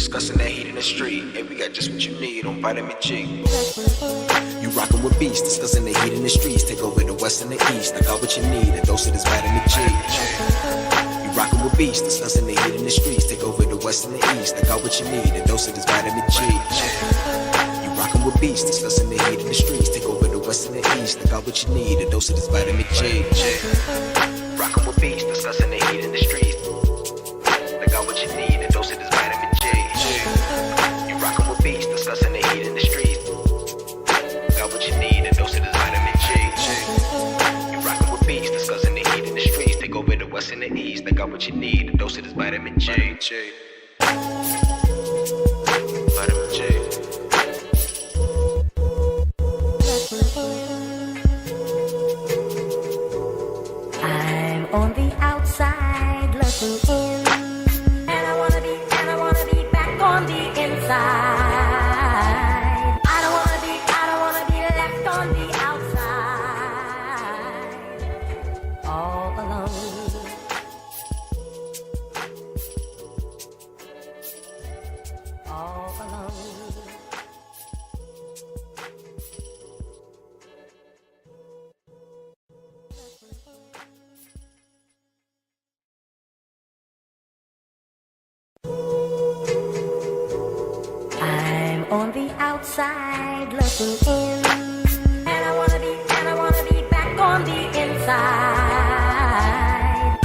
discussing that heat in the street. Hey, we got just what you need on Vitamin G. You rockin' with beasts, discussing the heat in the streets. Take over the west and the east. I got what you need, a dose of this Vitamin G. You rockin' with beasts, discussing the heat in the streets. Take over the west and the east. I got what you need, a dose of this Vitamin G. You rockin' with beasts, discussing the heat in the streets. Take over the west and the east. I got what you need, a dose of this Vitamin G. Rockin' with beasts, discussing the heat in the streets. I got what you need, a dose of this Vitamin G. You rockin' with beasts, discussing the heat in the streets. Got what you need, a dose of this Vitamin G. You rockin' with beasts, discussing the heat in the streets. Take over the west and the east. I got what you need, a dose of this Vitamin G. Vitamin G. I'm on the outside looking in, and I wanna be back on the inside. I don't wanna be left on the outside, all alone. All alone. I'm on the outside looking in, and I wanna be back on the inside.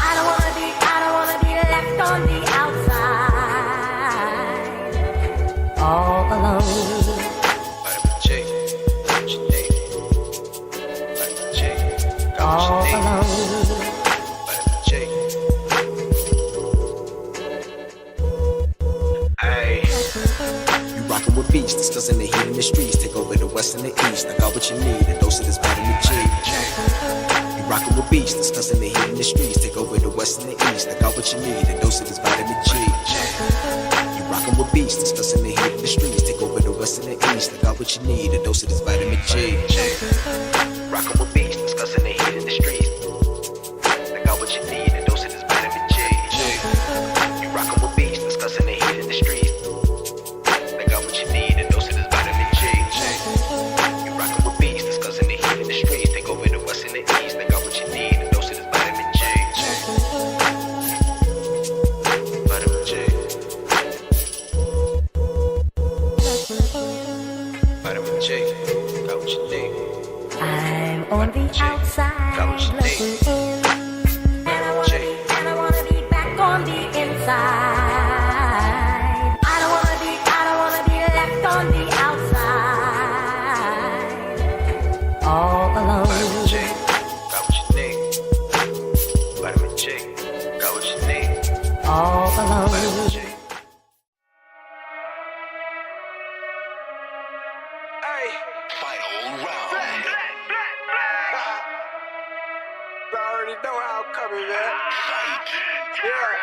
I don't wanna be left on the outside, all alone. Vitamin G, got what you need. Vitamin G, got what All you need. alone. Vitamin G. Hey. You rockin' with beasts, discussing the heat in the streets. Take over the west and the east. I got what you need, a dose of this Vitamin G. You rockin' with beasts, discussing the heat in the streets. Take over the west and the east. I got what you need, a dose of this Vitamin G. You rockin' with beasts, discussing the heat in the streets. Take over the west and the east. I got what you need, a dose of this Vitamin G. Rockin' with beasts, discussing the heat in the streets. I got what you need, a dose of this Vitamin G. You rockin' with beasts, discussing the heat in the streets. I got what you need, a dose of this Vitamin G. You rockin' with beasts, discussing the heat in the streets. Take over the west and the east. I got what you need, a dose of this Vitamin G. Vitamin G. Vitamin G. Got what you need. I'm on the outside looking in, and I wanna be back on the inside. I don't wanna be left on the outside, all alone. Vitamin G. Got what you need. Vitamin G. Got what you need. All alone. Vitamin G. Hey. Final round. I already know how I'm coming, man. Yeah.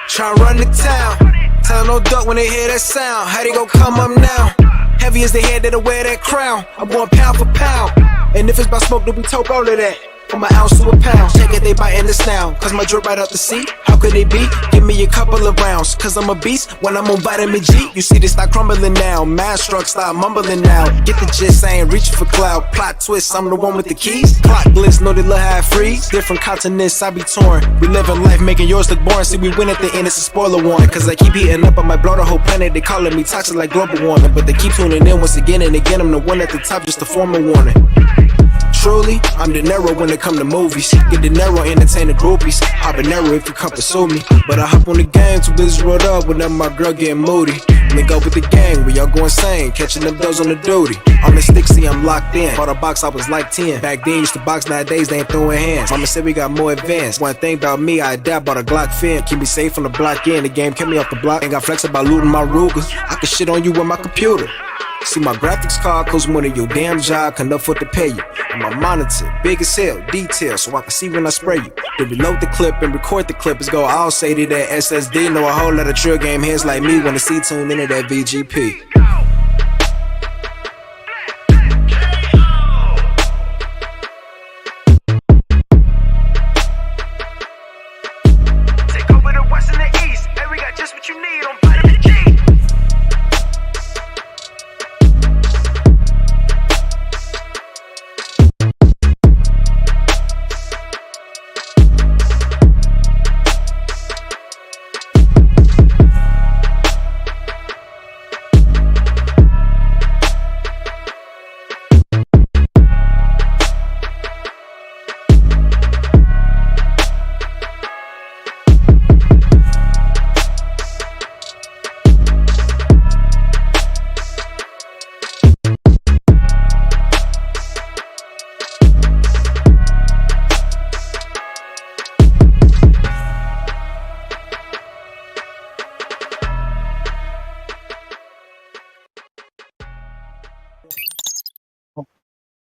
Tryna run the town. Tell no duck when they hear that sound. How they gon' come up now? Heavy as the head that'll wear that crown. I'm going pound for pound. And if it's by smoke, then we toke all of that. From an ounce to a pound. Take it, they biting this now. Cause my drip right out the seat. How could they be? Give me a couple of rounds. Cause I'm a beast when I'm on Vitamin G. You see they start crumbling now. Mad struck, start mumbling now. Get the gist, I ain't reaching for clout. Plot twist, I'm the one with the keys. Clock glitz, know they look how I freeze. Different continents, I be torn. We living life, making yours look boring. See, we win at the end, it's a spoiler warning. Cause I keep heating up, I might blow the whole planet. They calling me toxic like global warming. But they keep tuning in once again and again. I'm the one at the top, just to form a warning. Truly, I'm De Niro when it come to movies. Get De Niro, entertain the groupies. Habanero if you come pursue me. But I hop on the game, too busy rolled up whenever my girl getting moody. Link up with the gang, we all go insane. Catching them bills on the duty. I'm in Stixie, I'm locked in. Bought a box, I was like 10. Back then, used to box, nowadays they ain't throwing hands. Mama said we got more advanced. One thing about me, I adapt, bought a Glock fin. Keep me safe from the block in. The game kept me off the block. Ain't got flex about looting my Ruger. I can shit on you with my computer. See my graphics card costs more than your damn job can afford to pay you. And my monitor, big as hell, detail, so I can see when I spray you. Then reload the clip and record the clip. It's go all say to that SSD. Know a whole lot of trill game heads like me wanna see tuned into that VGP. Take over the west and the got just what you need on Vitamin G.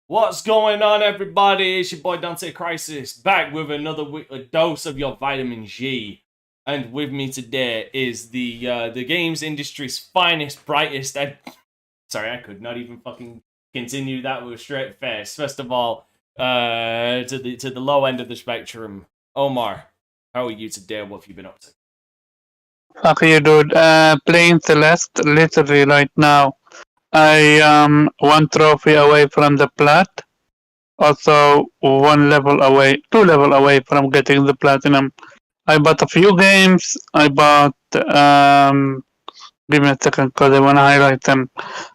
What's going on, everybody? It's your boy Dante Crisis, back with another weekly dose of your vitamin G. And with me today is the games industry's finest, brightest. Sorry, I could not even fucking continue that with a straight face. First of all, to the low end of the spectrum, Omar, how are you today? What have you been up to? Fuck you, dude. Playing Celeste literally right now. I am one trophy away from the plat. Also, 2 level away from getting the platinum. I bought a few games. I bought, give me a second because I want to highlight them.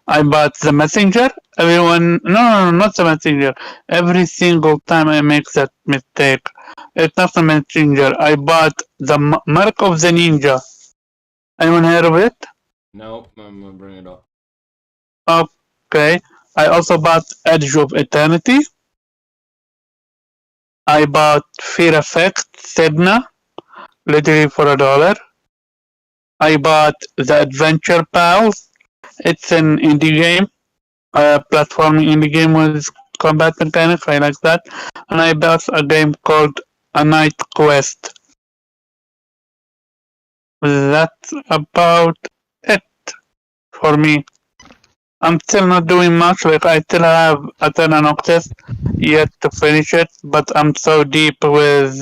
I bought The Messenger. No, not The Messenger. Every single time I make that mistake. It's not The Messenger. I bought the Mark of the Ninja. Anyone heard of it? No, I'm gonna bring it up. Okay. I also bought Edge of Eternity. I bought Fear Effect Sedna, literally for $1. I bought The Adventure Pals. It's an indie game, a platforming indie game with combat mechanics. I like that. And I bought a game called A Night Quest. That's about it for me. I'm still not doing much. Like, I still have Athena Noctis yet to finish it, but I'm so deep with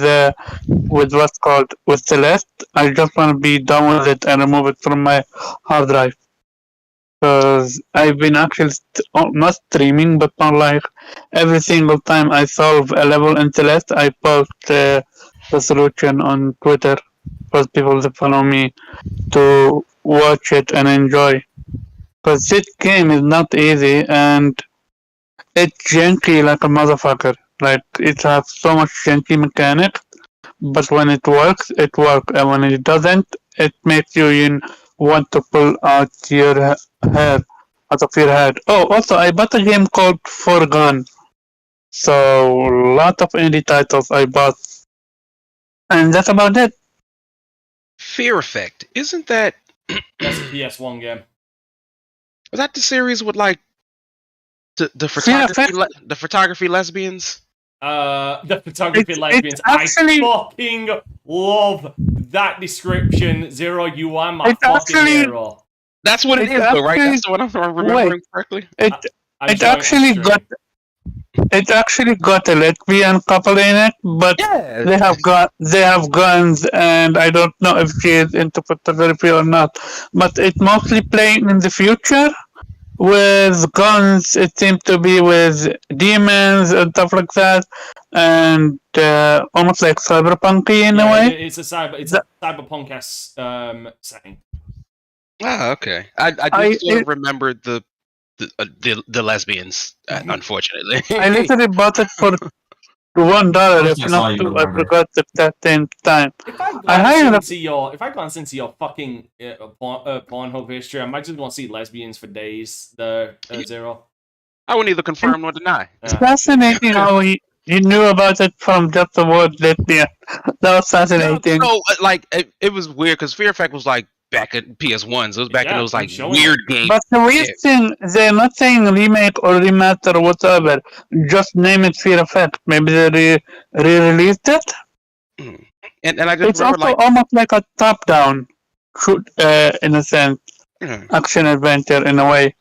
Celeste. I just want to be done with it and remove it from my hard drive. Because I've been actually not streaming, but not like every single time I solve a level in Celeste, I post the solution on Twitter for people that follow me to watch it and enjoy. Because this game is not easy and it's janky like a motherfucker. Like, it has so much janky mechanics, but when it works, it works. And when it doesn't, it makes you want to pull out your hair out of your head. Oh, also, I bought a game called Forgone. So, a lot of indie titles I bought. And that's about it. Fear Effect. Isn't that... That's a PS1 game. Was that the series with, like, the photography lesbians? The photography lesbians. Actually, I fucking love that description. Zero, you are my fucking hero. That's what it is, though, right? That's what I'm remembering correctly. It actually got a lesbian couple in it, but yeah. they have guns, and I don't know if she is into photography or not. But it's mostly playing in the future with guns. It seems to be with demons and stuff like that, and almost like cyberpunky in a way. It's a cyberpunk setting. Ah, okay. I still remember the lesbians, unfortunately. I literally bought it for $1. If not two, I forgot at that same time. If I glance into your fucking Pornhub history, I might just want to see lesbians for days. Zero. I will neither confirm nor deny. It's fascinating how he knew about it from just the word lesbian. That was fascinating. No, like it was weird because Fear Effect was like back at PS1, so it was back in those like weird games. But the weird thing, they're not saying remake or remaster or whatever. Just name it Fear Effect. Maybe they re-released it. And I just it's also almost like a top-down shoot, in a sense, action adventure in a way.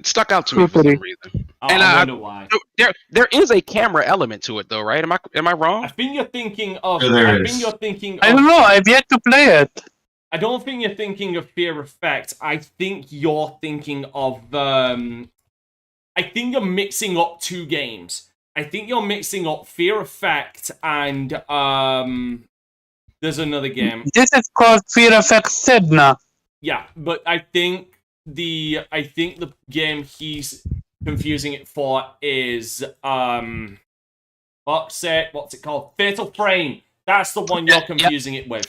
It stuck out to me for some reason. And I wonder why. There is a camera element to it, though, right? Am I wrong? I think you're thinking of. I don't know. I've yet to play it. I don't think you're thinking of Fear Effect. I think you're thinking of. I think you're mixing up two games. I think you're mixing up Fear Effect and there's another game. This is called Fear Effect Sedna. Yeah, but I think the game he's confusing it for is what's it called? Fatal Frame. That's the one you're confusing it with.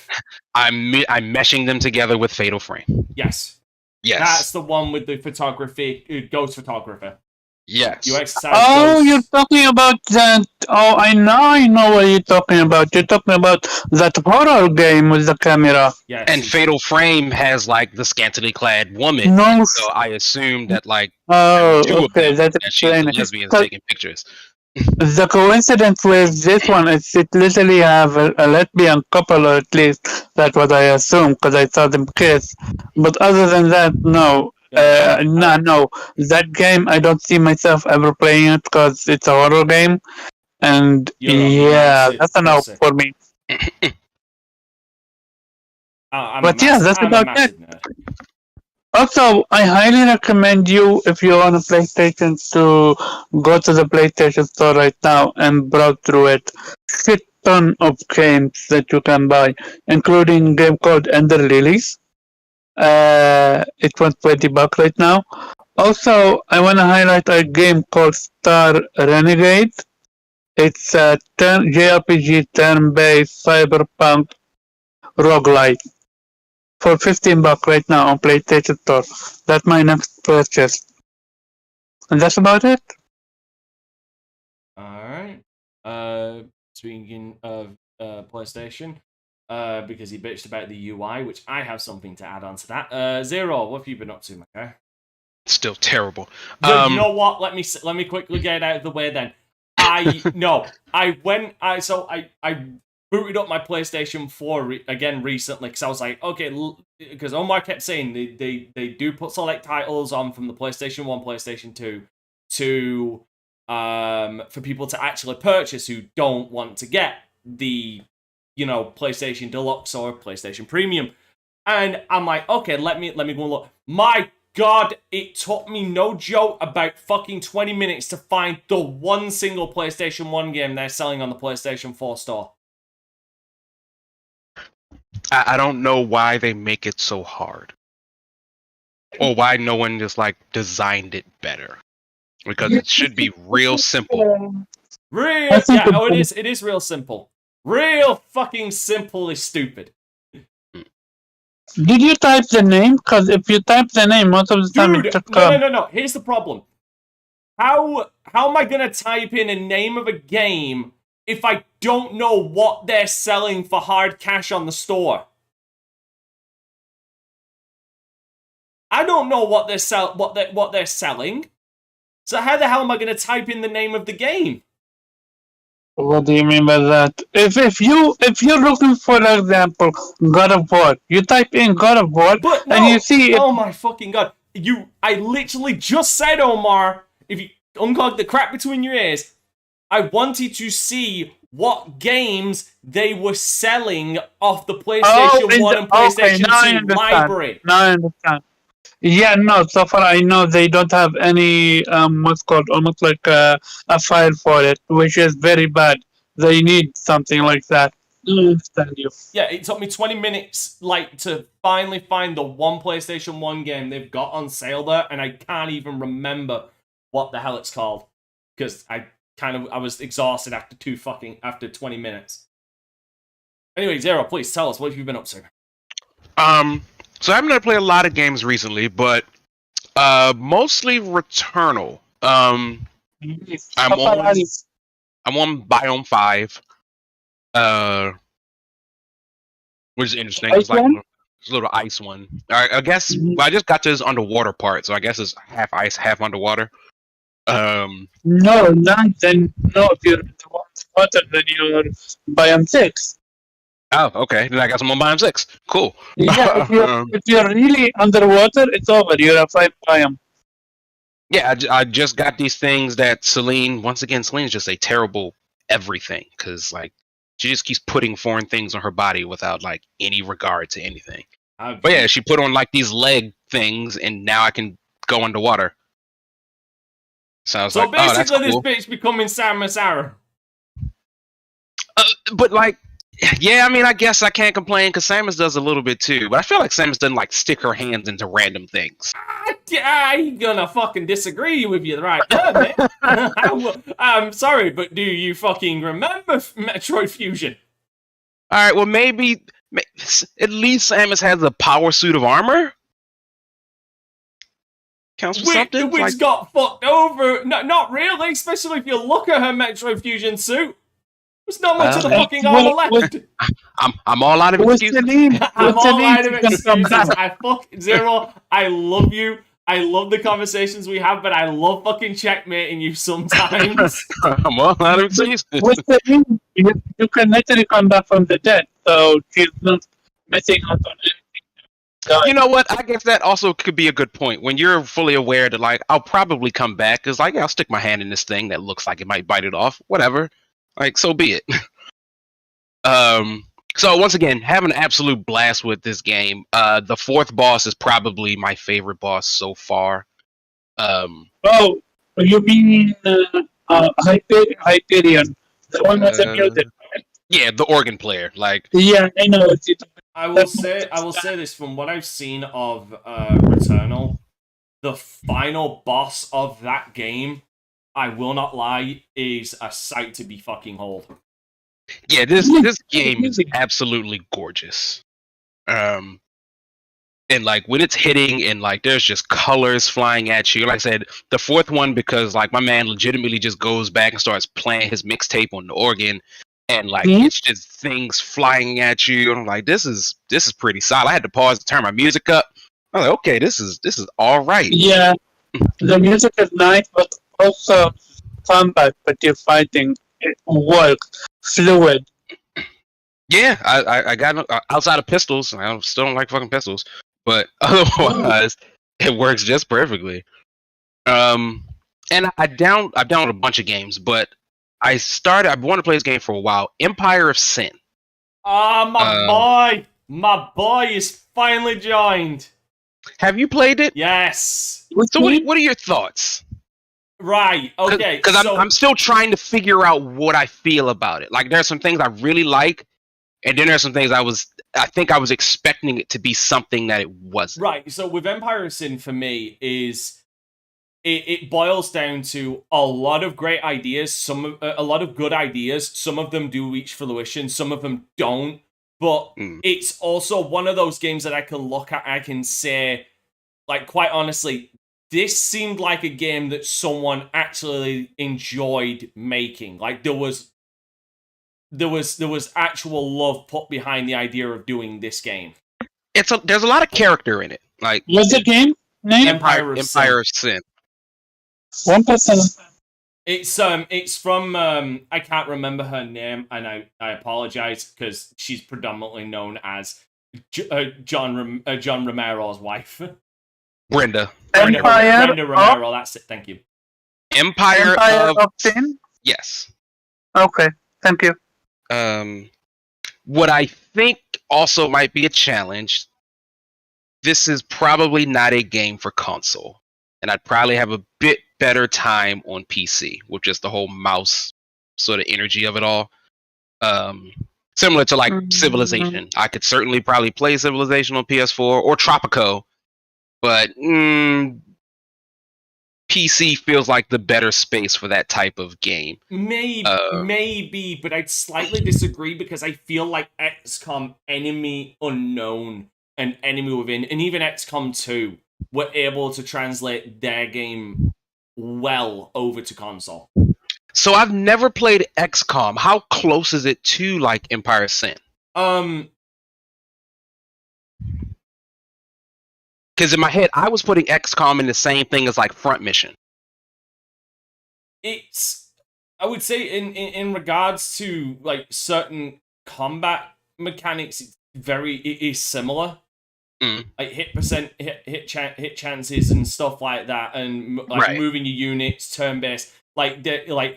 I'm meshing them together with Fatal Frame. Yes. Yes. That's the one with the photography, ghost photographer. Yes. You exercise ghosts. You're talking about that. Oh, I know what you're talking about. You're talking about that horror game with the camera. Yes. And Fatal Frame has like the scantily clad woman. No. So I assume that like okay, that's explaining. Lesbians taking pictures. The coincidence with this one is it literally have a lesbian couple, or at least that's what I assume because I saw them kiss. But other than that, no. No. That game, I don't see myself ever playing it because it's a horror game. And that's a no for me. That's about it. Also, I highly recommend you, if you're on a PlayStation, to go to the PlayStation Store right now and browse through it. Shit ton of games that you can buy, including a game called Ender Lilies. It was $20 right now. Also, I want to highlight a game called Star Renegade. It's a JRPG turn-based cyberpunk roguelite. For $15 right now on PlayStation Store. That's my next purchase. And that's about it. Alright. Speaking of PlayStation, because he bitched about the UI, which I have something to add on to that. Zero, what have you been up to, my guy? Still terrible. You know what? Let me quickly get it out of the way then. I booted up my PlayStation 4 again recently because I was like, okay, because Omar kept saying they do put select titles on from the PlayStation 1, PlayStation 2 to for people to actually purchase who don't want to get the PlayStation Deluxe or PlayStation Premium. And I'm like, okay, let me go and look. My God, it took me, no joke, about fucking 20 minutes to find the one single PlayStation 1 game they're selling on the PlayStation 4 store. I don't know why they make it so hard. Or why no one just like designed it better. Because it should be real simple. It is real simple. Real fucking simple is stupid. Did you type the name? Because if you type the name, most of the time it just comes. No. Here's the problem. How am I gonna type in a name of a game if I don't know what they're selling for hard cash on the store? I don't know what they're selling. So how the hell am I going to type in the name of the game? What do you mean by that? If you're looking for, example, God of War, you type in God of War and you see. Oh my fucking God! I literally just said, Omar, if you unclog the crap between your ears, I wanted to see what games they were selling off the PlayStation 1 and PlayStation 2 library. Now I understand. Yeah, no, so far I know they don't have any, what's called, almost like a file for it, which is very bad. They need something like that. I understand you. Yeah, it took me 20 minutes, to finally find the one PlayStation 1 game they've got on sale there, and I can't even remember what the hell it's called, because I was exhausted after 20 minutes. Anyway, Zero, please tell us, what have you been up to? So I haven't had to play a lot of games recently, but mostly Returnal. I'm on Biome 5, which is interesting. It's like a little ice one. I guess I just got to this underwater part, so I guess it's half ice, half underwater. No, not then. No, if you're in the water, then you're Biome 6. Oh, okay. Then I guess I'm on Biome 6. Cool. Yeah, if you're really underwater, it's over. You're a 5 biome. Yeah, I just got these things that Celine. Once again, Celine's just a terrible everything because like she just keeps putting foreign things on her body without like any regard to anything. But yeah, she put on like these leg things, and now I can go underwater. So I was like, oh, that's basically, cool. this bitch becoming Samus Aran. But like, yeah, I mean, I guess I can't complain because Samus does a little bit too. But I feel like Samus doesn't like stick her hands into random things. I'm gonna fucking disagree with you right there, man. I'm sorry, but do you fucking remember Metroid Fusion? All right, well, maybe at least Samus has a power suit of armor. Counts for something. Which Like, got fucked over. No, not really, especially if you look at her Metroid Fusion suit. There's not much of the fucking armor left. I'm all out of excuses. I'm all out of excuses. I fuck Zero. I love you. I love the conversations we have, but I love fucking checkmating you sometimes. I'm all out of excuses. With Celine, you can literally come back from the dead, so she's not missing out on anything. You know what? I guess that also could be a good point when you're fully aware that like I'll probably come back. Cause like I'll stick my hand in this thing that looks like it might bite it off. Whatever. Like so be it. So once again, having an absolute blast with this game. The fourth boss is probably my favorite boss so far. Oh, you mean Hyperion, the one that's muted? Yeah, the organ player. Like, yeah, I know. I will say this from what I've seen of Returnal, the final boss of that game, I will not lie, is a sight to be fucking hold. yeah, this game is absolutely gorgeous. And like when it's hitting and like there's just colors flying at you. Like I said, the fourth one because like my man legitimately just goes back and starts playing his mixtape on the organ, and like it's just things flying at you. And I'm like, this is pretty solid. I had to pause to turn my music up. I was like, okay, this is all right. Yeah, the music is nice, but also combat, but you're fighting, it works fluid. Yeah, I got outside of pistols. I still don't like fucking pistols, but otherwise it works just perfectly. And I've downloaded a bunch of games, but I've wanted to play this game for a while. Empire of Sin. My boy is finally joined. Have you played it? Yes. So what are your thoughts? Right. Okay. Because I'm still trying to figure out what I feel about it. Like there's some things I really like, and then there's some things I think I was expecting it to be something that it wasn't. Right. So with Empire of Sin for me is it boils down to a lot of great ideas, a lot of good ideas. Some of them do reach fruition, some of them don't. But it's also one of those games that I can look at, I can say, like, quite honestly, this seemed like a game that someone actually enjoyed making. Like there was actual love put behind the idea of doing this game. There's a lot of character in it. Like what's the game name? Empire of Sin. 1%. It's from I can't remember her name, and I apologize because she's predominantly known as John Romero's wife. Brenda Romero, that's it, thank you. Empire of Sin? Yes. Okay, thank you. What I think also might be a challenge, this is probably not a game for console. And I'd probably have a bit better time on PC with just the whole mouse sort of energy of it all. Similar to like Civilization. I could certainly probably play Civilization on PS4 or Tropico, but PC feels like the better space for that type of game. Maybe, but I'd slightly disagree because I feel like XCOM Enemy Unknown and Enemy Within, and even XCOM 2 were able to translate their game well over to console. So I've never played XCOM. How close is it to like Empire of Sin? Because in my head, I was putting XCOM in the same thing as like Front Mission. I would say in regards to like certain combat mechanics, it is similar. like hit percent, hit chances, and stuff like that, and like moving your units, turn based, like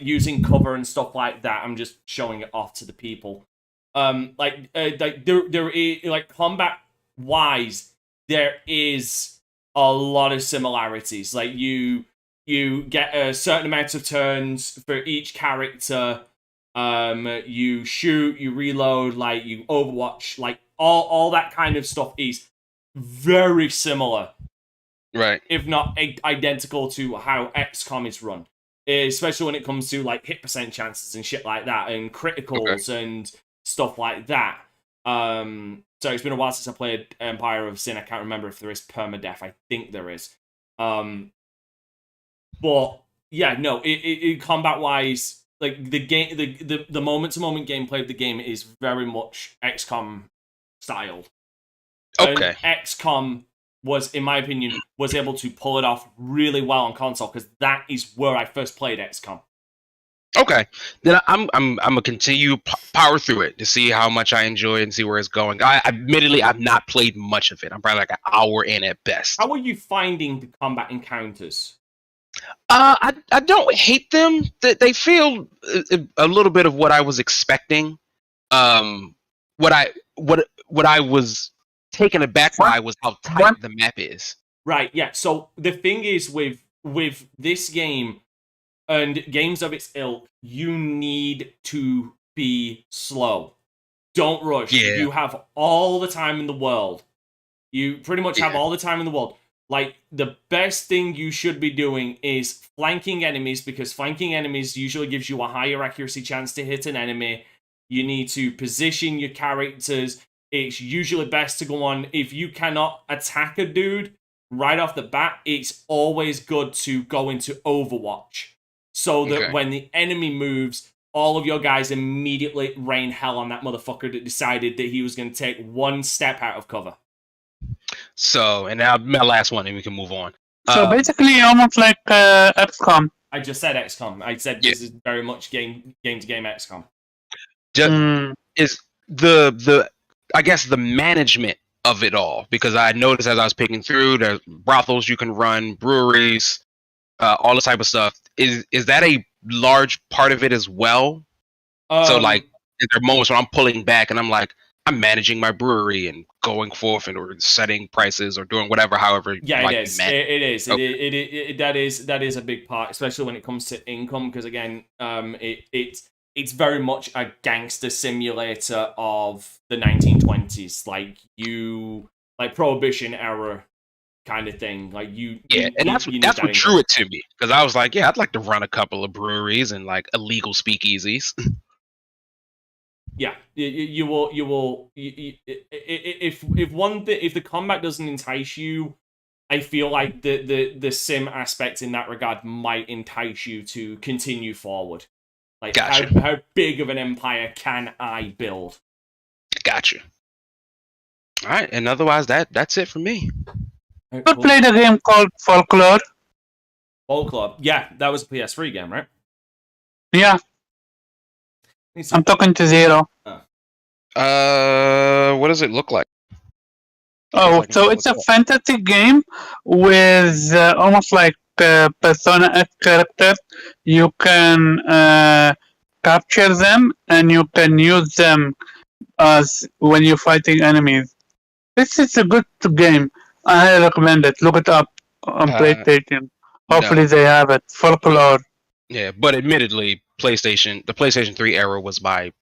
using cover and stuff like that. I'm just showing it off to the people. Like there is, like, combat wise, there is a lot of similarities. Like you get a certain amount of turns for each character. You shoot, you reload, like you Overwatch, like all that kind of stuff is very similar, right? If not identical to how XCOM is run, especially when it comes to like hit percent chances and shit like that, and criticals and stuff like that. So it's been a while since I played Empire of Sin. I can't remember if there is permadeath. I think there is. But yeah, no, it combat wise, like the game, the moment to moment gameplay of the game is very much XCOM styled. Okay. And XCOM was, in my opinion, was able to pull it off really well on console, because that is where I first played XCOM. Okay, then I'm gonna continue power through it to see how much I enjoy and see where it's going. Admittedly, I've not played much of it. I'm probably like an hour in at best. How are you finding the combat encounters? I don't hate them. They feel a little bit of what I was expecting. What I was taken aback by was how tight the map is. Right. Yeah. So the thing is with this game and games of its ilk, you need to be slow. Don't rush. Yeah. You have all the time in the world. You pretty much have all the time in the world. Like, the best thing you should be doing is flanking enemies, because flanking enemies usually gives you a higher accuracy chance to hit an enemy. You need to position your characters. It's usually best to go on, if you cannot attack a dude right off the bat, it's always good to go into Overwatch. So that when the enemy moves, all of your guys immediately rain hell on that motherfucker that decided that he was going to take one step out of cover. So, and now my last one, and we can move on. So basically, almost like XCOM. I just said XCOM. I said this is very much game to game XCOM. Is the I guess the management of it all, because I noticed as I was picking through, there's brothels you can run, breweries, all this type of stuff. Is that a large part of it as well? So like, is there moments when I'm pulling back and I'm like, I'm managing my brewery and going forth and or setting prices or doing whatever, however. Yeah, like it is. It is. Okay. That is a big part, especially when it comes to income, because again, it's very much a gangster simulator of the 1920s, like Prohibition era kind of thing. Like that's what drew it to me, because I was like, I'd like to run a couple of breweries and like illegal speakeasies. Yeah, you will. If the combat doesn't entice you, I feel like the sim aspect in that regard might entice you to continue forward. Like, how big of an empire can I build? Gotcha. All right, and otherwise that's it for me. You played a game called Folklore. Folklore, yeah, that was a PS3 game, right? Yeah. I'm talking to Zero. What does it look like? Oh, so it's a fantasy game with almost like Persona F characters. You can capture them and you can use them as when you're fighting enemies. This is a good game. I highly recommend it. Look it up on PlayStation. Hopefully they have it. Folklore. Yeah, but admittedly, the PlayStation 3 era was my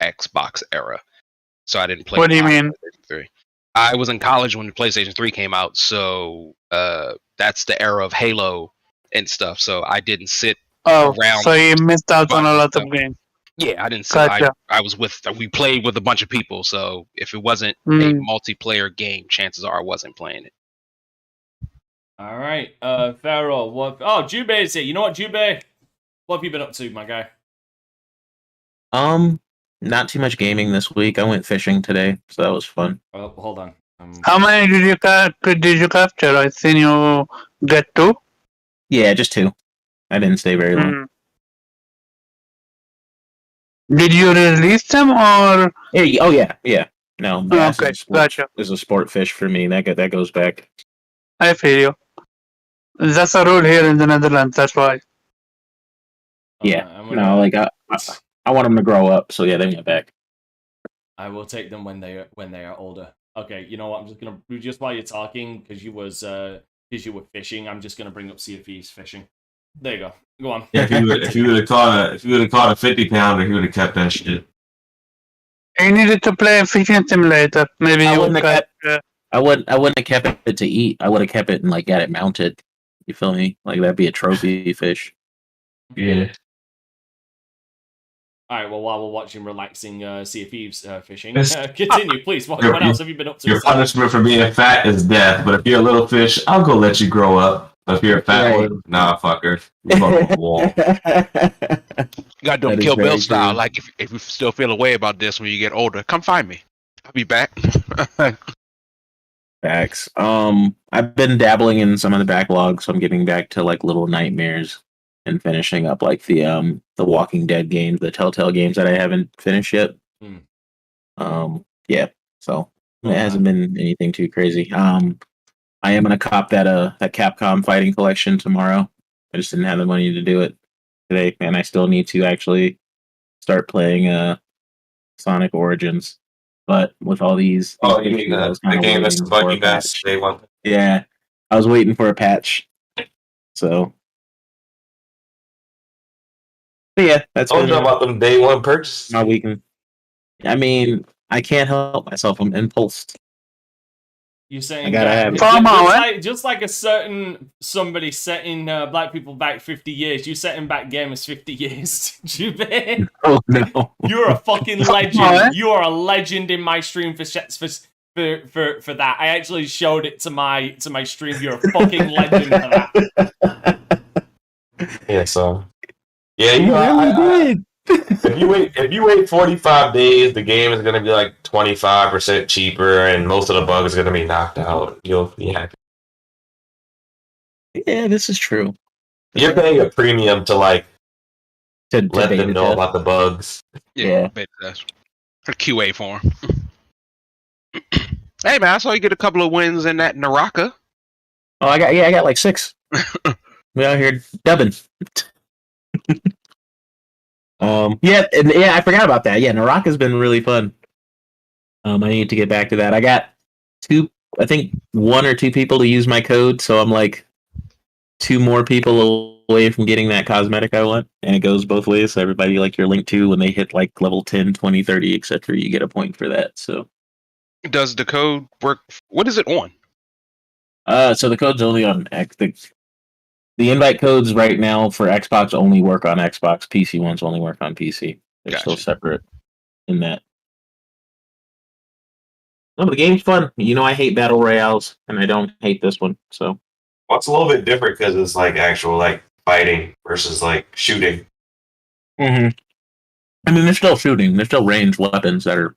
Xbox era, so I didn't play. What do you mean? 3. I was in college when the PlayStation 3 came out, so that's the era of Halo and stuff. So I didn't sit around. So you missed out on a lot of games. Yeah, I didn't sit. Gotcha. We played with a bunch of people, so if it wasn't a multiplayer game, chances are I wasn't playing it. All right, Pharaoh. Jubei is here. You know what, Jubei? What have you been up to, my guy? Not too much gaming this week. I went fishing today, so that was fun. Oh, hold on. How many did you capture? I seen you get 2. Yeah, just 2. I didn't stay very long. Did you release them or? Yeah. No, bass Okay, gotcha. is a sport fish for me. That goes back. I feel you. That's a rule here in the Netherlands. That's why. Yeah. I'm No, gonna, like I want them to grow up. So yeah, they went back. I will take them when they are older. Okay, you know what? I'm just gonna just while you're talking because you were fishing. I'm just gonna bring up Sea of Thieves fishing. There you go. Go on. Yeah, if you would have caught a 50-pounder, he would have kept that shit. You needed to play a fishing simulator. Maybe I you wouldn't would have catch. I wouldn't have kept it to eat. I would have kept it and like got it mounted. You feel me? Like that'd be a trophy fish. Yeah. All right. Well, while we're watching relaxing Sea of Thieves fishing, Yes. Continue, please. What else have you been up to? Your punishment for being fat is death, but if you're a little fish, I'll go let you grow up. But if you're a fat Right. one, nah, fucker. You're going to the wall. You gotta do That them is Kill Bill very style. true. Like if you still feel a way about this when you get older, come find me. I'll be back. Facts. I've been dabbling in some of the backlog, so I'm getting back to like Little Nightmares and finishing up like the Walking Dead games, the Telltale games that I haven't finished yet. Yeah. So it hasn't been anything too crazy. I am gonna cop that Capcom Fighting Collection tomorrow. I just didn't have the money to do it today, and I still need to actually start playing Sonic Origins. But with all these, Oh, you mean I was the kinda game that's waiting for a bugging us patch. day one? Yeah, I was waiting for a patch. So, but yeah, that's Told been you about them day one purchases. my weekend. I mean, I can't help myself. I'm impulsed. You're saying I gotta have it. just like a certain somebody setting black people back 50 years, you setting back gamers 50 years. Jube, Oh no! you're a fucking legend. You are a legend in my stream for that. I actually showed it to my stream. You're a fucking legend for that. Yeah, so yeah, you know, if you wait 45 days, the game is gonna be like 25% cheaper, and most of the bugs are gonna be knocked out. You'll be happy. Yeah, this is true. You're paying a premium to like To let them beta know test. about the bugs. Yeah. But that's a QA form. Hey man, I saw you get a couple of wins in that Naraka. Oh, I got like 6. We out here dubbing. I forgot about that. Yeah, Naraka's been really fun. I need to get back to that. I got 1 or 2 people to use my code, so I'm like 2 more people away from getting that cosmetic I want, and it goes both ways. So everybody like you're linked to when they hit like level 10, 20, 30, etc., you get a point for that. So Does the code work? What is it on? so the code's only on X. The invite codes right now for Xbox only work on Xbox. PC ones only work on PC. They're still Gotcha. separate in that. No, but the game's fun. You know, I hate battle royales, and I don't hate this one. So Well, it's a little bit different because it's like actual like fighting versus like shooting. I mean, they're still shooting. They're still ranged weapons that are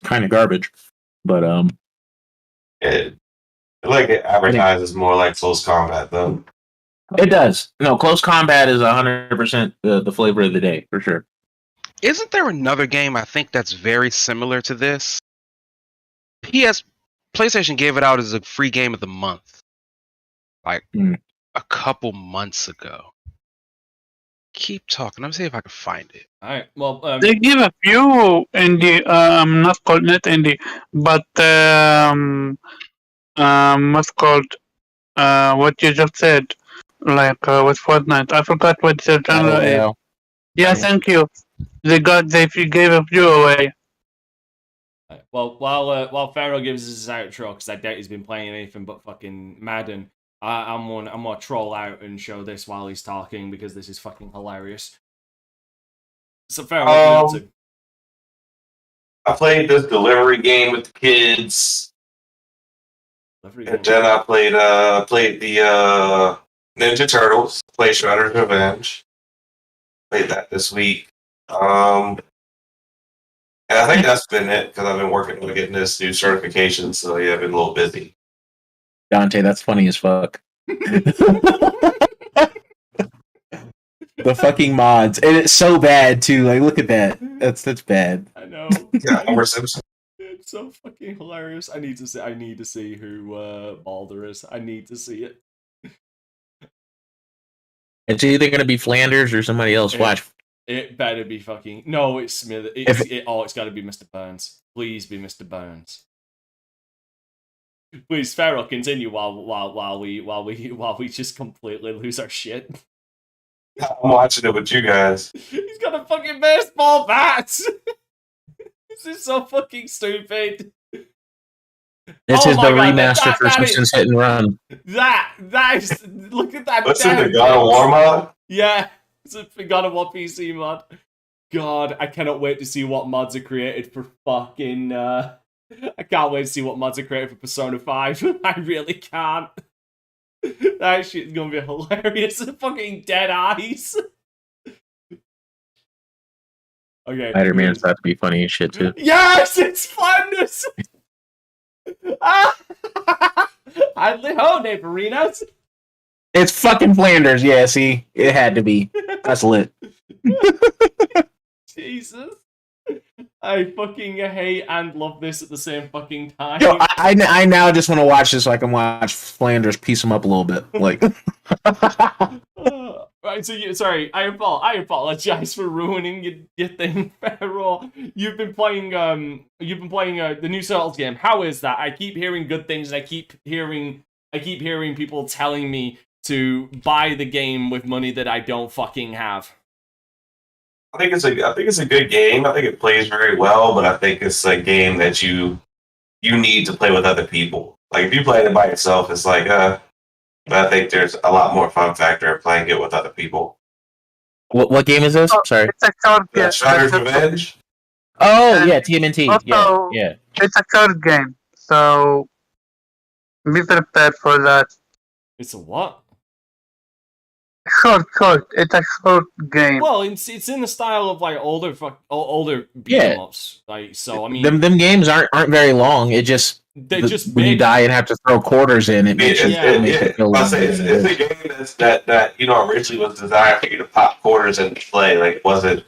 kind of garbage. But It advertises more like close combat though. it does. No, close combat is 100% the flavor of the day for sure. Isn't there another game I think that's very similar to this? PlayStation gave it out as a free game of the month, like a couple months ago. Keep talking. Let me see if I can find it. All right. Well, They give a few indie, not indie, but what's called what you just said, like with Fortnite. I forgot what the genre is. Yeah, thank you. They gave a few away. well, while Pharaoh gives us his outro, because I doubt he's been playing anything but fucking Madden, I'm gonna troll out and show this while he's talking because this is fucking hilarious. So Pharaoh, what are you up to? I played this delivery game with the kids. And then I played the Ninja Turtles, played Shredder's Revenge. Played that this week. And I think that's been it because I've been working on getting this new certification, so yeah, I've been a little busy. Dante, that's funny as fuck. The fucking mods. And it's so bad too. Like look at that. That's bad. I know. Yeah, Homer Simpson. It's so fucking hilarious. I need to see who Balder is. I need to see it. It's either gonna be Flanders or somebody else. Watch. It better be fucking no. It's Smith. It's got to be Mr. Burns. Please be Mr. Burns. Please, Farrell, continue while we just completely lose our shit. I'm watching it with you guys. He's got a fucking baseball bat. This is so fucking stupid. This is the remaster for Simpsons Hit and Run. That is. Look at that. What's in the God of War mod? Yeah, it's a God of War PC mod. God, I cannot wait to see what mods are created for fucking. I can't wait to see what mods are created for Persona 5. I really can't. That shit's gonna be hilarious. Fucking dead eyes. Okay. Spider-Man's about to be funny as shit too. Yes, it's Flanders. I live neighborinos. It's fucking Flanders. Yeah, see, it had to be. That's lit. Jesus. I fucking hate and love this at the same fucking time. Yo, I now just want to watch this so I can watch Flanders piece him up a little bit. Like, right. So I apologize for ruining your thing, Pharaoh. You've been playing the new Turtles game. How is that? I keep hearing good things, and I keep hearing people telling me to buy the game with money that I don't fucking have. I think it's a good game. I think it plays very well, but I think it's a game that you need to play with other people. Like if you play it by yourself, it's like but I think there's a lot more fun factor of playing it with other people. what game is this? Sorry. It's a short game. Shredder's Revenge. Oh yeah, TMNT. Also, Yeah. It's a short game, so be prepared for that. It's a what? Short. It's a short game. Well, it's in the style of like older beat 'em ups. Like so, I mean, them games aren't very long. It just they're just when you big. die and have to throw quarters in, it makes it feel It's a game that originally was designed for you to pop quarters and play. Like it wasn't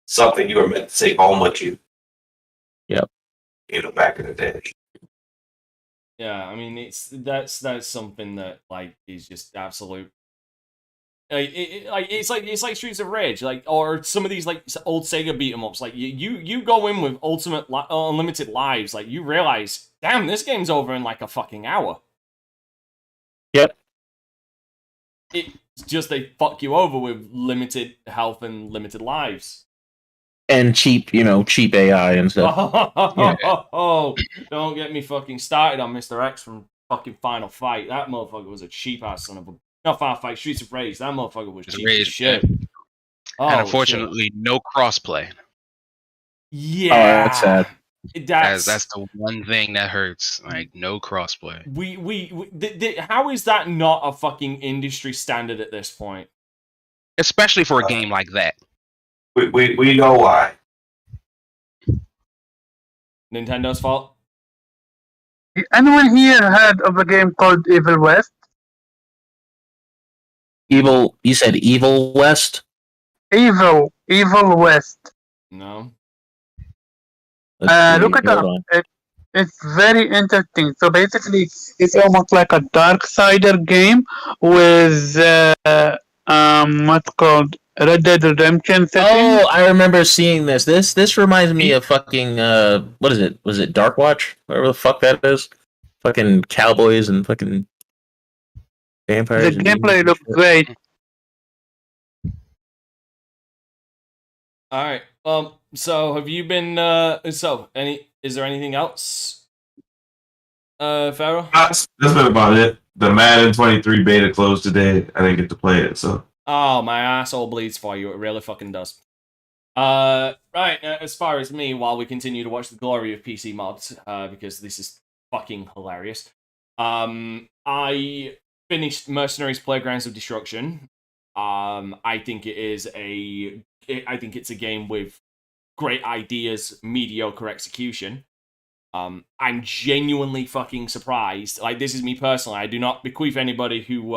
something you were meant to take home with you. Yep. Back in the day. Yeah, I mean that's something that like is just absolute. It's like Streets of Rage, like or some of these like old Sega beat 'em ups. Like you go in with unlimited lives, like you realize, damn, this game's over in like a fucking hour. Yep. It's just they fuck you over with limited health and limited lives. And cheap AI and stuff. Oh, don't get me fucking started on Mr. X from fucking Final Fight. That motherfucker was a cheap ass son of a. Not Final Fight, Streets of Rage. That motherfucker was cheap as shit. Oh, and unfortunately, no crossplay. Yeah. Oh, that's sad. That's the one thing that hurts. Like no crossplay. How is that not a fucking industry standard at this point? Especially for a game like that. We know why. Nintendo's fault? Anyone here heard of a game called Evil West? You said Evil West? Evil West. No. Look it up. It's very interesting. So basically, it's almost like a Darksider game with what's called Red Dead Redemption setting. Oh, I remember seeing this. This reminds me of fucking what is it? Was it Dark Watch? Whatever the fuck that is. Fucking cowboys and fucking vampires. The gameplay looks great. All right. So have you been? Is there anything else? Pharaoh? That's been about it. The Madden 23 beta closed today. I didn't get to play it, so. Oh, my asshole bleeds for you. It really fucking does. Right. As far as me, while we continue to watch the glory of PC mods, because this is fucking hilarious. I finished Mercenaries Playgrounds of Destruction. I think it's a game with great ideas, mediocre execution. I'm genuinely fucking surprised. Like, this is me personally. I do not bequeath anybody who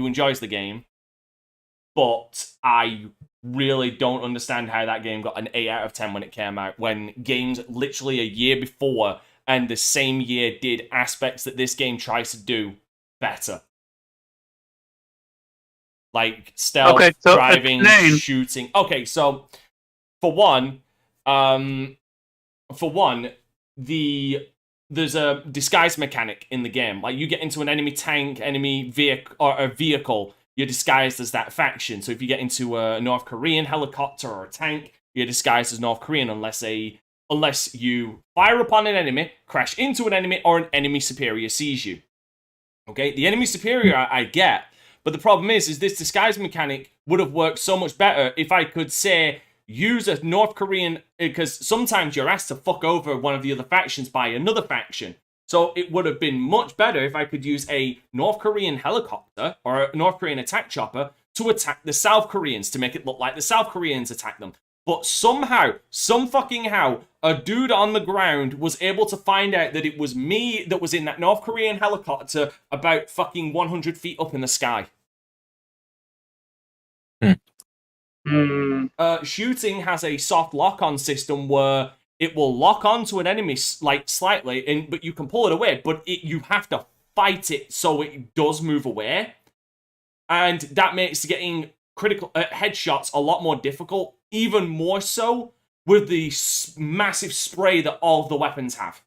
enjoys the game but I really don't understand how that game got an 8 out of 10 when it came out, when games literally a year before and the same year did aspects that this game tries to do better. Like stealth, Okay, so driving, explain. shooting. Okay, so for one, there's a disguise mechanic in the game. Like you get into an enemy tank, enemy vehicle, or a vehicle, you're disguised as that faction. So if you get into a North Korean helicopter or a tank, you're disguised as North Korean unless you fire upon an enemy, crash into an enemy, or an enemy superior sees you. Okay, the enemy superior I get, but the problem is this disguise mechanic would have worked so much better if I could say use a North Korean, because sometimes you're asked to fuck over one of the other factions by another faction. So it would have been much better if I could use a North Korean helicopter or a North Korean attack chopper to attack the South Koreans to make it look like the South Koreans attack them. But somehow, a dude on the ground was able to find out that it was me that was in that North Korean helicopter about fucking 100 feet up in the sky. Shooting has a soft lock-on system where it will lock onto an enemy like slightly, but you can pull it away, but you have to fight it so it does move away. And that makes getting critical headshots a lot more difficult, even more so with the massive spray that all of the weapons have.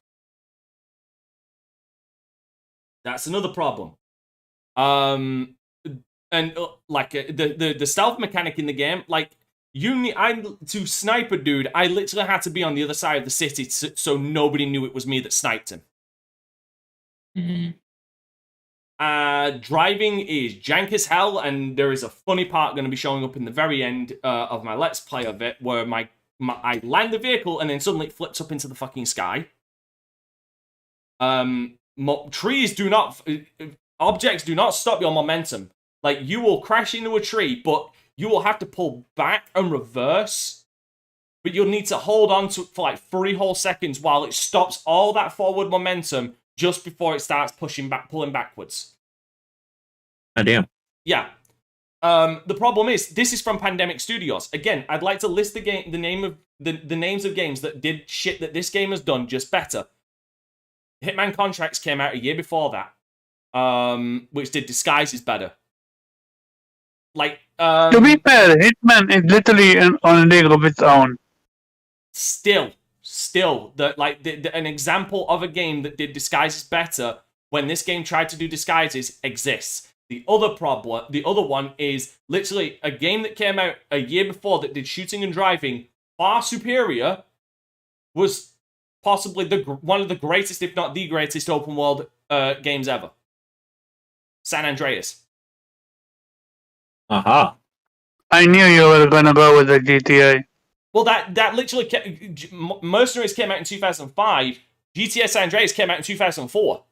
That's another problem. And the stealth mechanic in the game, like to snipe a dude, I literally had to be on the other side of the city so nobody knew it was me that sniped him. Driving is jank as hell, and there is a funny part going to be showing up in the very end of my Let's Play of it, where I land the vehicle and then suddenly it flips up into the fucking sky. Objects do not stop your momentum. Like, you will crash into a tree, but you will have to pull back and reverse. But you'll need to hold on to it for like 3 whole seconds while it stops all that forward momentum just before it starts pulling backwards. Oh, damn. Yeah. The problem is, this is from Pandemic Studios. Again, I'd like to list the names of games that did shit that this game has done just better. Hitman Contracts came out a year before that, which did disguises better. Like, to be fair, Hitman is literally on a league of its own. Still, an example of a game that did disguises better when this game tried to do disguises exists. The other one is literally a game that came out a year before that did shooting and driving far superior, was possibly one of the greatest, if not the greatest, open world games ever. San Andreas. Aha. I knew you were gonna go with the GTA. Well, that literally Mercenaries came out in 2005. GTA San Andreas came out in 2004.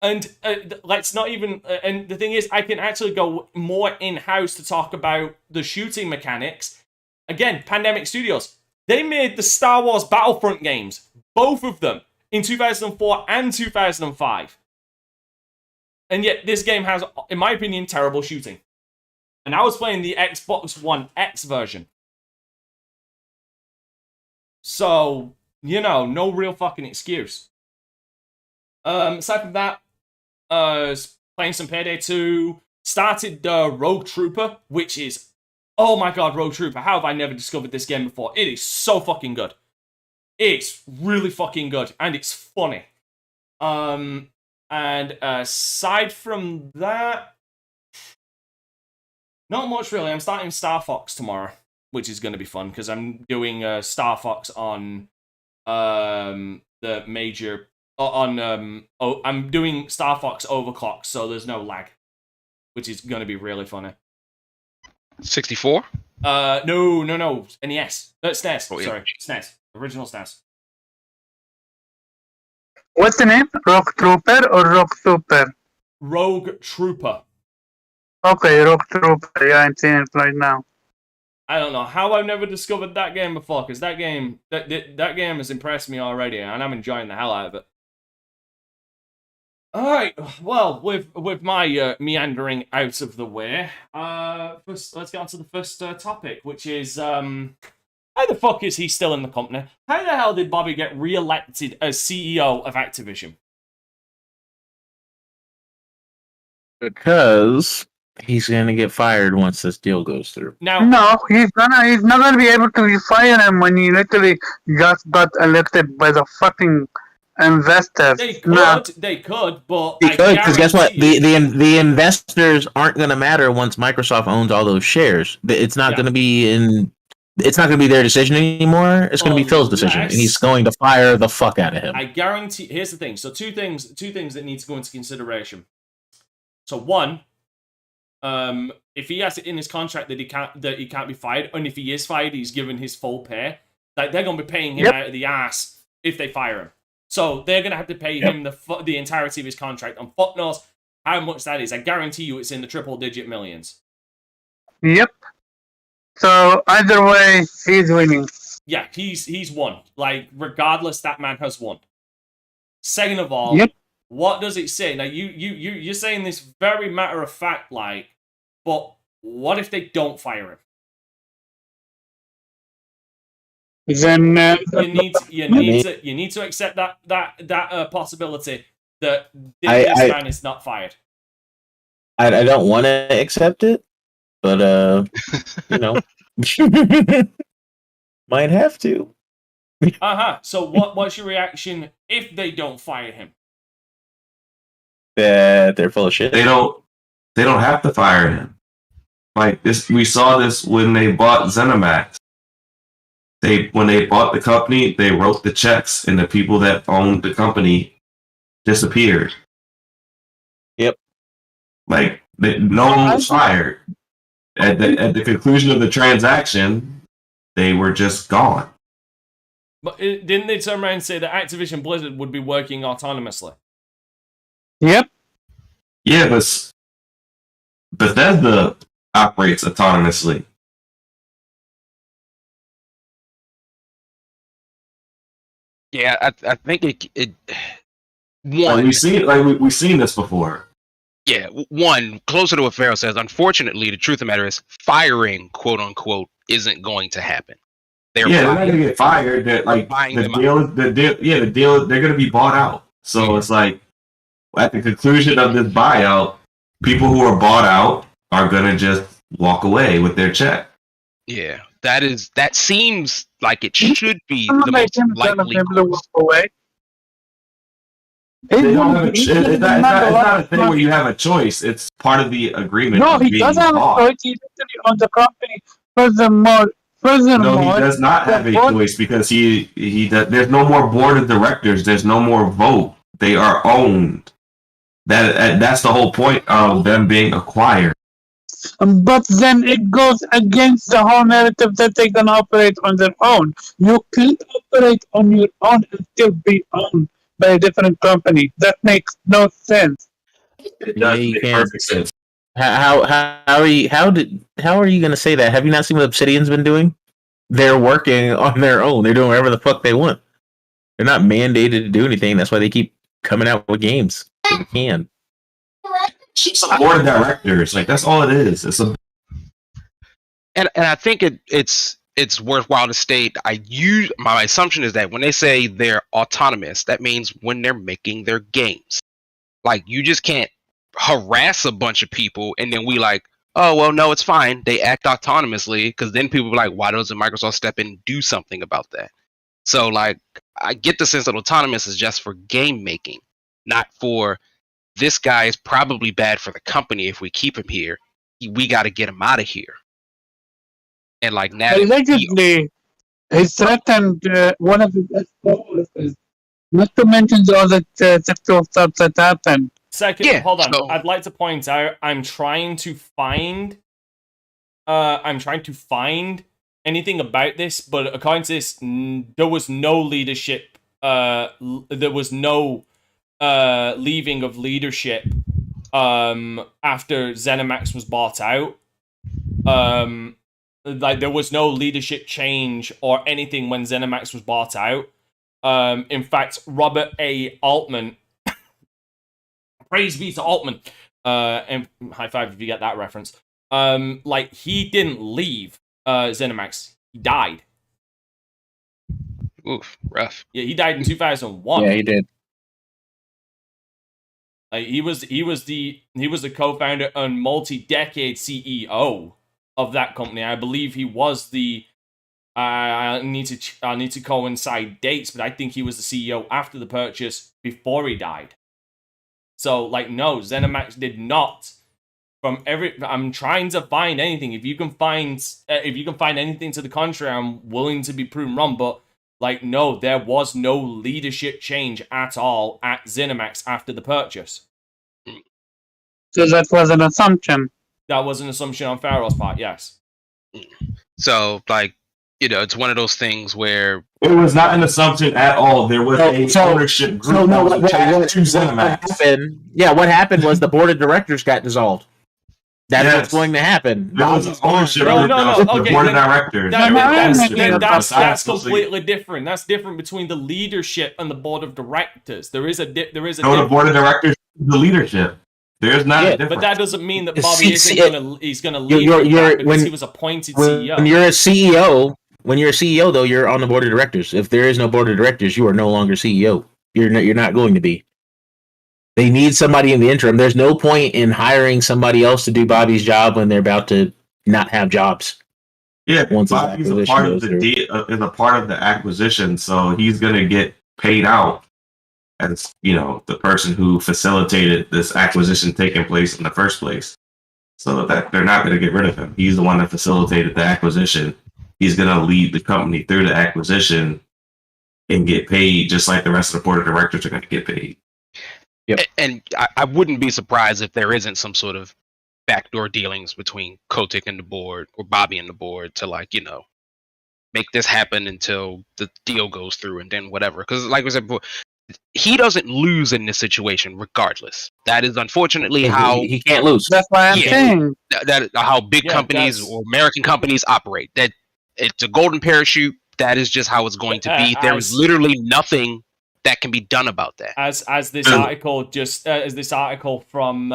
And let's not even. And the thing is, I can actually go more in-house to talk about the shooting mechanics. Again, Pandemic Studios. They made the Star Wars Battlefront games, both of them, in 2004 and 2005. And yet, this game has, in my opinion, terrible shooting. And I was playing the Xbox One X version. So, no real fucking excuse. Aside from that, playing some Payday 2, started Rogue Trooper, which is, oh my god, Rogue Trooper, how have I never discovered this game before? It is so fucking good. It's really fucking good, and it's funny. And aside from that, not much really. I'm starting Star Fox tomorrow, which is going to be fun, because I'm doing Star Fox on the major... I'm doing Star Fox overclock, so there's no lag, which is going to be really funny. 64? No. NES. SNES. Oh, yeah. Sorry, SNES. Original SNES. What's the name? Rock Trooper or Rock Super? Rogue Trooper. Okay, Rock Trooper. Yeah, I'm seeing it right now. I don't know how I've never discovered that game before, because that game has impressed me already, and I'm enjoying the hell out of it. All right. Well, with my meandering out of the way, first, let's get on to the first topic, which is how the fuck is he still in the company? How the hell did Bobby get re-elected as CEO of Activision? Because he's gonna get fired once this deal goes through. Now, No, he's not gonna be able to fire him when he literally just got elected by the fucking investors. they No. could, but Because guess what? guarantee The investors aren't gonna matter once Microsoft owns all those shares. It's not gonna be in. It's not gonna be their decision anymore. It's gonna be Phil's decision, and he's going to fire the fuck out of him. I guarantee. Here's the thing. So two things that need to go into consideration. So one, if he has it in his contract that he can't be fired, and if he is fired, he's given his full pay. Like they're gonna be paying him out of the ass if they fire him. So they're gonna have to pay him the entirety of his contract, and fuck knows how much that is. I guarantee you, it's in the triple-digit millions. Yep. So either way, he's winning. Yeah, he's won. Like regardless, that man has won. Second of all, what does it say? Now you're saying this very matter of fact, like, but what if they don't fire him? Then you need to accept that possibility that this man is not fired. I don't want to accept it, but you know, might have to. So what's your reaction if they don't fire him? They're full of shit. They don't have to fire him. Like this, we saw this when they bought ZeniMax. When they bought the company, they wrote the checks, and the people that owned the company disappeared. Yep. Like no one was fired. At the conclusion of the transaction, they were just gone. But didn't they turn around and say that Activision Blizzard would be working autonomously? Yep. Yeah, but Bethesda operates autonomously. Yeah, I think it Like we've seen this before. Yeah, one, closer to what Pharaoh says, unfortunately, the truth of the matter is firing, quote unquote, isn't going to happen. They're not gonna get fired. They're like the deal, they're gonna be bought out. So it's like at the conclusion of this buyout, people who are bought out are gonna just walk away with their check. Yeah. That seems like it should be the most likely course. Away. It's not a thing where you have a choice. It's part of the agreement. No, he does have a choice. He's literally on the company. Furthermore, no, he does not have a choice because he there's no more board of directors. There's no more vote. They are owned. That's the whole point of them being acquired. But then it goes against the whole narrative that they can operate on their own. You can't operate on your own and still be owned by a different company. That makes no sense. It does make perfect sense. How are you going to say that? Have you not seen what Obsidian's been doing? They're working on their own. They're doing whatever the fuck they want. They're not mandated to do anything. That's why they keep coming out with games. They can. It's just a board of directors. Like that's all it is. It's a. And I think it's worthwhile to state. My assumption is that when they say they're autonomous, that means when they're making their games. Like you just can't harass a bunch of people and then we like, oh well, no, it's fine. They act autonomously because then people are like, why doesn't Microsoft step in and do something about that? So like, I get the sense that autonomous is just for game making, not for. This guy is probably bad for the company if we keep him here. We got to get him out of here. And like now, allegedly, he threatened one of his ex-coworkers, not to mention the other sexual stuff that happened. Second, hold on. So, I'd like to point out I'm trying to find anything about this, but according to this, there was no leadership. There was no leaving of leadership after ZeniMax was bought out. Like there was no leadership change or anything when ZeniMax was bought out. In fact, Robert A. Altman praise be to Altman. And high five if you get that reference. Like, he didn't leave ZeniMax. He died. Oof, rough. Yeah, he died in 2001. Yeah, he did. He was the co-founder and multi-decade CEO of that company. I believe he was the. I need to coincide dates, but I think he was the CEO after the purchase before he died. So, like, no, ZeniMax did not. I'm trying to find anything. If you can find anything to the contrary, I'm willing to be proven wrong. But, like, no, there was no leadership change at all at ZeniMax after the purchase. So that was an assumption. That was an assumption on Pharaoh's part, yes. So, like, it's one of those things where It was not an assumption at all. There was a ownership group that was attached to ZeniMax. What happened was the board of directors got dissolved. That's what's going to happen. There was an ownership No, group that was okay, the board of then- directors. That's completely different. That's different between the leadership and the board of directors. There is a No, the difference. board of directors is the leadership. There's not a difference. But that doesn't mean that Bobby See, he's gonna leave because he was appointed CEO. When you're a CEO, though, you're on the board of directors. If there is no board of directors, you are no longer CEO. You're not going to be. They need somebody in the interim. There's no point in hiring somebody else to do Bobby's job when they're about to not have jobs. Yeah, Once his Bobby's a acquisition part of goes the through. is a part of the acquisition, so he's gonna get paid out as the person who facilitated this acquisition taking place in the first place. So that they're not gonna get rid of him. He's the one that facilitated the acquisition. He's gonna lead the company through the acquisition and get paid just like the rest of the board of directors are gonna get paid. Yep. And I wouldn't be surprised if there isn't some sort of backdoor dealings between Kotick and the board or Bobby and the board to, like, make this happen until the deal goes through and then whatever. Because, like I said before, he doesn't lose in this situation regardless. That is unfortunately how he can't lose. That's why I'm Yeah. saying. that how big companies or American companies operate. That it's a golden parachute. That is just how it's going to be. There is literally nothing that can be done about that. As this article from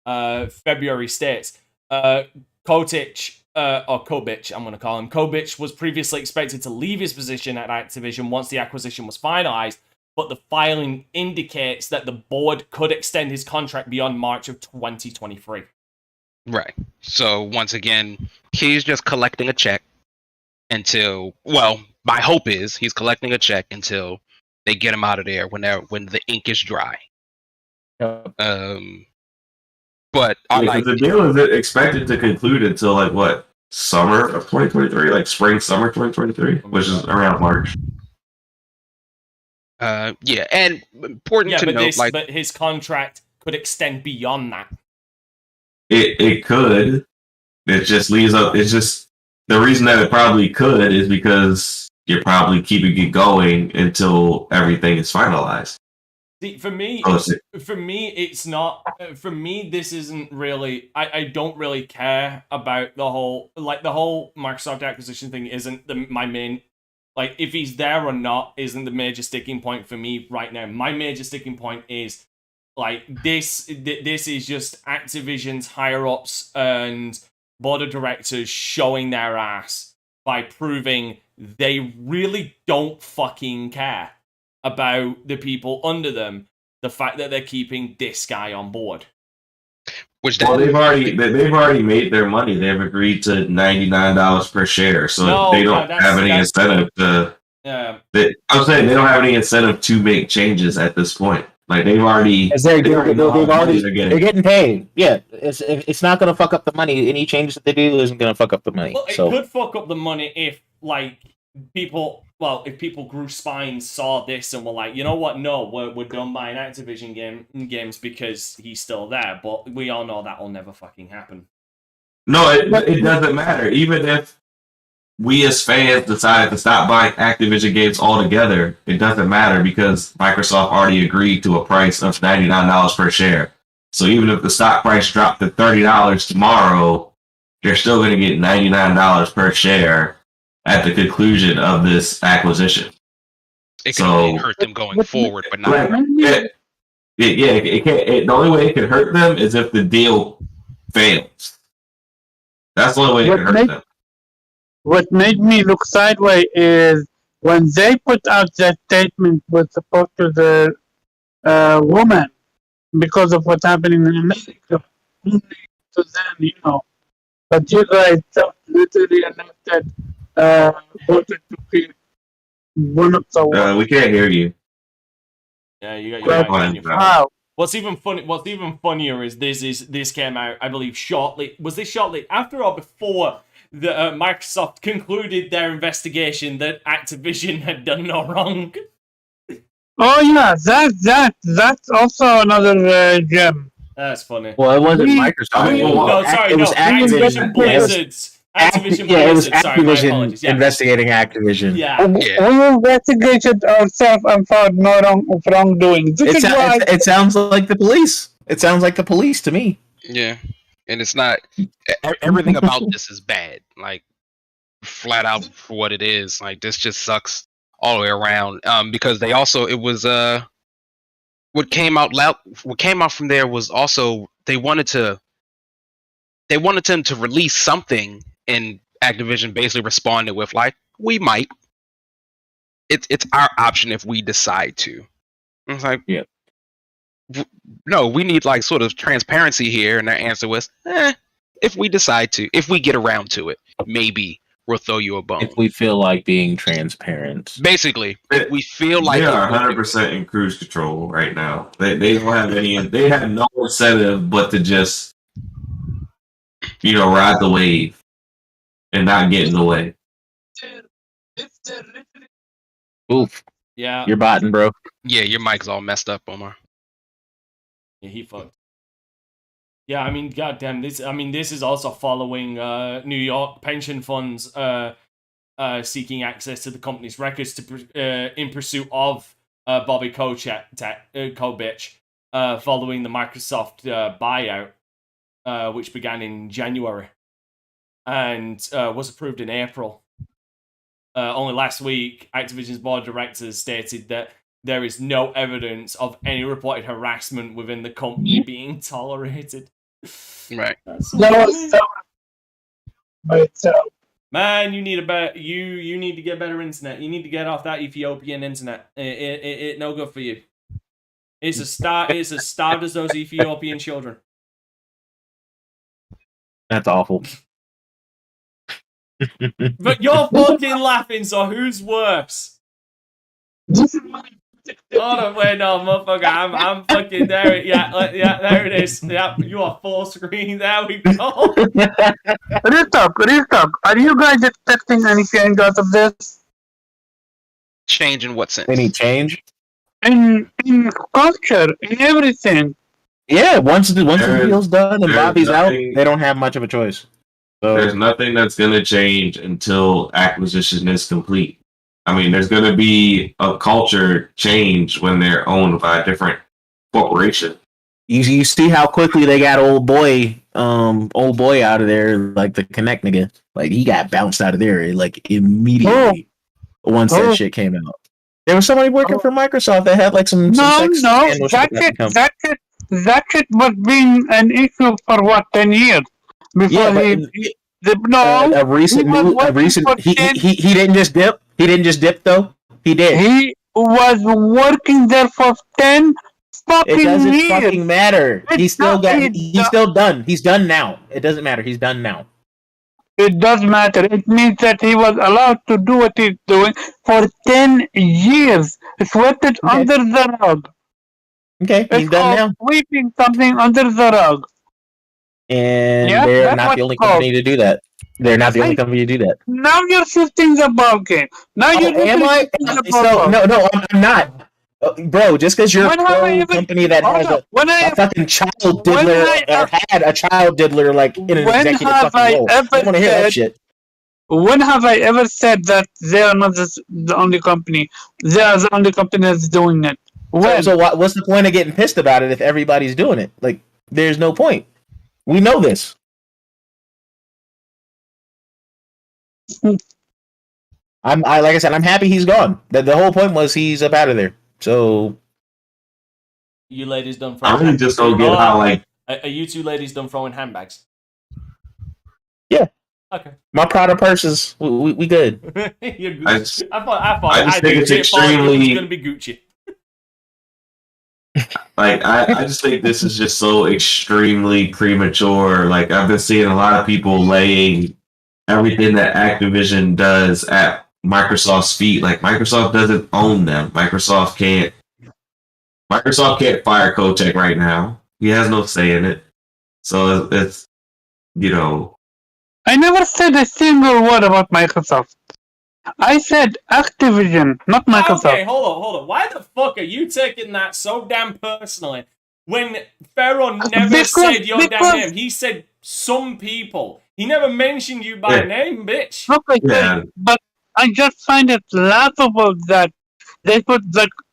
February states, Kotick or Kobich, I'm going to call him. Kobich was previously expected to leave his position at Activision once the acquisition was finalized, but the filing indicates that the board could extend his contract beyond March of 2023. Right. So once again, he's just collecting a check until, well, my hope is he's collecting a check until they get him out of there when the ink is dry. Yep. But The deal is expected to conclude until like what, summer of 2023, like spring summer 2023, which is around March. yeah, and important to note, but his contract could extend beyond that. It could. It just leaves up. It's just the reason that it probably could is because you're probably keeping it going until everything is finalized. See, for me, it's not. For me, this isn't really. I don't really care about the whole Microsoft acquisition thing. Isn't my main. Like, if he's there or not isn't the major sticking point for me right now. My major sticking point is like this is just Activision's higher ups and board of directors showing their ass by proving they really don't fucking care about the people under them. The fact that they're keeping this guy on board. They've already made their money. They've agreed to $99 per share, so they don't have any incentive to. I'm saying they don't have any incentive to make changes at this point. Like they're getting paid. Yeah, it's not going to fuck up the money. Any changes that they do isn't going to fuck up the money. Well, it could fuck up the money if if people grew spines, saw this and were like, you know what? No, we're done buying Activision games because he's still there. But we all know that will never fucking happen. No, it doesn't matter. Even if we as fans decided to stop buying Activision games altogether, it doesn't matter because Microsoft already agreed to a price of $99 per share. So even if the stock price dropped to $30 tomorrow, they're still going to get $99 per share at the conclusion of this acquisition. It can only hurt them going forward, but not. it can't. The only way it can hurt them is if the deal fails. That's the only way it can hurt them. What made me look sideways is when they put out that statement was supposed to the woman because of what's happening in America. Only to them. But you guys just literally elected voted to be one of the We can't hear you. Yeah, you got your mic on your phone. Wow. What's even funnier is this came out, I believe, shortly. Was this shortly after or before the Microsoft concluded their investigation that Activision had done no wrong? Oh yeah, that's also another gem. That's funny. Well, it wasn't Microsoft. It was Activision. Activision Blizzard's. Activision Yeah, it was Blizzard. Sorry, my apologies. Activision Yeah. investigating Activision. Yeah. We investigated ourselves and found no wrongdoing. It sounds like the police. It sounds like the police to me. Yeah, and it's not. Everything about this is bad. Like flat out for what it is. Like this just sucks all the way around. Because they also it was what came out from there was also they wanted them to release something, and Activision basically responded with like, we might. It's our option if we decide to. And it's like, yeah. No, we need like sort of transparency here, and their answer was, if we decide to, if we get around to it, maybe we'll throw you a bone. If we feel like being transparent. Basically, if we feel like they are 100% in cruise control right now. They don't have any. They have no incentive but to just ride the wave and not get in the way. Oof. Yeah. You're botting, bro. Yeah, your mic's all messed up, Omar. Yeah, he fucked. Yeah, I mean, goddamn, this is also following New York pension funds seeking access to the company's records in pursuit of Bobby Kotick, following the Microsoft buyout, which began in January and was approved in April. Only last week, Activision's board of directors stated that there is no evidence of any reported harassment within the company being tolerated. Right. Man, you need you need to get better internet. You need to get off that Ethiopian internet. It no good for you. It's as starved as those Ethiopian children. That's awful. But you're fucking laughing, so who's worse? Oh no, wait, no, motherfucker, I'm fucking there. Yeah, there it is. Yeah, you are full screen. There we go. Real talk. Are you guys expecting any change out of this? Change in what sense? Any change? In culture, in everything. Yeah, once the deal's done and Bobby's out, they don't have much of a choice. So there's nothing that's going to change until acquisition is complete. I mean, there's going to be a culture change when they're owned by a different corporation. You see how quickly they got old boy out of there, like the Connect nigga. Like he got bounced out of there like immediately once that shit came out. There was somebody working for Microsoft that had like some sex scandal shit. That shit was being an issue for what 10 years before a recent he didn't just dip. He didn't just dip though. He did. He was working there for 10 fucking years. It doesn't fucking matter. He's still done. He's done now. It doesn't matter. He's done now. It does matter. It means that he was allowed to do what he's doing for 10 years. Swept it under the rug. Okay, he's done now. Sweeping something under the rug. And they're not the only company to do that. They're not the only company to do that. Now you're shifting the ball game. Now am I? No, I'm not. Bro, just because you're a company that has a fucking child diddler or had a child diddler like in an executive fucking role. I don't want to hear that shit. When have I ever said that they are not the only company? They are the only company that's doing it. So what's the point of getting pissed about it if everybody's doing it? Like, there's no point. We know this. Like I said, I'm happy he's gone. The whole point was he's up out of there. So You ladies done I throwing really just don't get how like Are you two ladies done throwing handbags? Yeah. Okay. My Prada purses, we good. You're good. I just I think it's legit thought it was extremely gonna be Gucci. like I just think this is just so extremely premature. Like I've been seeing a lot of people laying everything that Activision does at Microsoft's feet. Like Microsoft doesn't own them. Microsoft can't fire Kotick right now. He has no say in it. So it's I never said a single word about Microsoft. I said Activision, not Microsoft. Okay, hold on. Why the fuck are you taking that so damn personally? When Pharaoh never said your damn name, he said some people. He never mentioned you by name, bitch. Okay, Yeah. but I just find it laughable that they put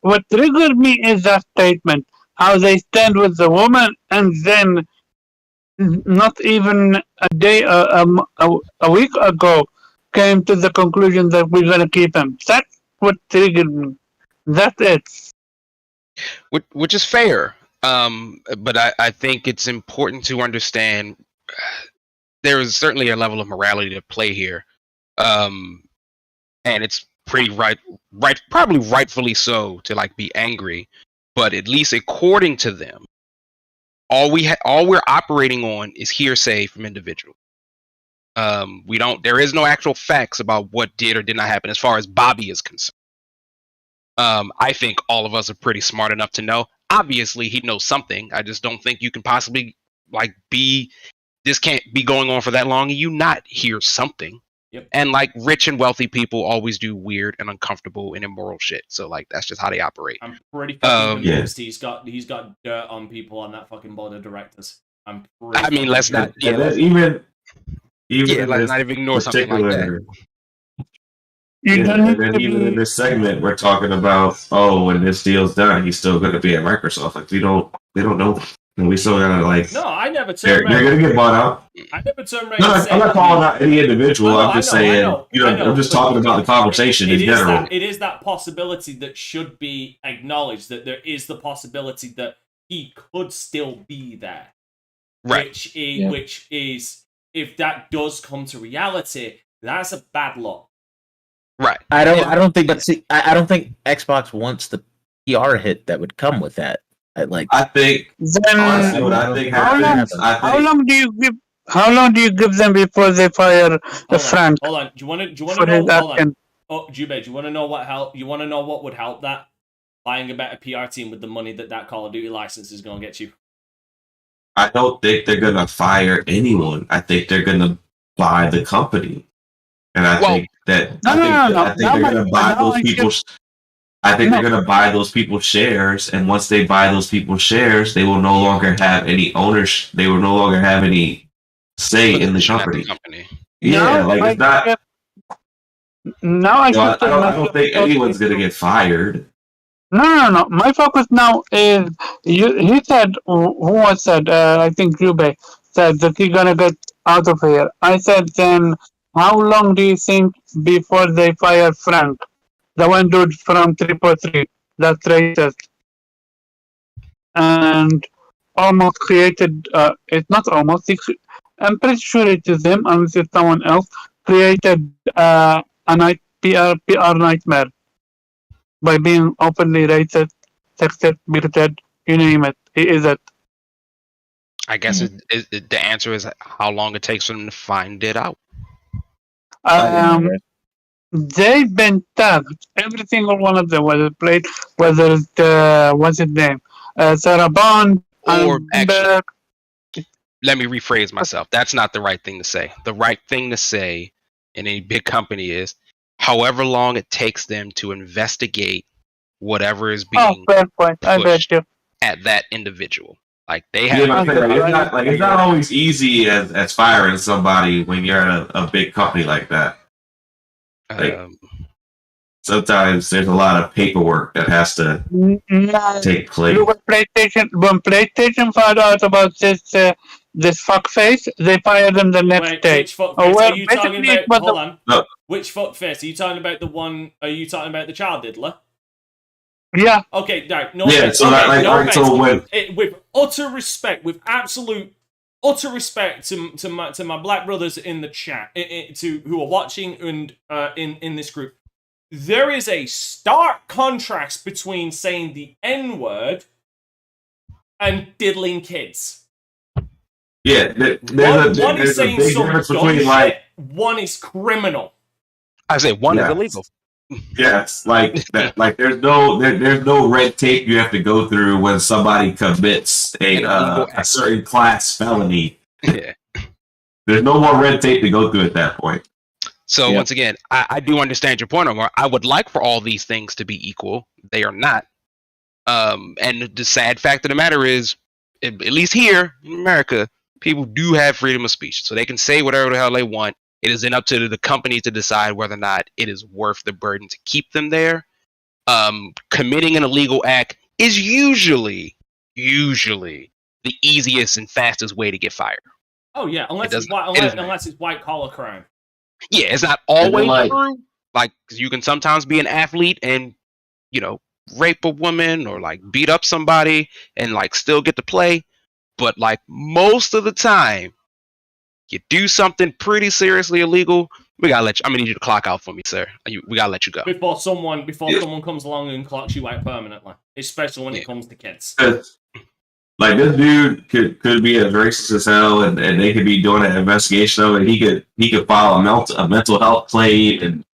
what triggered me is that statement, how they stand with the woman, and then not even a week ago came to the conclusion that we're gonna keep him. That's what triggered me. That's it. Which is fair. But I think it's important to understand there is certainly a level of morality at play here. And it's pretty probably rightfully so to like be angry, but at least according to them, all we're operating on is hearsay from individuals. There is no actual facts about what did or did not happen as far as Bobby is concerned. I think all of us are pretty smart enough to know. Obviously, he knows something. I just don't think you can possibly this can't be going on for that long and you not hear something. Yep. And like rich and wealthy people always do weird and uncomfortable and immoral shit. So like that's just how they operate. I'm pretty fucking convinced he's got dirt on people on that fucking board of directors. Let's not. Yeah, let's not even ignore something like that. And then even in this segment, we're talking about, when this deal's done, he's still going to be at Microsoft. Like, they don't know. And we still gotta No, I never they're turned around. going to get bought out. I never turned around. No, and said, I'm not calling out any individual. I'm just saying, I'm just but talking about the conversation in general. It is that possibility that should be acknowledged, that there is the possibility that he could still be there. Right. Which is, if that does come to reality, that's a bad luck. Right. I don't think Xbox wants the PR hit that would come with that. I think honestly, what I think happens. How long do you give them before they fire Frank? Hold on. Do you want to know? Hold on. Oh, Jube, do you want to know what help? You want to know what would help that? Buying a better PR team with the money that Call of Duty license is going to get you. I don't think they're going to fire anyone. I think they're going to buy the company, and I think they're going to buy those people's. I think they're going to buy those people's shares, and once they buy those people's shares, they will no longer have any ownership. They will no longer have any say in the company. Yeah, it's not. I don't think anyone's going to get fired. No. My focus now is he said. Who was said? I think Jube said that he's gonna get out of here. I said, then how long do you think before they fire Frank? The one dude from 343, that's racist. And almost created, it's not almost, I'm pretty sure it is him, unless it's someone else, created a PR nightmare by being openly racist, sexist, bigoted, you name it. He is it. I guess the answer is how long it takes for them to find it out. They've been tagged, every single one of them, whether it's what's his name, Sarah Bond, or actually, let me rephrase myself. That's not the right thing to say. The right thing to say in a big company is, however long it takes them to investigate whatever is being fair point. I bet you. At that individual. Like they have. It's not always easy as firing somebody when you're at a big company like that. Sometimes there's a lot of paperwork that has to take place. When PlayStation found out about this fuckface, they fired him the next day. Which fuckface are you talking about? Hold on. No. Which fuckface? Are you talking about the one? Are you talking about the child diddler? Yeah. Okay, right. No, Yeah, offense, so that, like, no alright, so offense. when With utter respect, with absolute utter respect to my black brothers in the chat, to who are watching and in this group, there is a stark contrast between saying the N word and diddling kids. yeah, One is there's a saying big some difference dumb between like shit. One is criminal. I say one is Yeah. illegal. yes, like that, like there's no red tape you have to go through when somebody commits An illegal a act. certain class felony. Yeah. There's no more red tape to go through at that point. So Yep. once again, I do understand your point, Omar. I would like for all these things to be equal. They are not. And the sad fact of the matter is, at least here in America, people do have freedom of speech, so they can say whatever the hell they want. It is then up to the company to decide whether or not it is worth the burden to keep them there. Committing an illegal act is usually the easiest and fastest way to get fired. Oh yeah, unless It it's doesn't- unless it's white collar crime. Yeah, it's not always like- true. Like, you can sometimes be an athlete and, you know, rape a woman or like beat up somebody and like still get to play. But like most of the time, you do something pretty seriously illegal, we gotta let you. I'm gonna need you to clock out for me, sir. We gotta let you go. Before someone comes along and clocks you out permanently, especially when it comes to kids. Like this dude could be as racist as hell, and they could be doing an investigation of it. He could file a mental health claim and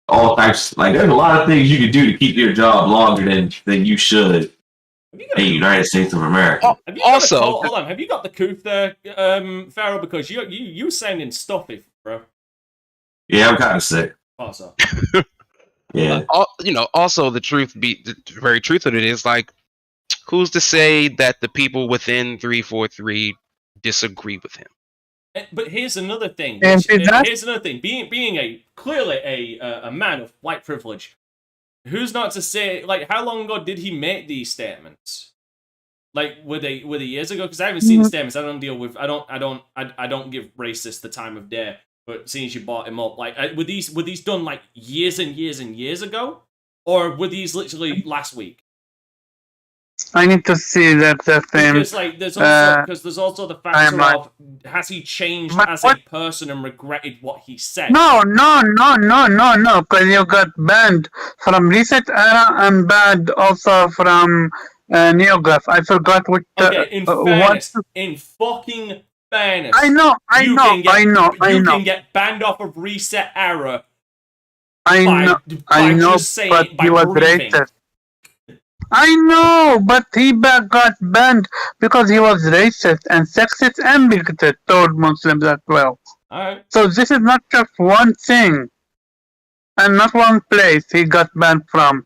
all types. Like there's a lot of things you could do to keep your job longer than you should in the United States of America. Have you got Also- hold on, have you got the couth there, Pharaoh? Because you sounding stuffy, bro. Yeah, I'm kind of sick. Oh, so. Yeah, Also the very truth of it is, like, who's to say that the people within 343 disagree with him? But here's another thing. And that's- Here's another thing. Being clearly a man of white privilege, who's not to say, like, how long ago did he make these statements? Like, were they years ago? Because I haven't seen the statements. I don't deal with. I don't give racists the time of day. But seeing as you brought him up, like, were these done like years and years and years ago, or were these literally last week? I need to see that thing. Because like there's also the factor timeline. of, has he changed But as what- a person and regretted what he said? No, because you got banned from Reset Era and banned also from NeoGAF. I forgot which. Okay, in fairness, in fucking fairness, I know. you can get banned off of Reset Era I know, by just saying, but by he was breathing. racist. I know, but he got banned because he was racist and sexist and bigoted toward Muslims as well. Alright. So this is not just one thing, and not one place he got banned from.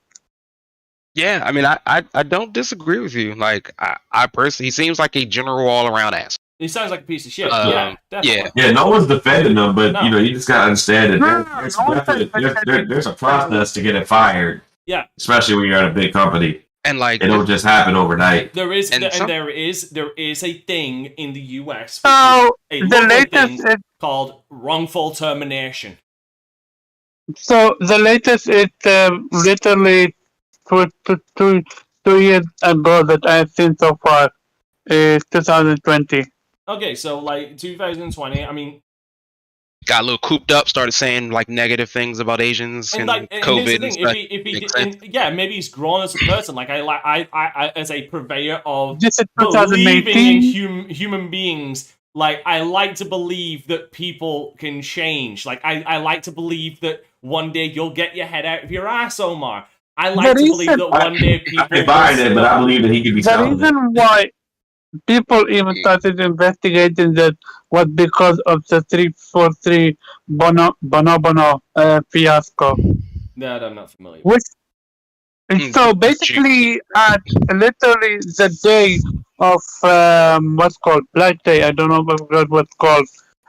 Yeah, I mean, I don't disagree with you. Like, I personally, he seems like a general all-around ass. He sounds like a piece of shit. Yeah, Definitely. yeah. No one's defending him, but No. you just gotta understand that No, there's, no one's definitely- there's a process to get it fired. Yeah. Especially when you're at a big company. And like, It don't just happen overnight. There is And some- there is a thing in the US, So a the local latest thing is called wrongful termination. literally two years ago that I've seen so far is 2020. Okay, so like 2020, I mean, got a little cooped up, started saying like negative things about Asians and, and here's COVID the and thing, stuff. if he Makes did, sense. yeah, maybe he's grown as a person. Like I as a purveyor of This is believing in 2018. human beings. Like, I like to believe that people can change. Like, I like to believe that one day you'll get your head out of your ass, Omar. I like The to believe reason- that one day people I buy it, but I believe that he could be The selling it. reason why people even started investigating that was because of the 343 Bono fiasco. that I'm not familiar with. Which, Mm, so basically, at literally the day of what's called Black Day, I don't know what's called.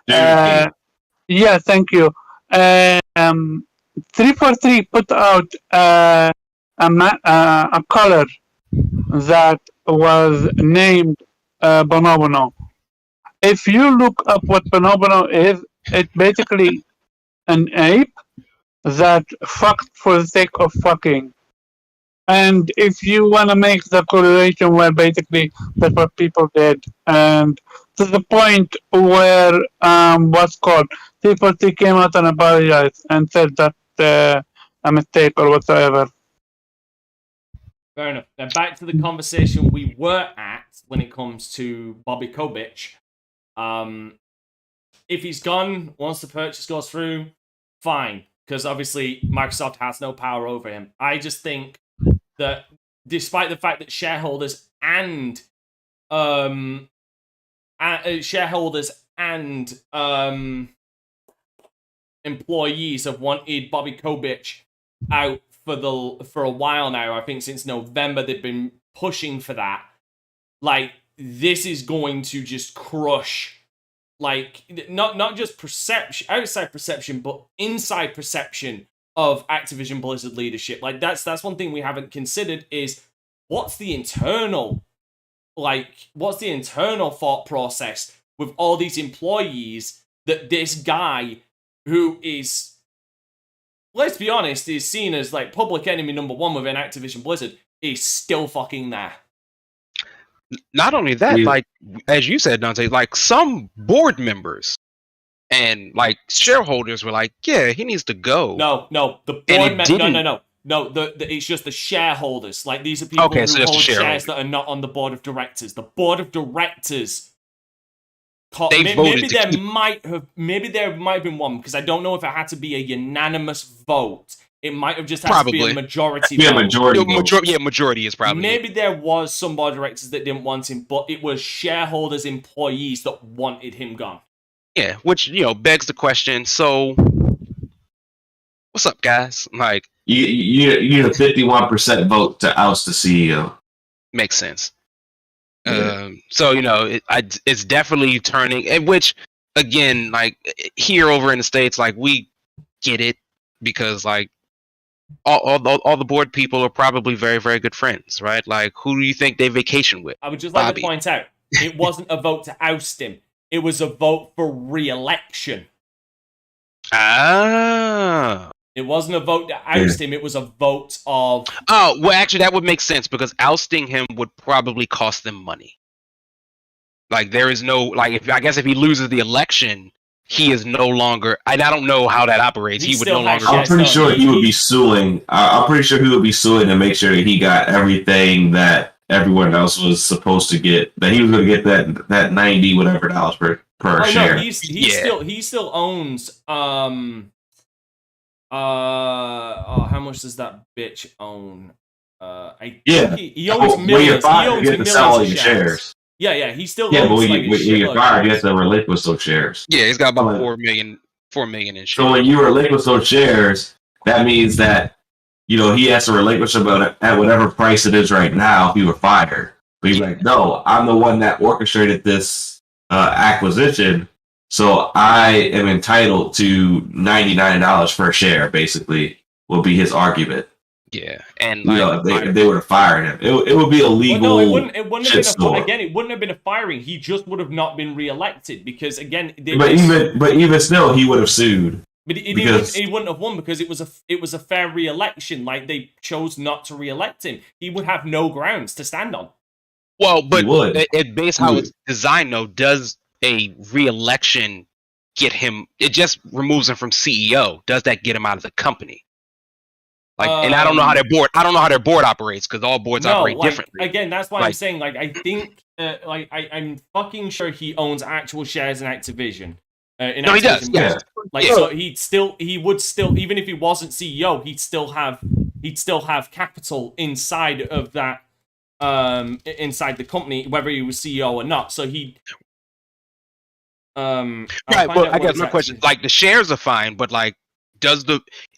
Yeah, thank you. 343 put out a color that was named Bonobono. If you look up what Bonobono is, it's basically an ape that fucked for the sake of fucking. And if you want to make the correlation where basically that's what people did, and to the point where what's called T4T came out and apologized and said that a mistake or whatsoever. Fair enough. Now back to the conversation we were at when it comes to Bobby Kovic. If he's gone once the purchase goes through, fine, because obviously Microsoft has no power over him. I just think that despite the fact that shareholders and employees have wanted Bobby Kovic out for a while now. I think since November they've been pushing for that. Like, this is going to just crush, like, not just perception, outside perception, but inside perception of Activision Blizzard leadership. Like, that's one thing we haven't considered is what's the internal thought process with all these employees that this guy who is, let's be honest, is seen as like public enemy number one within Activision Blizzard is still fucking there. Not only that, like, as you said, Dante, like, some board members and, like, shareholders were like, yeah, he needs to go. No, the board members, no, it's just the shareholders. Like, these are people who hold shares that are not on the board of directors. The board of directors, maybe there might have been one, because I don't know if it had to be a unanimous vote. It might have just had to be a majority. Yeah, majority. Majority is probably. Maybe there was some board of directors that didn't want him, but it was shareholders, employees that wanted him gone. Yeah, which, begs the question. So, what's up, guys? Like, you need a 51% vote to oust the CEO. Makes sense. Yeah. So it's definitely turning. Which, again, like, here over in the States, like, we get it because, like, all the board people are probably very, very good friends, right? Like, who do you think they vacation with? I would just like to point out, it wasn't a vote to oust him. It was a vote for re-election. Ah. It wasn't a vote to oust him. It was a vote of... Oh, well, actually, that would make sense, because ousting him would probably cost them money. Like, there is no... Like, I guess if he loses the election, he is no longer... I don't know how that operates. He would no longer... I'm pretty sure he would be suing. I'm pretty sure he would be suing to make sure that he got everything that everyone else was supposed to get. That he was going to get that $90 whatever per share. No, he still owns... how much does that bitch own? He owns millions. He owns millions of shares. Yeah, he still owns. Yeah, but when you get fired, you have to relinquish those shares. Yeah, he's got about 4 million in shares. So when you relinquish those shares, that means that he has to relinquish them at whatever price it is right now if he were fired. But he's like, no, I'm the one that orchestrated this acquisition, so I am entitled to $99 per share. Basically, will be his argument. Yeah, and if they were to fire him, it would be illegal. Well, no, it wouldn't have been it wouldn't have been a firing. He just would have not been re-elected because again. Even still, he would have sued. But he wouldn't have won because it was a fair re-election. Like they chose not to re-elect him. He would have no grounds to stand on. Well, but based how it's designed, though, does a re-election get him? It just removes him from CEO. Does that get him out of the company? Like, and I don't know how their board operates because all boards operate differently. Again, that's why I'm saying, like, I think, I'm fucking sure he owns actual shares in Activision. He does. Yeah. So he would still, even if he wasn't CEO, he'd still have capital inside of that, inside the company, whether he was CEO or not. So he. Right. Well, I guess my question, like, the shares are fine, but like.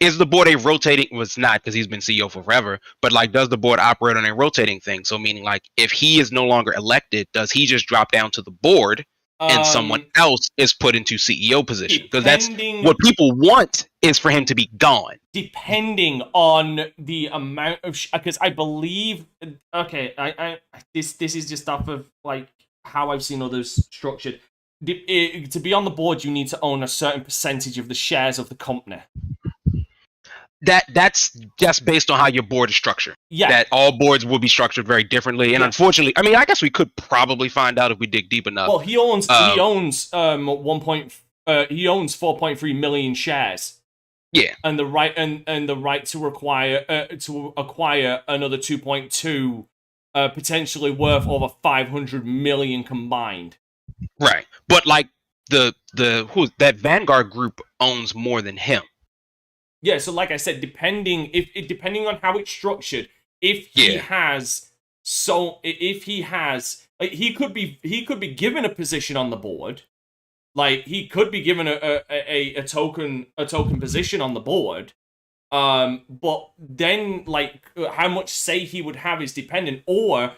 Is the board a rotating? Well, it's not because he's been CEO forever. But like, does the board operate on a rotating thing? So meaning, like, if he is no longer elected, does he just drop down to the board and someone else is put into CEO position? Because that's what people want, is for him to be gone. Depending on the amount of, because I believe, this is just off of like how I've seen others structured. To be on the board, you need to own a certain percentage of the shares of the company. That's just based on how your board is structured. Yeah. That all boards will be structured very differently, and unfortunately, I mean, I guess we could probably find out if we dig deep enough. Well, he owns 4.3 million shares. Yeah. And the right and the right to acquire another 2.2, potentially worth over 500 million combined. Right. But like that Vanguard group owns more than him. Yeah, so like I said, depending on how it's structured, if he has he could be given a position on the board. Like, he could be given a token position on the board, but then, like, how much say he would have is dependent, or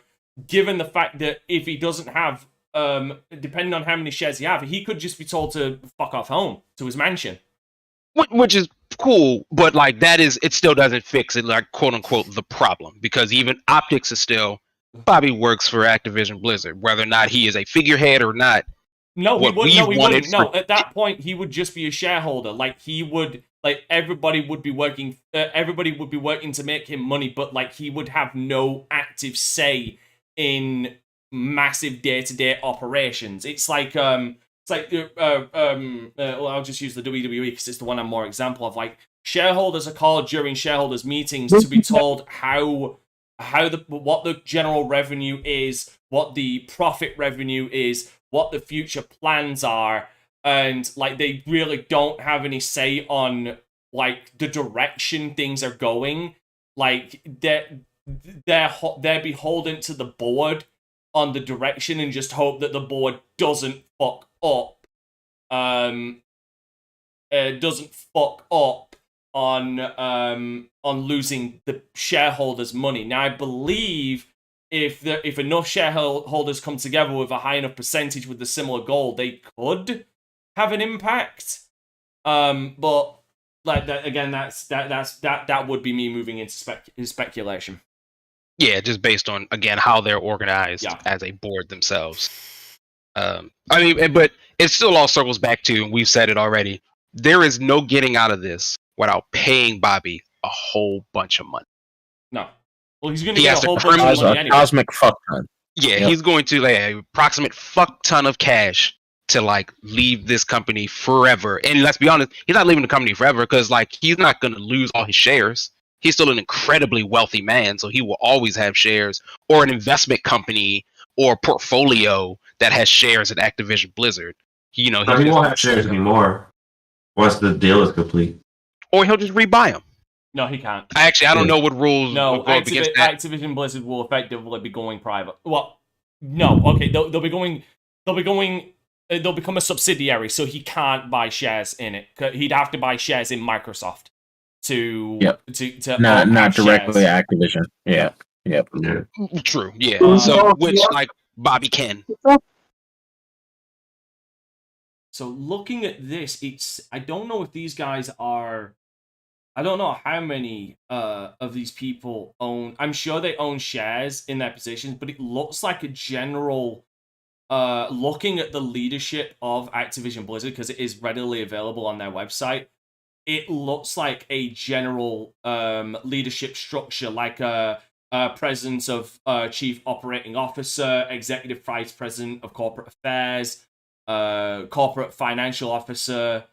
given the fact that if he doesn't have, depending on how many shares he could just be told to fuck off home to his mansion. Which is cool, but, like, it still doesn't fix it, like, quote unquote, the problem, because even optics is still, Bobby works for Activision Blizzard, whether or not he is a figurehead or not. No, he wouldn't. No, at that point, he would just be a shareholder. Like, he would, like, everybody would be working to make him money, but, like, he would have no active say in massive day-to-day operations. It's like, well, I'll just use the WWE because it's the one I'm more example of. Like, shareholders are called during shareholders meetings to be told what the general revenue is, what the profit revenue is, what the future plans are, and, like, they really don't have any say on, like, the direction things are going. Like, they're beholden to the board on the direction and just hope that the board doesn't fuck up. Doesn't fuck up on losing the shareholders' money. Now, I believe if enough shareholders come together with a high enough percentage with a similar goal, they could have an impact. But, like, that again, that would be me moving into speculation. Yeah, just based on, again, how they're organized as a board themselves. I mean, but it still all circles back to, and we've said it already, there is no getting out of this without paying Bobby a whole bunch of money. No. Well, he's going to get a whole bunch of money anyway. Cosmic fuck ton. Yeah, he's going to approximate fuck ton of cash to, like, leave this company forever. And let's be honest, he's not leaving the company forever because, like, he's not going to lose all his shares. He's still an incredibly wealthy man, so he will always have shares, or an investment company or portfolio that has shares at Activision Blizzard. You know, he won't have shares anymore once the deal is complete. Or he'll just rebuy them. No, he can't. Actually, I don't know what rules will go against that. Activision Blizzard will effectively be going private. Well, no, okay, they'll become a subsidiary, so he can't buy shares in it. He'd have to buy shares in Microsoft to not directly Activision. Yeah. Yep. Yeah. True. Yeah. So which, like, Bobby can. So looking at this, I don't know if these guys are. I don't know how many of these people own. I'm sure they own shares in their positions, but it looks like a general. Looking at the leadership of Activision Blizzard, because it is readily available on their website, it looks like a general leadership structure, like a president of chief operating officer, executive vice president of corporate affairs, corporate financial officer,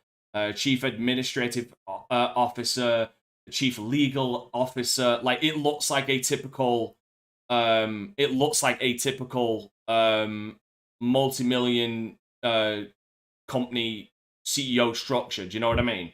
chief administrative officer, chief legal officer. Like, it looks like a typical multi-million company CEO structure. Do you know what I mean?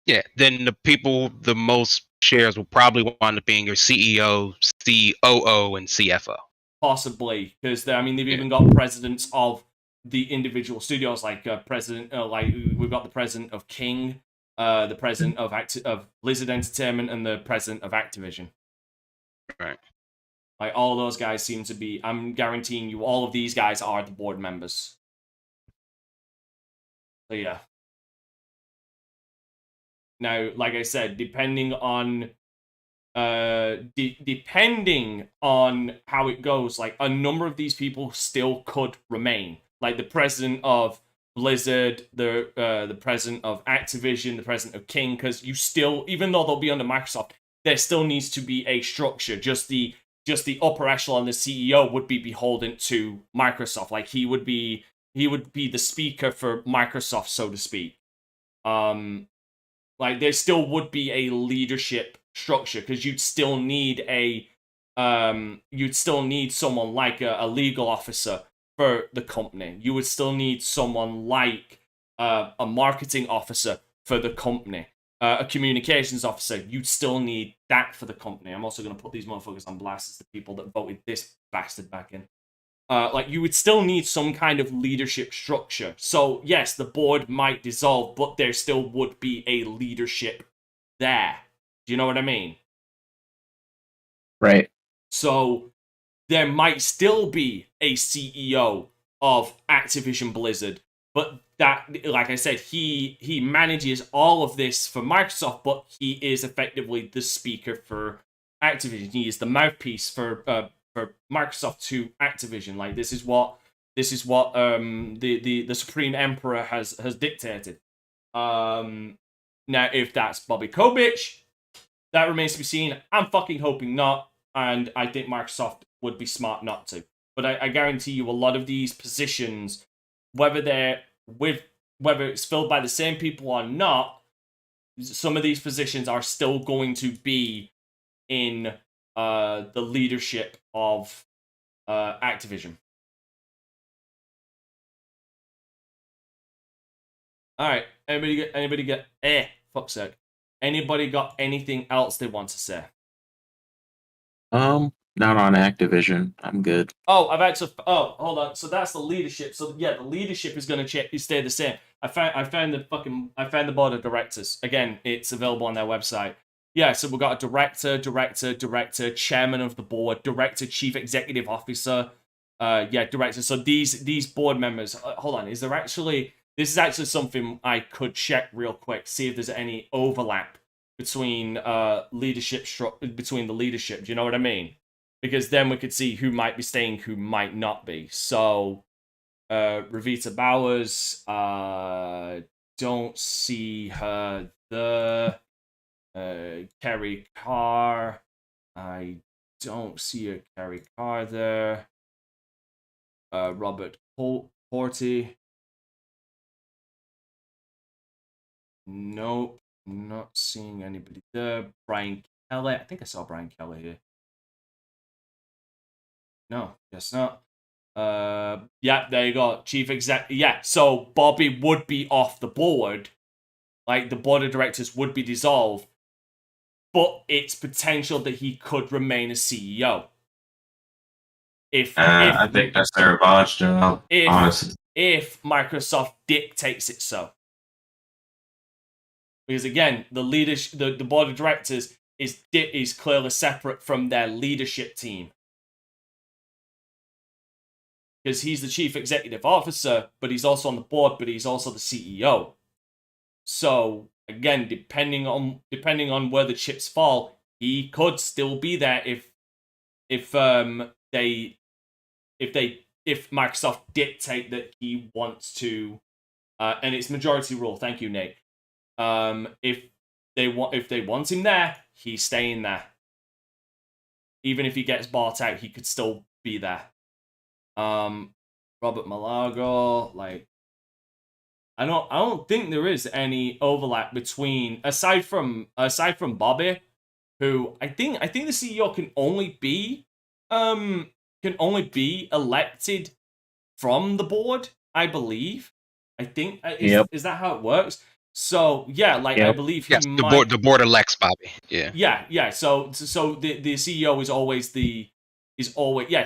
Yeah. Then the people, the most shares will probably wind up being your CEO, COO, and CFO. Possibly, because they've even got presidents of the individual studios, like president, like we've got the president of King, the president of Blizzard Entertainment, and the president of Activision. Right. Like, all those guys seem to be. I'm guaranteeing you, all of these guys are the board members. So yeah. Now, like I said, depending on how it goes, like, a number of these people still could remain. Like, the president of Blizzard, the president of Activision, the president of King, because you still, even though they'll be under Microsoft, there still needs to be a structure. Just the upper echelon, the CEO would be beholden to Microsoft. Like he would be the speaker for Microsoft, so to speak. Like there still would be a leadership structure because you'd still need someone like a legal officer for the company. You would still need someone like a marketing officer for the company, a communications officer. You'd still need that for the company. I'm also going to put these motherfuckers on blast as the people that voted this bastard back in. Like you would still need some kind of leadership structure. So yes, the board might dissolve, but there still would be a leadership there. Do you know what I mean? Right. So there might still be a CEO of Activision Blizzard, but that, like I said, he manages all of this for Microsoft, but he is effectively the speaker for Activision. He is the mouthpiece for Microsoft to Activision. Like this is what the Supreme Emperor has dictated. Now, if that's Bobby Kotick, that remains to be seen. I'm fucking hoping not, and I think Microsoft would be smart not to. But I guarantee you, a lot of these positions, whether it's filled by the same people or not, some of these positions are still going to be in the leadership of Activision. All right, anybody get fuck's sake. Anybody got anything else they want to say? Not on Activision. I'm good. Oh, hold on. So that's the leadership. So yeah, the leadership is going to stay the same. I found the board of directors. Again, it's available on their website. Yeah, so we've got a director, chairman of the board, director, chief executive officer. Director. So these board members. Hold on. This is actually something I could check real quick. See if there's any overlap between the leadership. Do you know what I mean? Because then we could see who might be staying, who might not be. So, Ravita Bowers, don't see her. Kerry Carr, I don't see a Kerry Carr there. Robert Porty, nope, not seeing anybody there. Brian Kelly, I think I saw Brian Kelly here. No, guess not. Yeah, there you go. Chief exec. Yeah, so Bobby would be off the board. Like, the board of directors would be dissolved. But it's potential that he could remain as CEO. I think that's their botch job, honestly. If Microsoft dictates it so. Because again, the board of directors is clearly separate from their leadership team. Because he's the chief executive officer, but he's also on the board, but he's also the CEO. So again, depending on where the chips fall, he could still be there if Microsoft dictate that he wants to, and it's majority rule. Thank you, Nate. If they want him there, he's staying there. Even if he gets bought out, he could still be there. Robert Malago, like, I don't think there is any overlap between aside from Bobby, who I think the CEO can only be elected from the board, I believe. I think is that how it works? So yeah, like I believe the board elects Bobby. Yeah. Yeah. So the CEO is always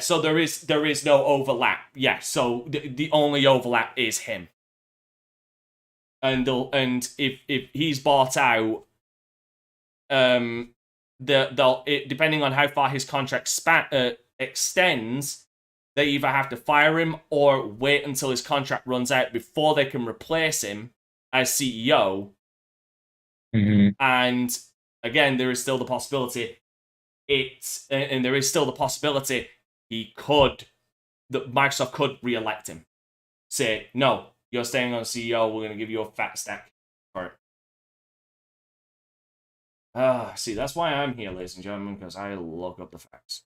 so there is no overlap. Yeah. So the only overlap is him. And if he's bought out, depending on how far his contract extends, they either have to fire him or wait until his contract runs out before they can replace him as CEO. Mm-hmm. And again, there is still the possibility Microsoft could re-elect him. Say, no, You're staying on CEO. We're gonna give you a fat stack for it. See, that's why I'm here, ladies and gentlemen, because I look up the facts.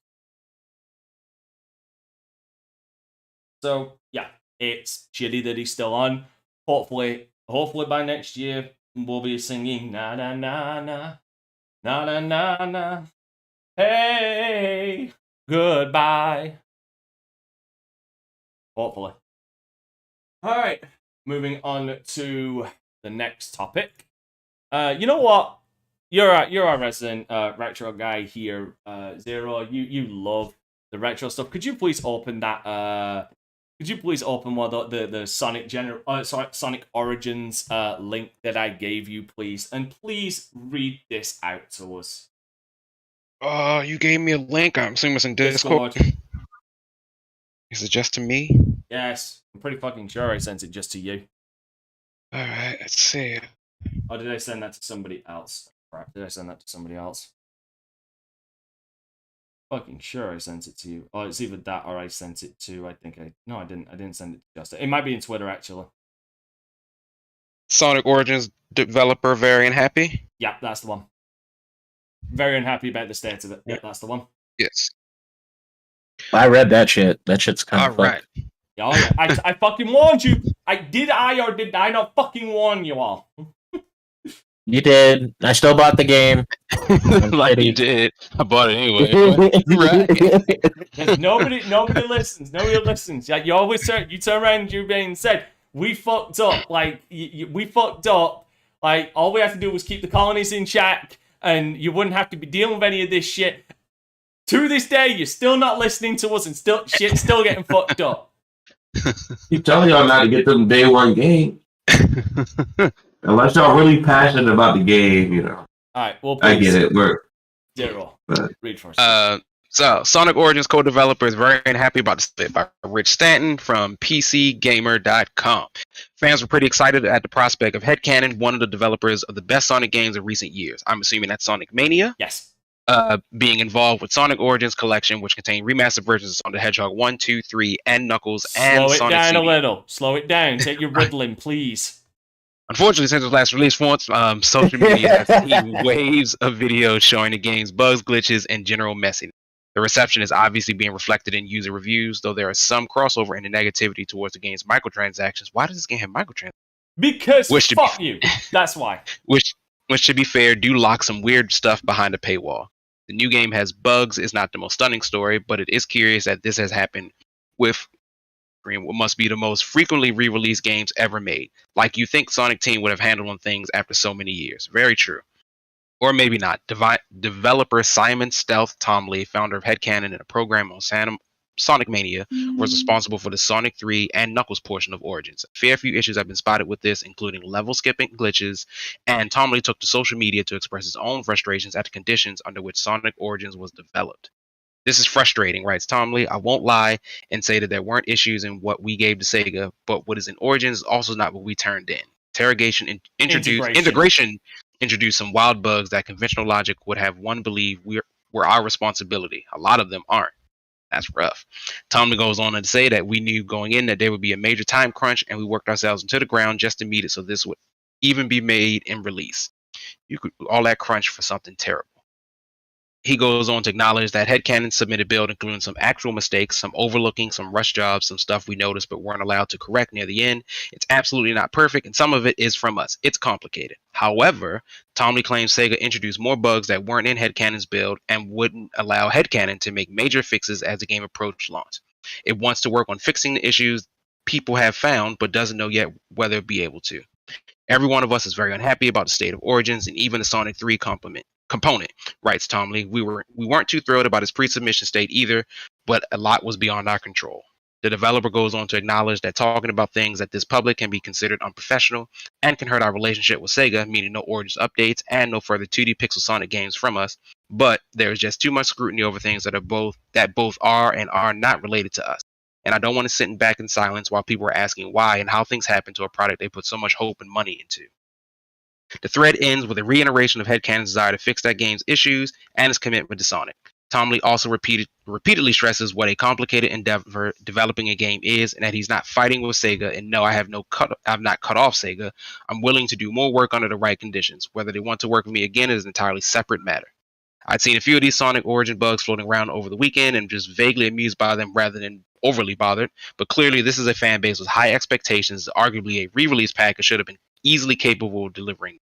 So, yeah, it's shitty that he's still on. Hopefully by next year, we'll be singing na na na na, na na na na, hey, goodbye. Hopefully. Alright, moving on to the next topic. You know what? You're our resident retro guy here, Zero. You love the retro stuff. Could you please open that? Could you please open one of the Sonic Origins link that I gave you, please, and please read this out to us. Oh, you gave me a link. I'm assuming it's in Discord. Is it just to me? Yes, I'm pretty fucking sure I sent it just to you. All right, let's see. Or did I send that to somebody else? Crap, did I send that to somebody else? Fucking sure I sent it to you. Oh, it's either that or I sent it to, no, I didn't send it to Justin. It might be in Twitter, actually. Sonic Origins developer very unhappy? Yeah, that's the one. Very unhappy about the state of it. Yeah, that's the one. Yes. I read that shit. That shit's kind of right. Yeah, I fucking warned you. Did I not fucking warn you all? You did. I still bought the game. Like you did. I bought it anyway. Right. Nobody listens. Nobody listens. Like you always turn around and said, we fucked up. Like we fucked up. Like all we have to do was keep the colonies in check, and you wouldn't have to be dealing with any of this shit. To this day, you're still not listening to us, and shit's still getting fucked up. Keep telling y'all not to get them day one game. Unless y'all really passionate about the game, you know. Alright, well, I get it. Zero. Read first. So, Sonic Origins co-developer is very unhappy about the split by Rich Stanton from PCGamer.com. Fans were pretty excited at the prospect of Headcanon, one of the developers of the best Sonic games in recent years. I'm assuming that's Sonic Mania. Yes. Being involved with Sonic Origins Collection, which contained remastered versions of Sonic the Hedgehog 1, 2, 3, and Knuckles, and Sonic Slow it down CD. a little. Slow it down. Take your Ritalin, please. Unfortunately, since its last release, social media has seen waves of videos showing the game's bugs, glitches, and general messiness. The reception is obviously being reflected in user reviews, though there is some crossover in the negativity towards the game's microtransactions. Why does this game have microtransactions? Because fuck you. That's why. Which, to be fair, do lock some weird stuff behind a paywall. The new game has bugs, is not the most stunning story, but it is curious that this has happened with what must be the most frequently re-released games ever made. Like you think Sonic Team would have handled things after so many years. Very true. Or maybe not. Developer Simon Stealth Tomley, founder of Headcanon and a program on Sonic Mania, was responsible for the Sonic 3 and Knuckles portion of Origins. A fair few issues have been spotted with this, including level skipping, glitches, and Tomley took to social media to express his own frustrations at the conditions under which Sonic Origins was developed. This is frustrating, writes Tomley. I won't lie and say that there weren't issues in what we gave to Sega, but what is in Origins is also not what we turned in. Integration introduced some wild bugs that conventional logic would have one believe were our responsibility. A lot of them aren't. That's rough. Tomley goes on to say that we knew going in that there would be a major time crunch, and we worked ourselves into the ground just to meet it so this would even be made and released. You could all that crunch for something terrible. He goes on to acknowledge that Headcanon submitted build including some actual mistakes, some overlooking, some rush jobs, some stuff we noticed but weren't allowed to correct near the end. It's absolutely not perfect, and some of it is from us. It's complicated. However, Tomley claims Sega introduced more bugs that weren't in Headcanon's build and wouldn't allow Headcanon to make major fixes as the game approached launch. It wants to work on fixing the issues people have found, but doesn't know yet whether it'll be able to. Every one of us is very unhappy about the state of Origins and even the Sonic 3 component, writes Tomley. We weren't too thrilled about its pre-submission state either, but a lot was beyond our control. The developer goes on to acknowledge that talking about things at this public can be considered unprofessional and can hurt our relationship with Sega, meaning no Origins updates and no further 2D pixel Sonic games from us, but there is just too much scrutiny over things that both are and are not related to us. And I don't want to sit back in silence while people are asking why and how things happen to a product they put so much hope and money into. The thread ends with a reiteration of Headcanon's desire to fix that game's issues and his commitment to Sonic. Tom Lee also repeatedly stresses what a complicated endeavor developing a game is, and that he's not fighting with Sega. And no, I've not cut off Sega. I'm willing to do more work under the right conditions. Whether they want to work with me again is an entirely separate matter. I'd seen a few of these Sonic Origin bugs floating around over the weekend and just vaguely amused by them rather than overly bothered. But clearly, this is a fan base with high expectations. Arguably, a re-release package should have been easily capable of delivering.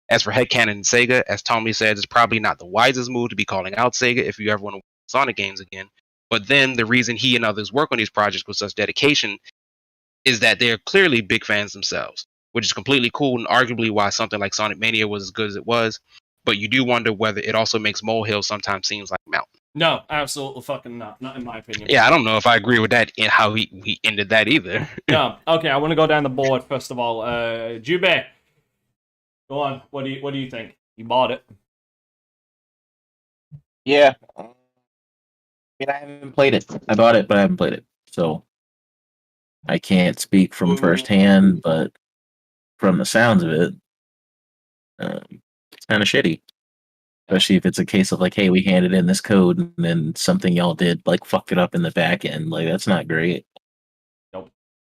As for headcanon and Sega, as Tom Lee said, it's probably not the wisest move to be calling out Sega if you ever want to work Sonic games again. But then the reason he and others work on these projects with such dedication is that they're clearly big fans themselves, which is completely cool and arguably why something like Sonic Mania was as good as it was. But you do wonder whether it also makes Molehill sometimes seems like Mountain. No, absolutely fucking not. Not in my opinion. Yeah, I don't know if I agree with that and how he ended that either. No. Okay, I want to go down the board first of all. Jube, go on. What do you think? You bought it. Yeah. I mean, I haven't played it. I bought it, but I haven't played it. So I can't speak from firsthand, but from the sounds of it, it's kind of shitty. Especially if it's a case of like, hey, we handed in this code and then something y'all did like fucked it up in the back end. Like, that's not great. Nope.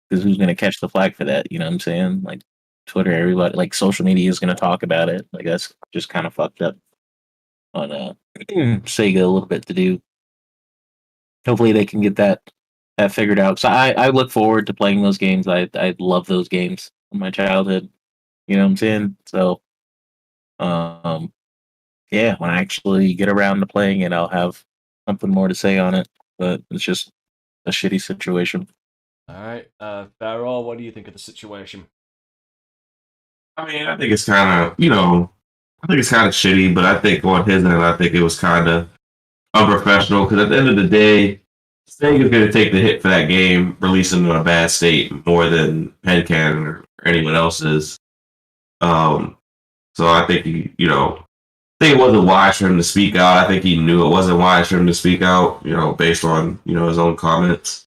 Because who's gonna catch the flag for that? You know what I'm saying? Like Twitter, everybody, like social media is gonna talk about it. Like, that's just kind of fucked up on Sega a little bit to do. Hopefully they can get that figured out. So I look forward to playing those games. I love those games from my childhood. You know what I'm saying? So yeah, when I actually get around to playing it, I'll have something more to say on it. But it's just a shitty situation. All right, Farrell, what do you think of the situation? I mean, I think it's kind of, I think it's kind of shitty, but I think on his end, I think it was kind of unprofessional because at the end of the day, Sega's going to take the hit for that game, releasing it in a bad state more than headcanon or anyone else's. So I think I think it wasn't wise for him to speak out. I think he knew it wasn't wise for him to speak out, based on, his own comments.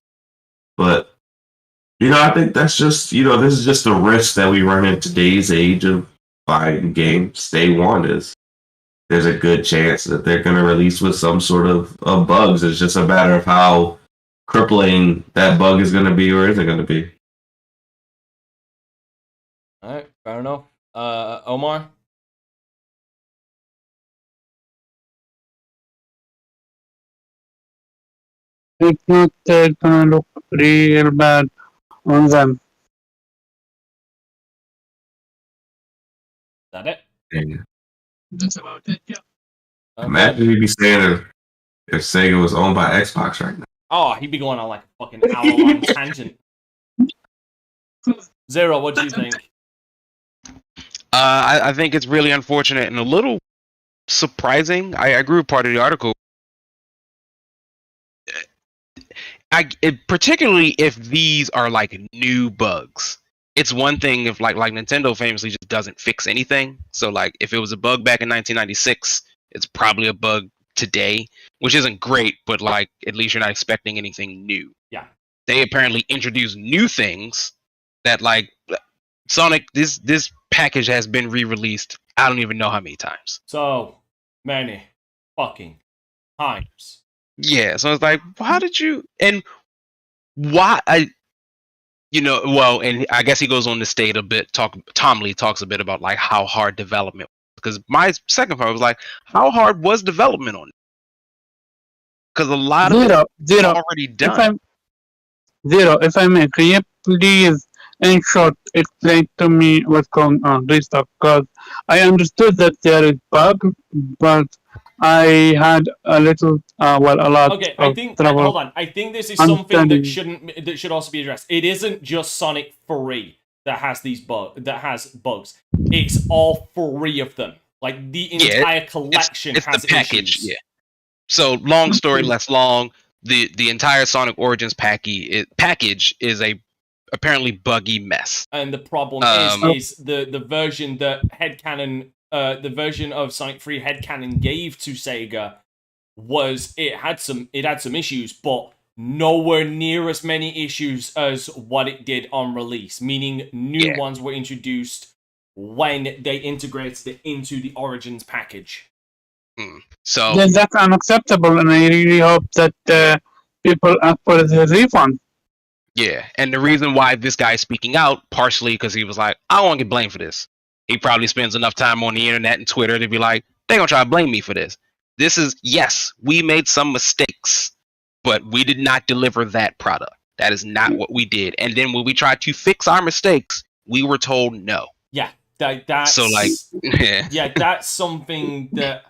But, I think that's just, this is just a risk that we run in today's age of buying games. Day one is there's a good chance that they're going to release with some sort of bugs. It's just a matter of how crippling that bug is going to be or isn't going to be. All right, fair enough. Omar? It's not gonna look real bad on them. Is that it? Yeah. That's about it, yeah. Okay. Imagine he'd be saying if Sega was owned by Xbox right now. Oh, he'd be going on like a fucking hour-long tangent. Zero, what do you think? I think it's really unfortunate and a little surprising. I agree with part of the article. Particularly if these are like new bugs. It's one thing if like Nintendo famously just doesn't fix anything. So like if it was a bug back in 1996, it's probably a bug today, which isn't great, but like at least you're not expecting anything new. Yeah. They apparently introduced new things that like Sonic, this package has been re-released I don't even know how many times. So many fucking times. Yeah, so it's like, how did you, and why, well, and I guess he goes on to state a bit, Tom Lee talks a bit about like how hard development, because my second part was like, how hard was development on it? Because a lot of it is already done. If I may, can you please, in short, explain to me what's going on, Restart, because I understood that there is bug, but I had a little, a lot Okay, of I think, trouble. hold on. I think this is something that should also be addressed. It isn't just Sonic 3 that has bugs. It's all 3 of them. Like the entire collection it's has the package, issues. yeah. So long story less long, the entire Sonic Origins package is a apparently buggy mess. And the problem is the version that headcanon, the version of Sonic 3 headcanon gave to Sega was it had some issues, but nowhere near as many issues as what it did on release. Meaning new ones were introduced when they integrated it into the Origins package. So then that's unacceptable, and I really hope that people ask for the refund. yeah, and the reason why this guy is speaking out, partially because he was like, I don't want to get blamed for this. He probably spends enough time on the internet and Twitter to be like, they're gonna try to blame me for this. This is, yes, we made some mistakes, but we did not deliver that product. That is not what we did. And then when we tried to fix our mistakes, we were told no. Yeah, that's So like, yeah. yeah, that's something that,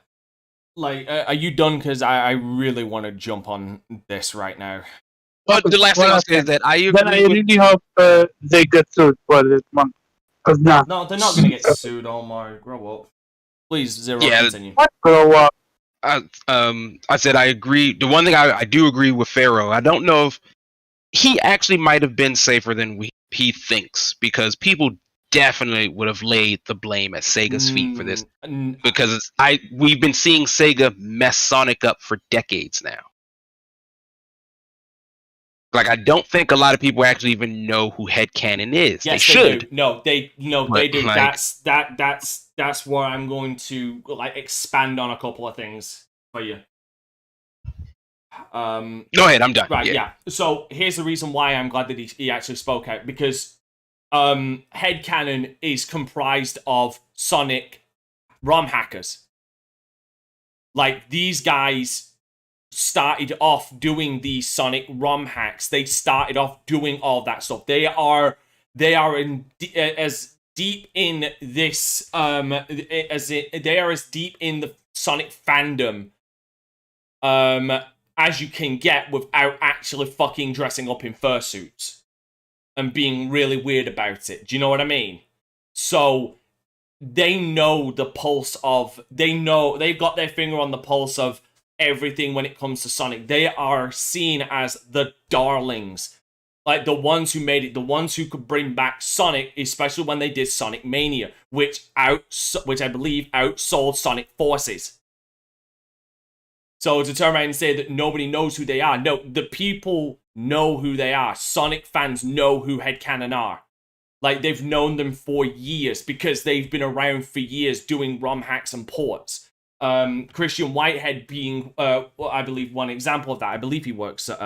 like, are you done? Because I really want to jump on this right now. But the last thing I'll say is that I Then I agree with, really hope they get sued for this one. Because now, No, they're not gonna get sued, Omar. Grow up. Please, Zero, Yeah. continue. grow up. I said I agree. The one thing I do agree with Pharaoh, I don't know if he actually might have been safer than he thinks, because people definitely would have laid the blame at Sega's feet for this, because we've been seeing Sega mess Sonic up for decades now. Like, I don't think a lot of people actually even know who Headcanon is. Yes, they should. do. No, they do. Like, That's where I'm going to like expand on a couple of things for you. Go ahead, I'm done. Right, yeah. So here's the reason why I'm glad that he actually spoke out, because Headcanon is comprised of Sonic ROM hackers. Like, these guys started off doing these Sonic ROM hacks. They started off doing all that stuff. They are as deep in this they are as deep in the Sonic fandom as you can get without actually fucking dressing up in fursuits and being really weird about it. Do you know what I mean? So they know the pulse of, they've got their finger on the pulse of everything when it comes to Sonic. They are seen as the darlings, like the ones who made it, the ones who could bring back Sonic, especially when they did Sonic Mania, which I believe outsold Sonic Forces. So to turn around and say that nobody knows who they are, no, the people know who they are. Sonic fans know who Headcanon are. Like, they've known them for years because they've been around for years doing ROM hacks and ports. Christian Whitehead being, I believe, one example of that. I believe he works at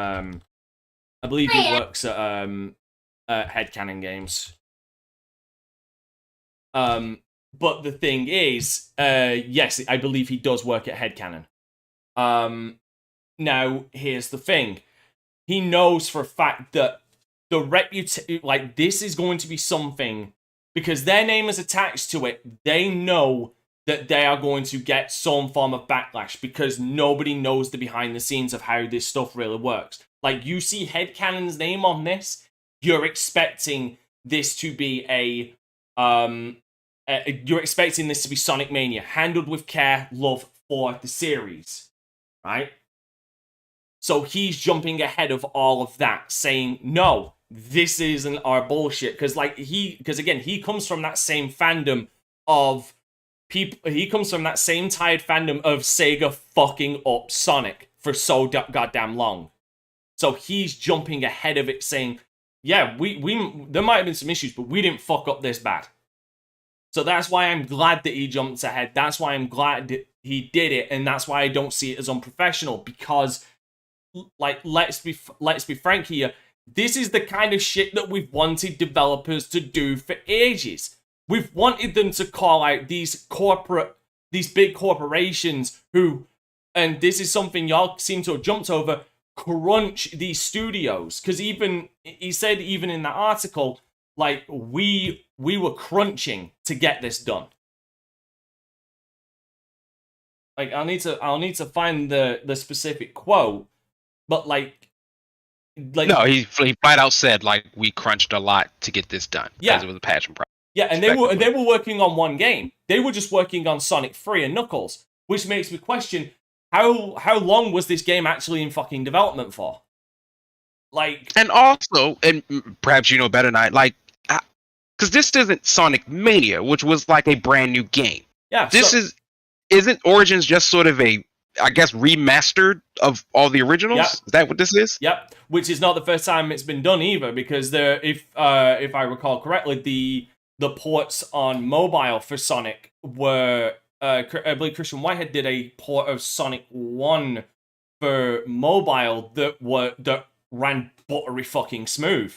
Headcanon Games. But the thing is, yes, I believe he does work at Headcanon. Now, here's the thing. He knows for a fact that the reputation, like, this is going to be something, because their name is attached to it. They know that they are going to get some form of backlash because nobody knows the behind the scenes of how this stuff really works. Like, you see Headcanon's name on this, you're expecting this to be you're expecting this to be Sonic Mania, handled with care, love for the series, right? So he's jumping ahead of all of that, saying, no, this isn't our bullshit. Because again, he comes from that same fandom of people. He comes from that same tired fandom of Sega fucking up Sonic for so goddamn long. So he's jumping ahead of it, saying, yeah, we there might have been some issues, but we didn't fuck up this bad. So that's why I'm glad that he jumped ahead. That's why I'm glad that he did it, and that's why I don't see it as unprofessional. Because, like, let's be frank here. This is the kind of shit that we've wanted developers to do for ages. We've wanted them to call out these big corporations who, and this is something y'all seem to have jumped over, crunch these studios. Because he said even in that article, like, we were crunching to get this done. Like, I'll need to find the specific quote, but like no, he flat out said, like, we crunched a lot to get this done. Yeah, because it was a passion project. Yeah, and they were working on one game. They were just working on Sonic 3 and Knuckles, which makes me question how long was this game actually in fucking development for? Like, and also, and perhaps you know better than I, like, because this isn't Sonic Mania, which was like a brand new game. Yeah, isn't Origins just sort of a, I guess, remastered of all the originals? Yep. Is that what this is? Yep. Which is not the first time it's been done either, because if I recall correctly, the ports on mobile for Sonic were I believe Christian Whitehead did a port of Sonic 1 for mobile that ran buttery fucking smooth.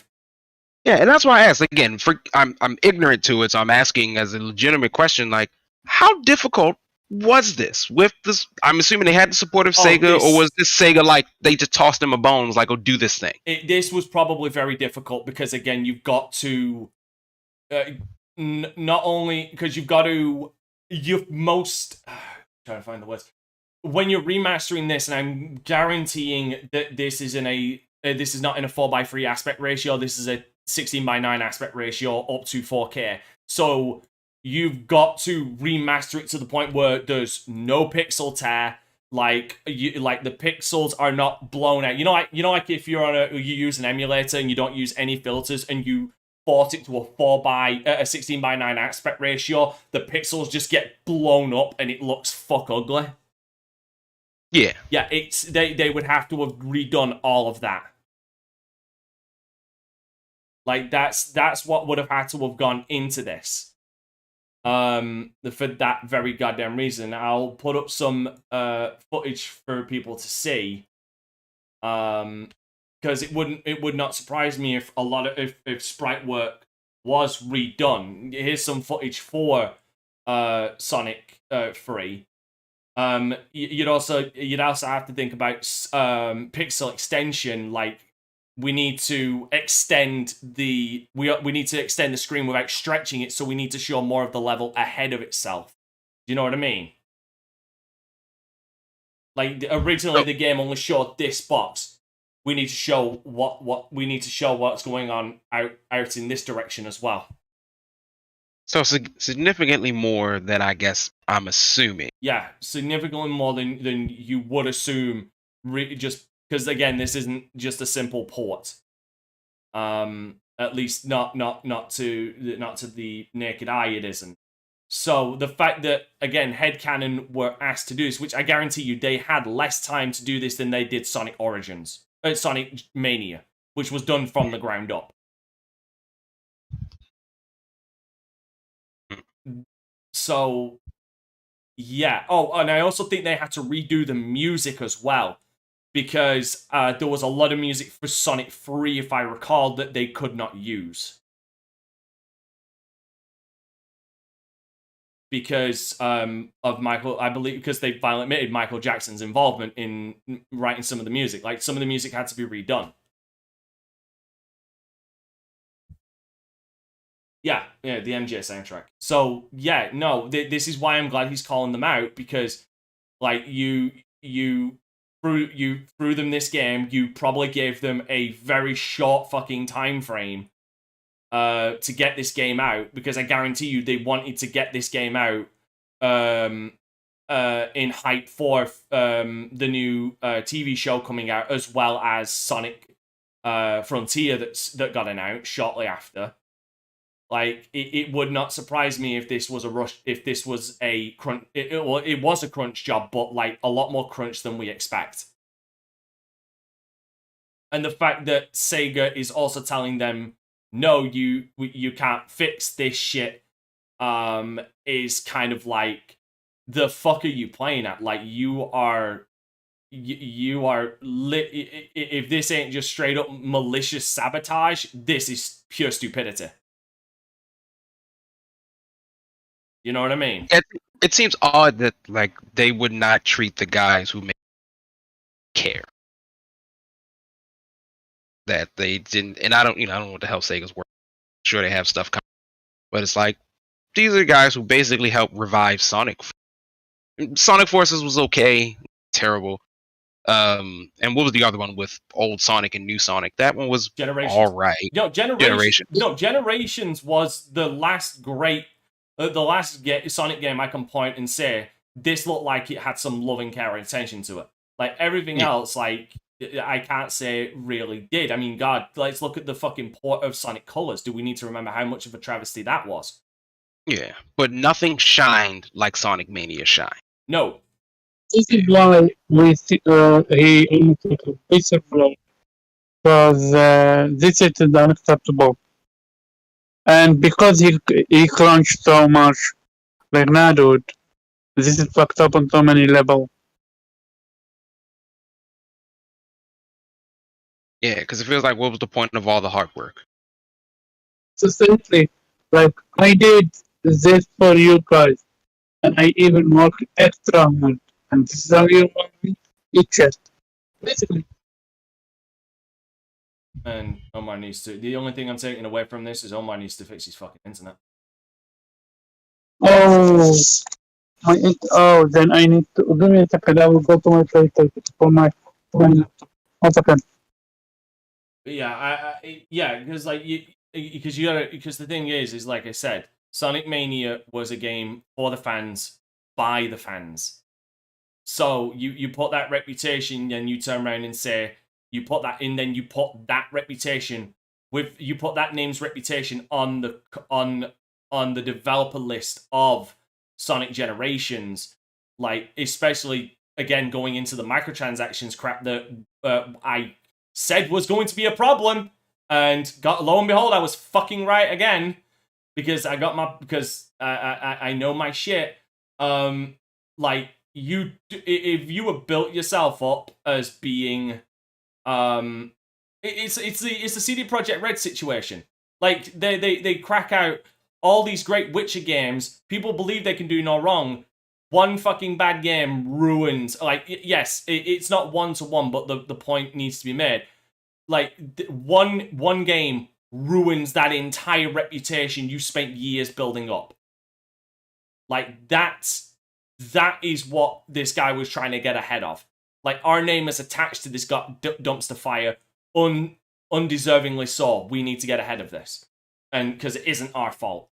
Yeah, and that's why I asked again. I'm ignorant to it, so I'm asking as a legitimate question. Like, how difficult was this with this? I'm assuming they had the support of Sega, or was this Sega like they just tossed them a bones, like, "Oh, do this thing"? This was probably very difficult because again, you've got to not only because you've got to trying to find the words when you're remastering this, and I'm guaranteeing that this is not in a 4:3 aspect ratio. This is a 16:9 aspect ratio up to 4K. So you've got to remaster it to the point where there's no pixel tear. Like the pixels are not blown out. Like if you use an emulator and you don't use any filters and you port it to a 16:9 aspect ratio, the pixels just get blown up and it looks fuck ugly. Yeah. Yeah, they would have to have redone all of that. Like that's what would have had to have gone into this. For that very goddamn reason. I'll put up some footage for people to see. Because it would not surprise me if if sprite work was redone. Here's some footage for Sonic 3. You'd also have to think about pixel extension. Like we need to extend the screen without stretching it, so we need to show more of the level ahead of itself. Do you know what I mean? Like originally, the game only showed this box. We need to show what's going on out in this direction as well. So significantly more than I guess I'm assuming. Yeah, significantly more than you would assume. Just because again, this isn't just a simple port. At least not to the naked eye, it isn't. So the fact that again, Headcanon were asked to do this, which I guarantee you, they had less time to do this than they did Sonic Origins, Sonic Mania, which was done from the ground up. So, yeah. Oh, and I also think they had to redo the music as well, because there was a lot of music for Sonic 3, if I recall, that they could not use. Because of Michael, I believe, because they finally admitted Michael Jackson's involvement in writing some of the music. Like, some of the music had to be redone. Yeah, the MJ soundtrack. So, yeah, no, this is why I'm glad he's calling them out, because, like, you threw them this game, you probably gave them a very short fucking time frame to get this game out, because I guarantee you they wanted to get this game out in hype for the new TV show coming out, as well as Sonic Frontier that got announced shortly after. Like, it would not surprise me if this was a rush, if this was a crunch. It was a crunch job, but like a lot more crunch than we expect. And the fact that Sega is also telling them, no, you can't fix this shit, is kind of like, the fuck are you playing at? Like, if this ain't just straight up malicious sabotage, this is pure stupidity. You know what I mean? It seems odd that like they would not treat the guys who make care. That they didn't, and I don't know what the hell Sega's working. I'm sure they have stuff coming, but it's like these are the guys who basically helped revive Sonic. Sonic Forces was okay, terrible. And what was the other one with old Sonic and new Sonic? That one was all right. No, Generations was the last great. The last Sonic game I can point and say, this looked like it had some loving care and attention to it. Like, everything else, like, I can't say really did. I mean, God, let's look at the fucking port of Sonic Colors. Do we need to remember how much of a travesty that was? Yeah, but nothing shined like Sonic Mania shined. No. This is why we see, he indicated basically, because this is unacceptable. And because he crunched so much, like, nah, dude, This is fucked up on so many levels. Yeah, because it feels like what was the point of all the hard work? So seriously, like I did this for you guys, and I even worked extra hard, and this is how you want me? Eat shit. Basically. And Omar needs to. The only thing I'm taking away from this is Omar needs to fix his fucking internet. Oh, then I need to give me a second. I will go to my PlayStation for my laptop. 1 second. But yeah, yeah, because like because the thing is like I said, Sonic Mania was a game for the fans by the fans. So you put that reputation, and you turn around and say you put that in, then you put that reputation you put that name's reputation on the developer list of Sonic Generations, like especially again going into the microtransactions crap that I said was going to be a problem, and lo and behold, I was fucking right again because I know my shit. Like if you have built yourself up as being, it's the CD Projekt Red situation. Like they crack out all these great Witcher games. People believe they can do no wrong. One fucking bad game ruins. Like, yes, it's not 1-to-1, but the point needs to be made. Like, one game ruins that entire reputation you spent years building up. Like, that is what this guy was trying to get ahead of. Like, our name is attached to this dumpster fire, undeservingly so. We need to get ahead of this, and because it isn't our fault.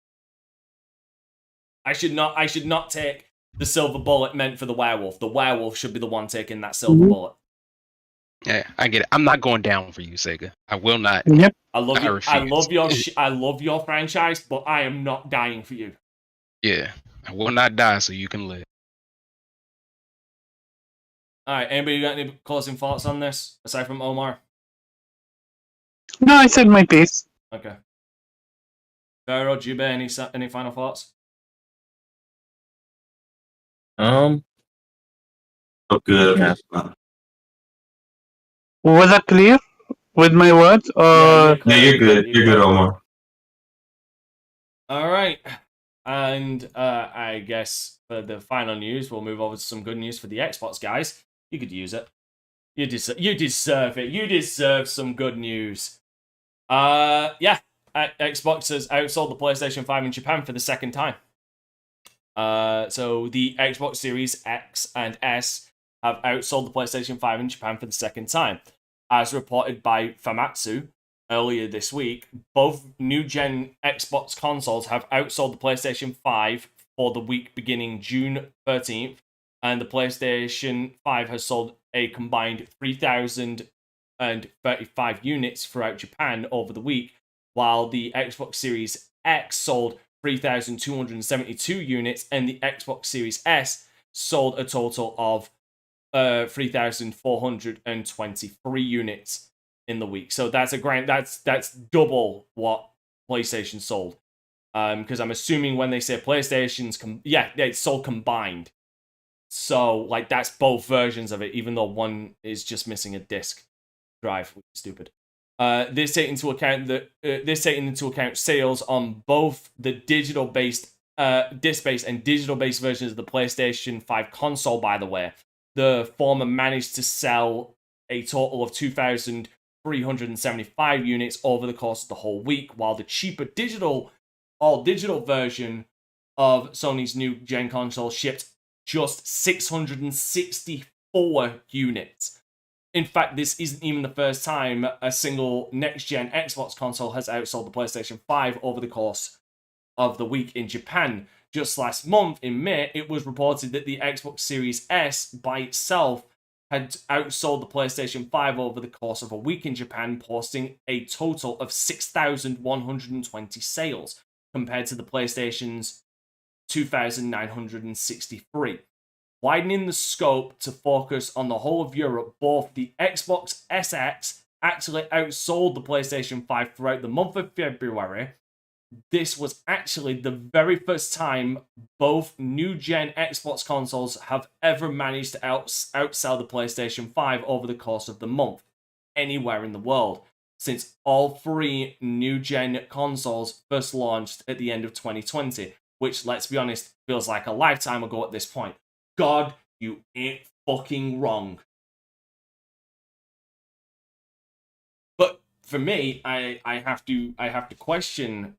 I should not take the silver bullet meant for the werewolf. The werewolf should be the one taking that silver bullet. Yeah, I get it. I'm not going down for you, Sega. I will not. Yep. I love your franchise, but I am not dying for you. Yeah, I will not die so you can live. All right, anybody got any closing thoughts on this aside from Omar? No, I said my piece. Okay. Vero, Jube, any final thoughts? Oh, good. Was that clear with my words? Yeah, you're good. You're good, Omar. All right. And I guess for the final news, we'll move over to some good news for the Xbox guys. You could use it. You deserve it. You deserve some good news. Yeah. Xbox has outsold the PlayStation 5 in Japan for the second time. So the Xbox Series X and S have outsold the PlayStation 5 in Japan for the second time. As reported by Famitsu earlier this week, both new-gen Xbox consoles have outsold the PlayStation 5 for the week beginning June 13th, and the PlayStation 5 has sold a combined 3,035 units throughout Japan over the week, while the Xbox Series X sold 3,272 units, and the Xbox Series S sold a total of 3,423 units in the week. So that's that's double what PlayStation sold. Because I'm assuming when they say PlayStation's it's sold combined. So like that's both versions of it, even though one is just missing a disc drive, which is stupid. This taking into account sales on both the digital-based, disc-based and digital-based versions of the PlayStation 5 console. By the way, the former managed to sell a total of 2,375 units over the course of the whole week, while the cheaper all-digital version of Sony's new gen console shipped just 664 units. In fact, this isn't even the first time a single next-gen Xbox console has outsold the PlayStation 5 over the course of the week in Japan. Just last month, in May, it was reported that the Xbox Series S by itself had outsold the PlayStation 5 over the course of a week in Japan, posting a total of 6,120 sales, compared to the PlayStation's 2,963. Widening the scope to focus on the whole of Europe, both the Xbox SX actually outsold the PlayStation 5 throughout the month of February, this was actually the very first time both new-gen Xbox consoles have ever managed to outsell the PlayStation 5 over the course of the month, anywhere in the world, since all three new-gen consoles first launched at the end of 2020, which, let's be honest, feels like a lifetime ago at this point. God, you ain't fucking wrong. But for me, I have to question: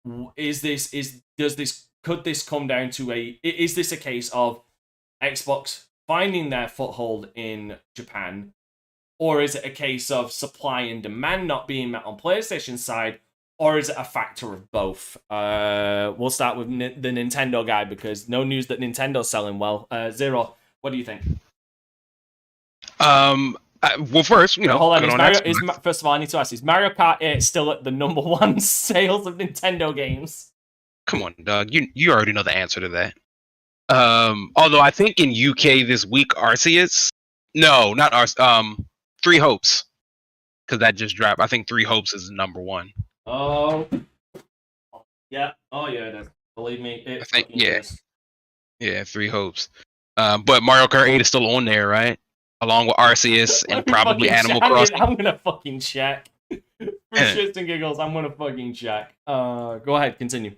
could this come down to is this a case of Xbox finding their foothold in Japan, or is it a case of supply and demand not being met on PlayStation's side, or is it a factor of both? We'll start with the Nintendo guy, because no news that Nintendo's selling well. Zero, what do you think? Well, first, you know, hold on. First of all, I need to ask: is Mario Kart 8 still at the number one sales of Nintendo games? Come on, Doug. You already know the answer to that. Although I think in UK this week, Arceus. No, not Arceus. Three Hopes, because that just dropped. I think Three Hopes is number one. Oh, yeah. Oh, yeah. It is. Believe me, I think yeah, Three Hopes. But Mario Kart 8 is still on there, right? Along with Arceus and probably Animal Crossing. I'm gonna fucking check. For shits and giggles, I'm gonna fucking check. Go ahead, continue.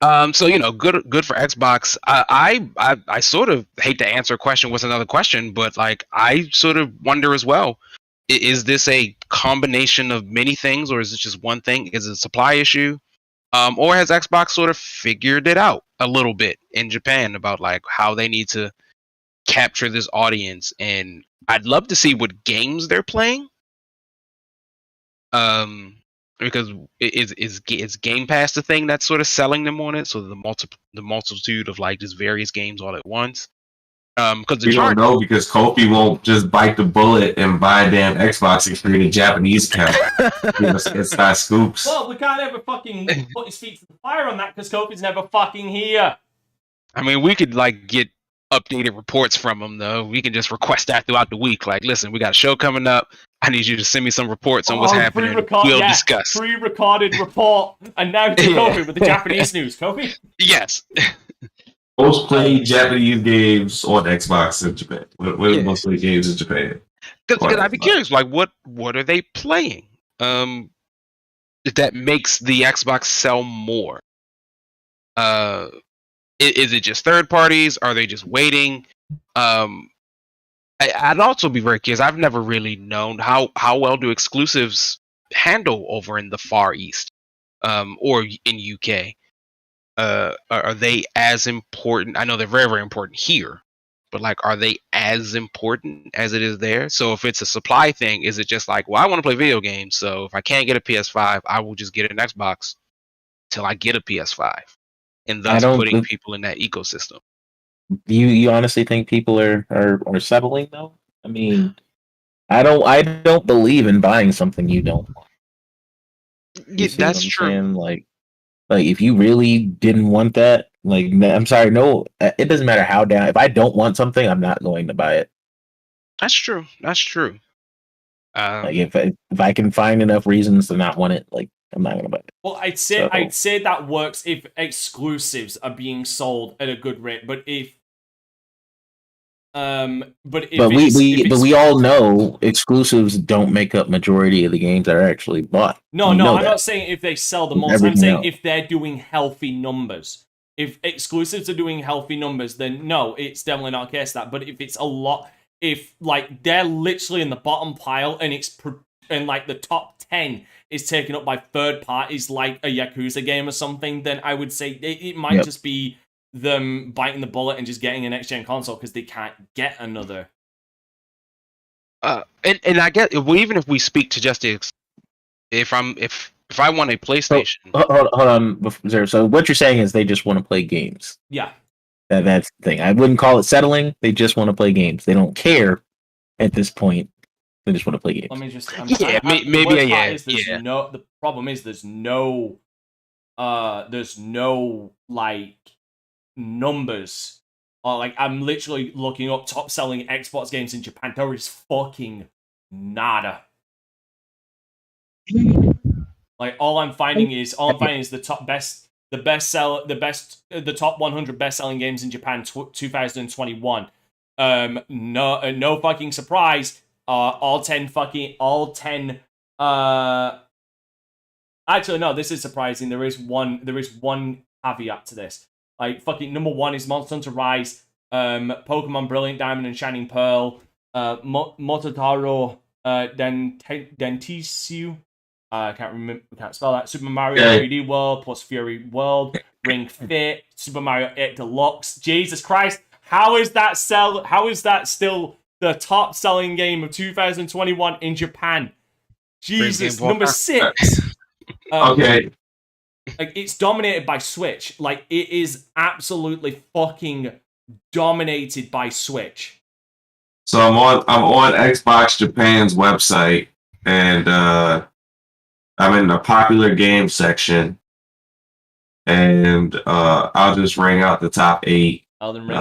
So you know, good for Xbox. I sort of hate to answer a question with another question, but like I sort of wonder as well: is this a combination of many things, or is it just one thing? Is it a supply issue, or has Xbox sort of figured it out a little bit in Japan about like how they need to capture this audience? And I'd love to see what games they're playing. Because is Game Pass the thing that's sort of selling them on it? So the multitude of like just various games all at once. Because we don't know, because Kofi won't just bite the bullet and buy a damn Xbox and create a Japanese account. It's not scoops. Well, we can't ever fucking put his feet to the fire on that, because Kofi's never fucking here. I mean, we could like get updated reports from him though. We can just request that throughout the week. Like, listen, we got a show coming up. I need you to send me some reports on what's happening. We'll discuss. Pre-recorded report. And now to Kofi with the Japanese news. Kofi? Yes. Most played Japanese games on Xbox in Japan. What are most played games in Japan? Because I'd be curious, like, what are they playing? That makes the Xbox sell more. Is it just third parties? Are they just waiting? I'd also be very curious. I've never really known how well do exclusives handle over in the Far East, or in UK. Are they as important? I know they're very, very important here, but like, are they as important as it is there? So if it's a supply thing, is it just like, well, I want to play video games, so if I can't get a PS5, I will just get an Xbox till I get a PS5, and thus putting people in that ecosystem. You honestly think people are settling though? I mean, I don't believe in buying something you don't want. Yeah, that's true. Saying? Like if you really didn't want that, like, I'm sorry, no, it doesn't matter how down. If I don't want something, I'm not going to buy it. That's true. That's true. Like if I can find enough reasons to not want it, like, I'm not gonna buy it. Well, I'd say that works if exclusives are being sold at a good rate, but if we all know exclusives don't make up majority of the games that are actually bought. No, I'm not saying if they sell the most. I'm saying if they're doing healthy numbers. If exclusives are doing healthy numbers, then no, it's definitely not a case of that. But if it's a lot, if like they're literally in the bottom pile and like the top 10 is taken up by third parties like a Yakuza game or something, then I would say it might just be them biting the bullet and just getting a next gen console because they can't get another. And I get, well, even if we speak to just if I want a PlayStation, hold on, so what you're saying is they just want to play games. Yeah, that's the thing. I wouldn't call it settling. They just want to play games. They don't care at this point. They just want to play games. Let me just. The problem is there's no like numbers. Or like I'm literally looking up top selling Xbox games in Japan. There is fucking nada. Like all I'm finding is the top 100 best-selling games in Japan 2021. No fucking surprise. All 10. Actually, no, this is surprising. There is one caveat to this. Like fucking number 1 is Monster Hunter Rise, Pokemon Brilliant Diamond and Shining Pearl, Mototaro Dentisu. I can't spell that. Super Mario 3D World plus Fury World, Ring Fit, Super Mario 8 Deluxe. Jesus Christ, how is that still the top selling game of 2021 in Japan? Jesus, number 6. Okay. Like it's dominated by Switch. Like it is absolutely fucking dominated by Switch. So I'm on Xbox Japan's website, and I'm in the popular game section, and I'll just ring out the top 8. Elden Ring.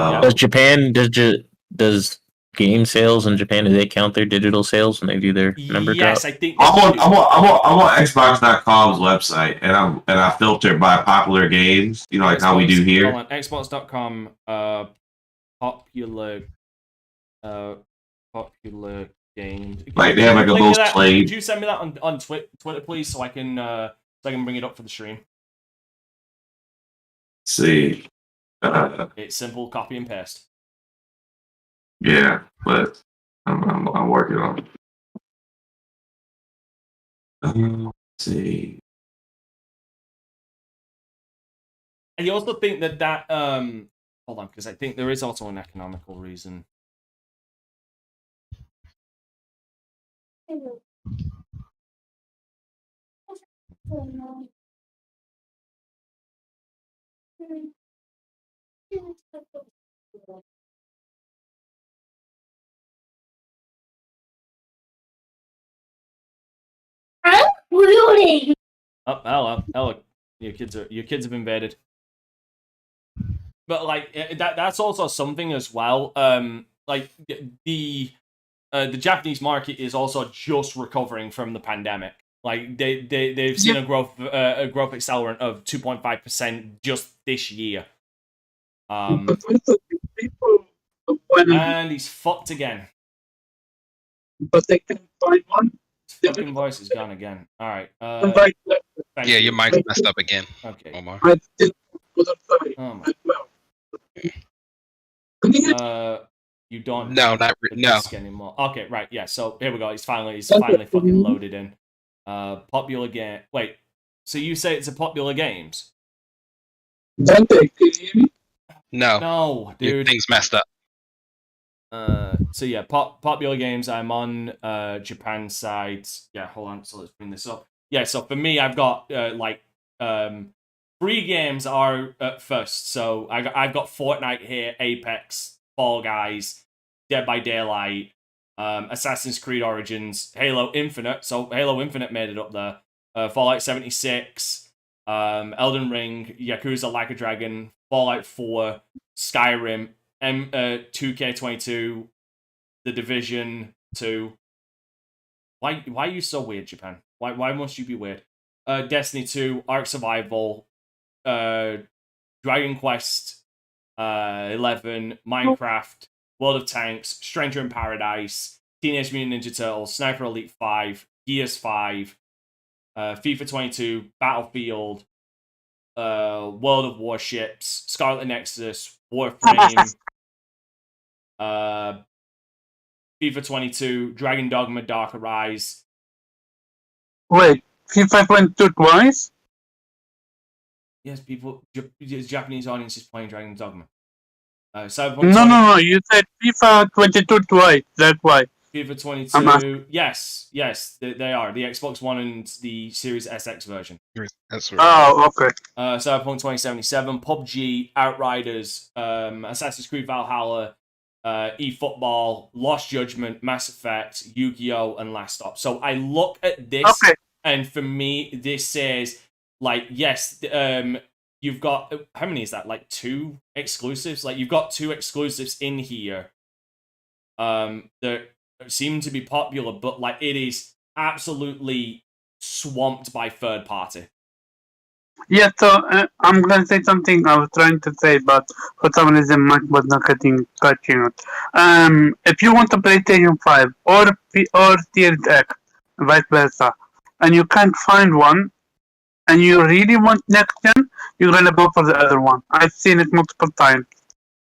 Does game sales in Japan, do they count their digital sales when they do their number drop? Yes, I think I'm on Xbox.com's website, and I filter by popular games. You know, like how we do here. Hold on, Xbox.com. Popular games. Like they have like a little slate. Could you send me that on Twitter, please, so I can bring it up for the stream? Let's see. It's simple, copy and paste. Yeah, but I'm working on it. Let's see. And you also think that hold on, because I think there is also an economical reason. Oh, hello. Your kids have invaded. But like that's also something as well. Like the Japanese market is also just recovering from the pandemic. Like they've seen a growth accelerant of 2.5% just this year. And he's fucked again. But they can find one. His fucking voice is gone again. All right. Yeah, your mic's messed up again. Okay. Omar. Oh my. You don't. No, not no. Anymore. Okay, right. Yeah. So here we go. He's finally fucking loaded in. Popular game. Wait. So you say it's a popular games? Dante, can you hear me? No, dude. Your thing's messed up. So yeah, popular games. I'm on Japan side. Yeah, hold on. So let's bring this up. Yeah, so for me, I've got 3 games are at first. So I've got Fortnite here, Apex, Fall Guys, Dead by Daylight, Assassin's Creed Origins, Halo Infinite. So Halo Infinite made it up there. Fallout 76, Elden Ring, Yakuza Like a Dragon, Fallout 4, Skyrim, 2K22, The Division 2. Why are you so weird, Japan? Why must you be weird? Destiny 2, Ark Survival, Dragon Quest 11, Minecraft, World of Tanks, Stranger in Paradise, Teenage Mutant Ninja Turtles, Sniper Elite 5, Gears 5, FIFA 22, Battlefield, World of Warships, Scarlet Nexus, Warframe, FIFA 22, Dragon Dogma Dark Arise. Wait, FIFA 22 twice? Yes, Japanese audience is playing Dragon Dogma. No, you said FIFA 22 twice, that's why. FIFA 22, yes, they are. The Xbox One and the Series SX version. That's right. Oh, okay. Cyberpunk 2077, PUBG, Outriders, Assassin's Creed Valhalla, eFootball, Lost Judgment, Mass Effect, Yu-Gi-Oh, and Last Stop. So I look at this, and for me, this says, like, yes, you've got, how many is that? Like 2 exclusives? Like, you've got 2 exclusives in here that seem to be popular, but, like, it is absolutely swamped by third party. Yeah, so I'm gonna say something I was trying to say, but for some reason Mike was not catching it. If you want a PlayStation 5 or Series X, vice versa, and you can't find one, and you really want next gen, you're gonna go for the other one. I've seen it multiple times,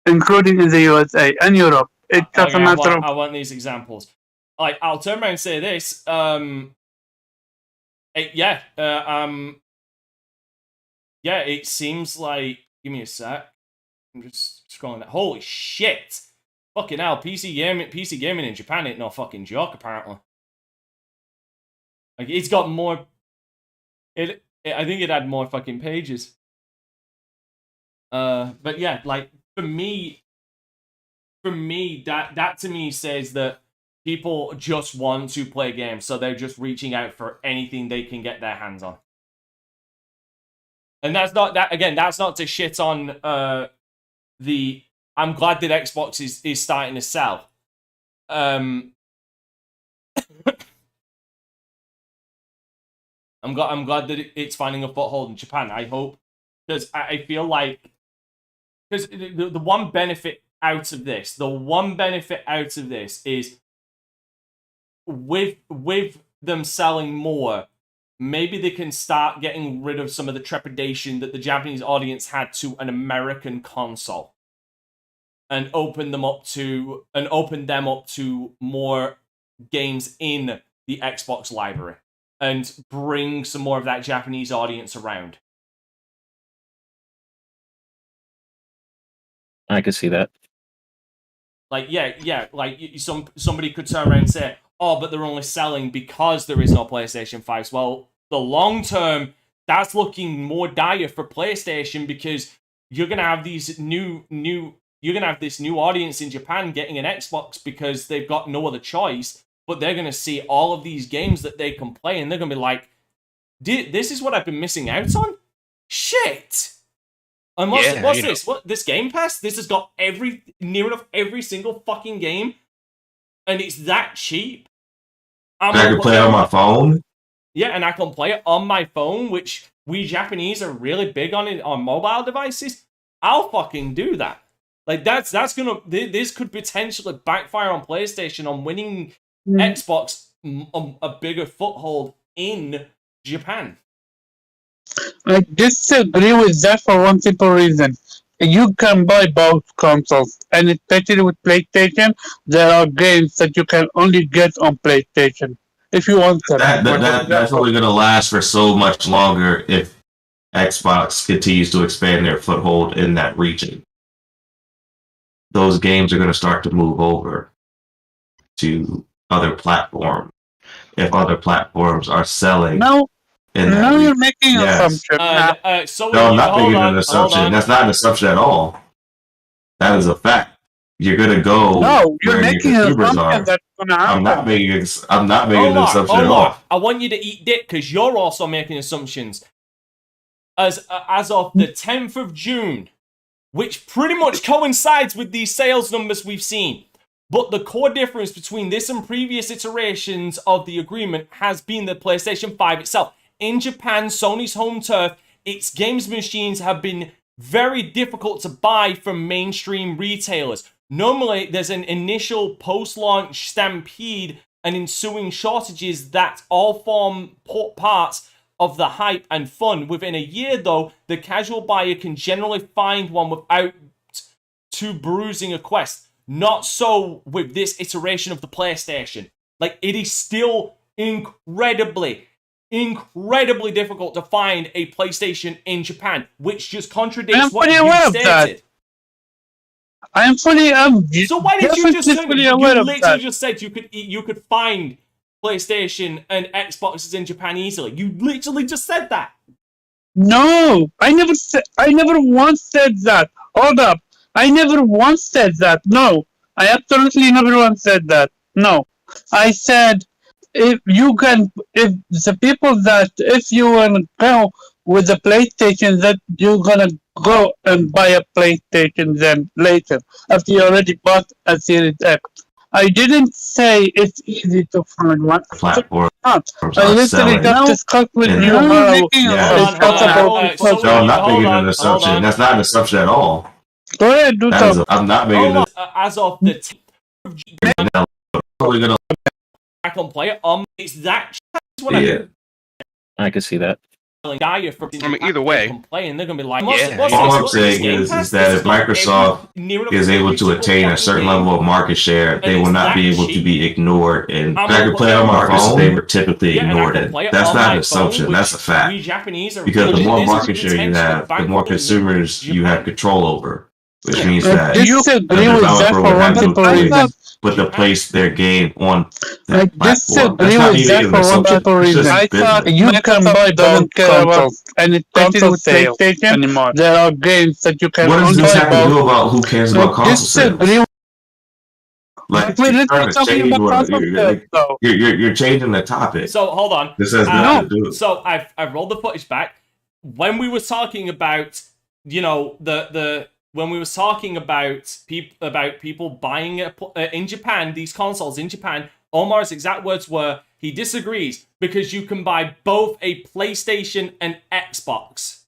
including in the USA and Europe. It's just a matter of. I want these examples. Like, I'll turn around and say this. Yeah, it seems like. Give me a sec. I'm just scrolling that. Holy shit! Fucking hell, PC gaming in Japan ain't no fucking joke, apparently. Like, it's got more. I think it had more fucking pages. But yeah, like for me, that to me says that people just want to play games, so they're just reaching out for anything they can get their hands on. And that's not to shit on the. I'm glad that Xbox is starting to sell. I'm glad that it's finding a foothold in Japan. I hope, because I feel like, because the one benefit out of this is with them selling more, maybe they can start getting rid of some of the trepidation that the Japanese audience had to an American console, and open them up to more games in the Xbox library, and bring some more of that Japanese audience around. I could see that. Like, yeah, like somebody could turn around and say, oh, but they're only selling because there is no PlayStation 5s. Well, the long term, that's looking more dire for PlayStation, because you're gonna have these you're gonna have this new audience in Japan getting an Xbox because they've got no other choice, but they're gonna see all of these games that they can play, and they're gonna be like, this is what I've been missing out on? Shit! And what's this? What, this Game Pass? This has got near enough every single fucking game, and it's that cheap. I can play it on my phone? Yeah, and I can play it on my phone, which we Japanese are really big on mobile devices. I'll fucking do that. Like, this could potentially backfire on PlayStation on winning Xbox a bigger foothold in Japan. I disagree with that for one simple reason. You can buy both consoles, and especially with PlayStation, there are games that you can only get on PlayStation if you want them. That's only going to last for so much longer if Xbox continues to expand their foothold in that region. Those games are going to start to move over to other platforms if other platforms are selling. No, you're making an assumption. No, I'm not making an assumption. That's not an assumption at all. That is a fact. You're gonna go. No, you're making an assumption that's gonna happen. I'm not making an assumption at all. I want you to eat dick, because you're also making assumptions. As of the 10th of June, which pretty much coincides with these sales numbers we've seen. But the core difference between this and previous iterations of the agreement has been the PlayStation 5 itself. In Japan, Sony's home turf, its games machines have been very difficult to buy from mainstream retailers. Normally, there's an initial post-launch stampede and ensuing shortages that all form parts of the hype and fun. Within a year, though, the casual buyer can generally find one without too bruising a quest. Not so with this iteration of the PlayStation. Like, it is still incredibly difficult to find a PlayStation in Japan, which just contradicts what you stated. I'm fully So why did you just literally just said you could find PlayStation and Xboxes in Japan easily? You literally just said that. No, I never once said that. Hold up. I never once said that. No, I absolutely never once said that. No, I said if you want to go with the PlayStation, that you're gonna go and buy a PlayStation then later after you already bought a Series X. I didn't say it's easy to find one. Platform. Not. I selling. literally just discussed with And you now how Yeah, it's possible. So no, I'm not hold making an on, assumption. hold on. That's not an assumption at all. Go ahead, do That is so. I'm not making Hold an on, as of the 10th of June, assumption. Probably gonna I can play it. It's that when yeah. I can see that. Dire for I mean, either way. complain, they're gonna be like, Yeah. what's All this? I'm What's saying Game is Pass? that This if got Microsoft near enough is every able to single attain a fucking certain game. level of market share, they And will it's not that be able to cheap. be ignored. And I'm I gonna can play on my phone. They were typically Yeah, and I ignored. can And play it that's on not my an phone, assumption. which That's a fact. we Japanese are Because the really more this market share you have, the more consumers you have control over, which means I that disagree a with that developer for would one have no simple choice reason. but to place their game on I that platform. disagree That's not with me that making an for one assumption. simple It's reason. just I thought business. you can buy both consoles, and especially with PlayStation anymore. There are games that you can What does only this buy have to do both. about who cares about I console sales? disagree. Like, Wait, you're let's trying be to talking change about what console sales, though. you're changing the topic. So hold on. This has nothing to do. So I've rolled the footage back. When we were talking about, you know, the when we were talking about people buying in Japan, these consoles in Japan, Omar's exact words were he disagrees because you can buy both a PlayStation and Xbox.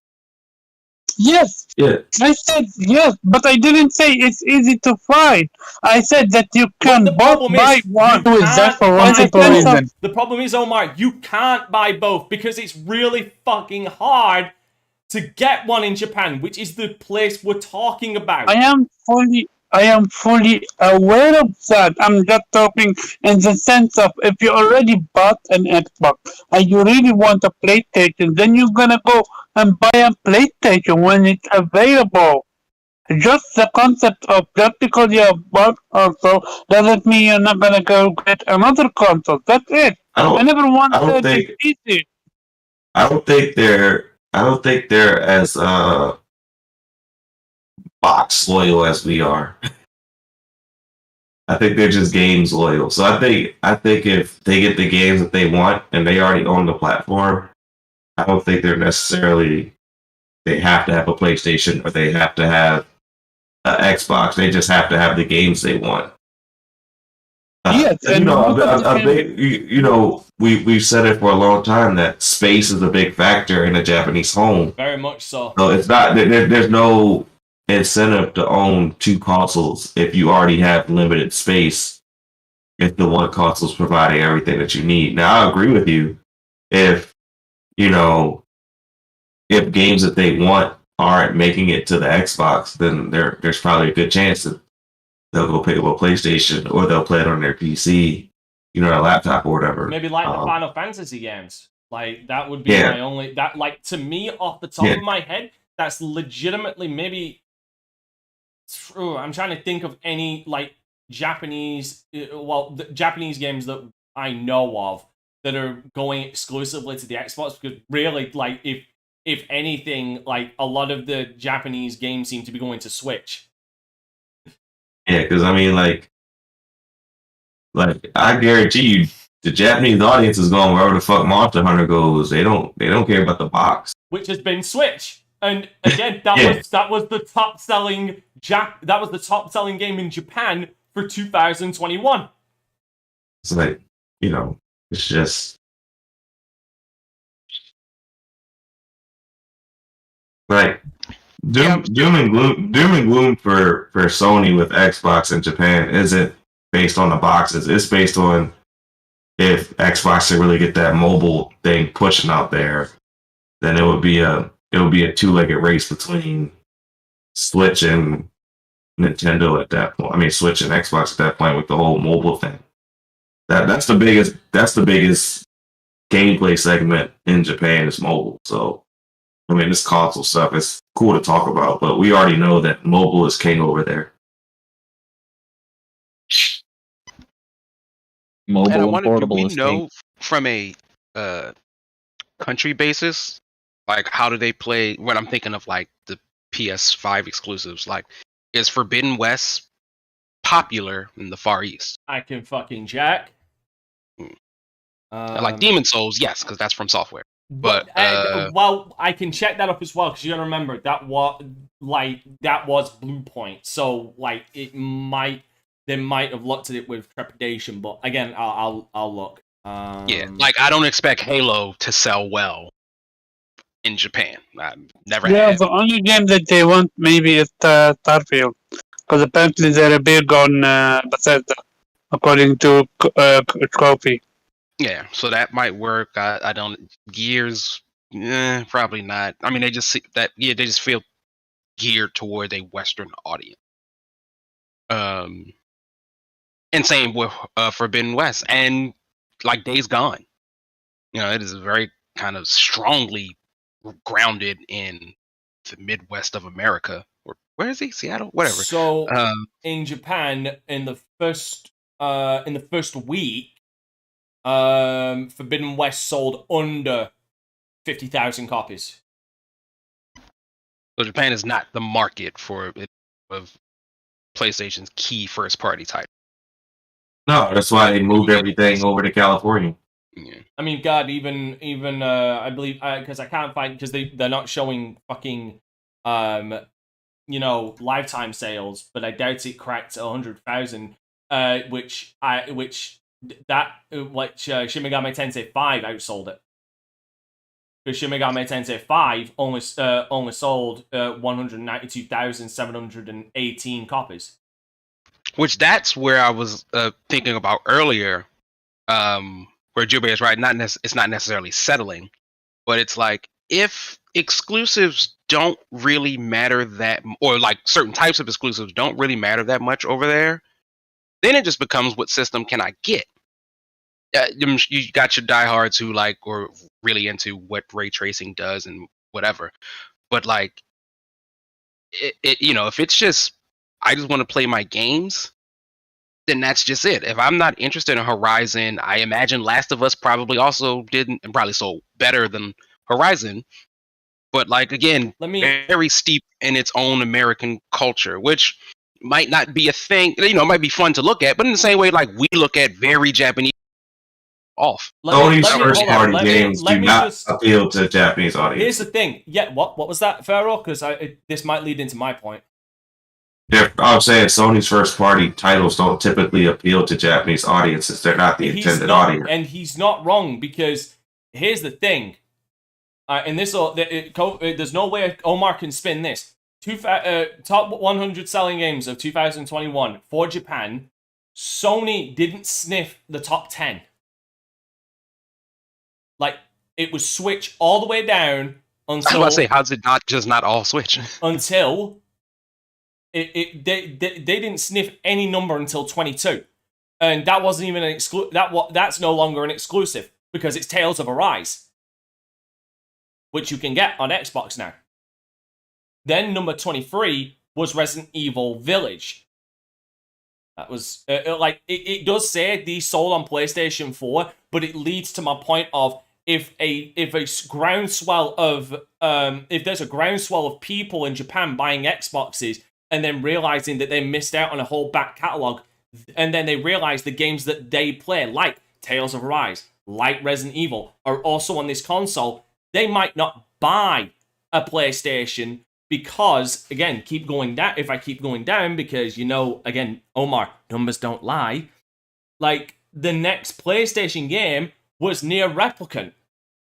Yes, Yeah. I said yes, but I didn't say it's easy to find. I said that you can the both problem buy is, one. you With that can't for one buy simple both. reason. The problem is, Omar, you can't buy both because it's really fucking hard to get one in Japan, which is the place we're talking about. I am fully aware of that. I'm just talking in the sense of if you already bought an Xbox and you really want a PlayStation, then you're gonna go and buy a PlayStation when it's available. Just the concept of just because you have bought console doesn't mean you're not gonna go get another console. That's it. I never once I don't said think- it's easy. I don't think they're as box loyal as we are. I think they're just games loyal. So I think if they get the games that they want and they already own the platform, I don't think they're necessarily they have to have a PlayStation or they have to have an Xbox. They just have to have the games they want. Yes, you and know, most of the a big, you know, we've said it for a long time that space is a big factor in a Japanese home. Very much so. So it's not there's no incentive to own two consoles if you already have limited space. If the one console's providing everything that you need. Now I agree with you. If you know, if games that they want aren't making it to the Xbox, then there's probably a good chance that they'll go pick up a PlayStation or they'll play it on their PC, you know, a laptop or whatever. Maybe like the Final Fantasy games. Like that would be my only like to me off the top of my head, that's legitimately maybe I'm trying to think of any like Japanese the Japanese games that I know of that are going exclusively to the Xbox because really like if anything like a lot of the Japanese games seem to be going to Switch. Yeah, because I mean like I guarantee you the Japanese audience is going wherever the fuck Monster Hunter goes. They don't care about the box. Which has been Switch. And again, that was the top selling game in Japan for 2021. It's like, you know, it's just like doom and gloom for Sony with Xbox in Japan isn't based on the boxes. It's based on if Xbox can really get that mobile thing pushing out there, then it would be a two-legged race between Switch and Nintendo at that point. I mean, Switch and Xbox at that point with the whole mobile thing. That's the biggest gameplay segment in Japan is mobile. So, I mean, this console stuff is cool to talk about, but we already know that mobile is king over there. Mobile And I and wanted, do portable we is king. know from a country basis, like how do they play? When I'm thinking of like the PS5 exclusives, like is Forbidden West popular in the Far East? I can fucking check. Like Demon Souls, yes, because that's from Software. But well, I can check that up as well because you gotta remember that was Blue Point, so like it might they might have looked at it with trepidation. But again, I'll look. Yeah, like I don't expect Halo to sell well in Japan. I never Yeah, have. the only game that they want maybe is Starfield, because apparently they're big on Bethesda, according to Kofi. Yeah, so that might work. I don't Gears, probably not. I mean, they just see that. Yeah, they just feel geared toward a Western audience. And same with Forbidden West and like Days Gone. You know, it is very kind of strongly grounded in the Midwest of America. Or where is he? Seattle, whatever. So in Japan, in the first week, Forbidden West sold under 50,000 copies. So Japan is not the market for it of PlayStation's key first-party title. No, that's why they moved everything over to California. Yeah. I mean, God, even I believe because I can't find because they're not showing fucking lifetime sales, but I doubt it cracked 100,000. Which Shin Megami Tensei 5 outsold it. Because Shin Megami Tensei 5 only sold 192,718 copies. Which that's where I was thinking about earlier, where Jubei is right. It's not necessarily settling, but it's like if exclusives don't really matter that, or like certain types of exclusives don't really matter that much over there, then it just becomes what system can I get? You got your diehards who like or really into what ray tracing does and whatever, but like if it's just I just want to play my games, then that's just it. If I'm not interested in Horizon, I imagine Last of Us probably also didn't, and probably sold better than Horizon. But like again, very steep in its own American culture, which might not be a thing. It might be fun to look at, but in the same way, like we look at very Japanese off. Sony's first-party games do not appeal to Japanese audience. Here's the thing. Yeah, what was that, Pharaoh? Because this might lead into my point. Yeah, I'm saying Sony's first-party titles don't typically appeal to Japanese audiences. They're not the intended audience. And he's not wrong, because here's the thing. And there's no way Omar can spin this. Top 100 selling games of 2021 for Japan, Sony didn't sniff the top 10. Like, it was Switch all the way down until... I was about to say, how's it not all Switch? Until... They didn't sniff any number until 22, and that wasn't even an exclusive. That's no longer an exclusive because it's Tales of Arise, which you can get on Xbox now. Then number 23 was Resident Evil Village. That was it does say these sold on PlayStation 4, but it leads to my point of if there's a groundswell of people in Japan buying Xboxes, and then realizing that they missed out on a whole back catalogue, and then they realize the games that they play, like Tales of Arise, like Resident Evil, are also on this console, they might not buy a PlayStation because, again, if I keep going down, because, again, Omar, numbers don't lie, like, the next PlayStation game was Nier Replicant,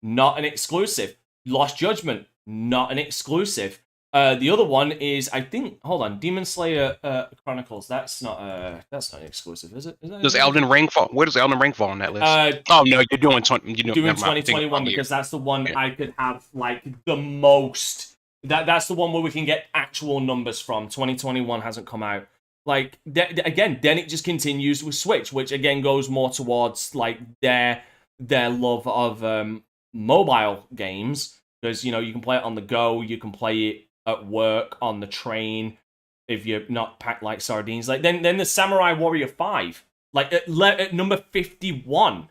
not an exclusive. Lost Judgment, not an exclusive. The other one is, I think, hold on, Demon Slayer Chronicles. That's not exclusive, is it? Does Elden Ring fall? Where does Elden Ring fall on that list? Oh no, you're doing 2021 because that's the one I could have like the most. That's the one where we can get actual numbers from. 2021 hasn't come out. Like again, then it just continues with Switch, which again goes more towards like their love of mobile games, because you can play it on the go, you can play it at work, on the train, if you're not packed like sardines. Like then the Samurai Warrior 5, like at number 51.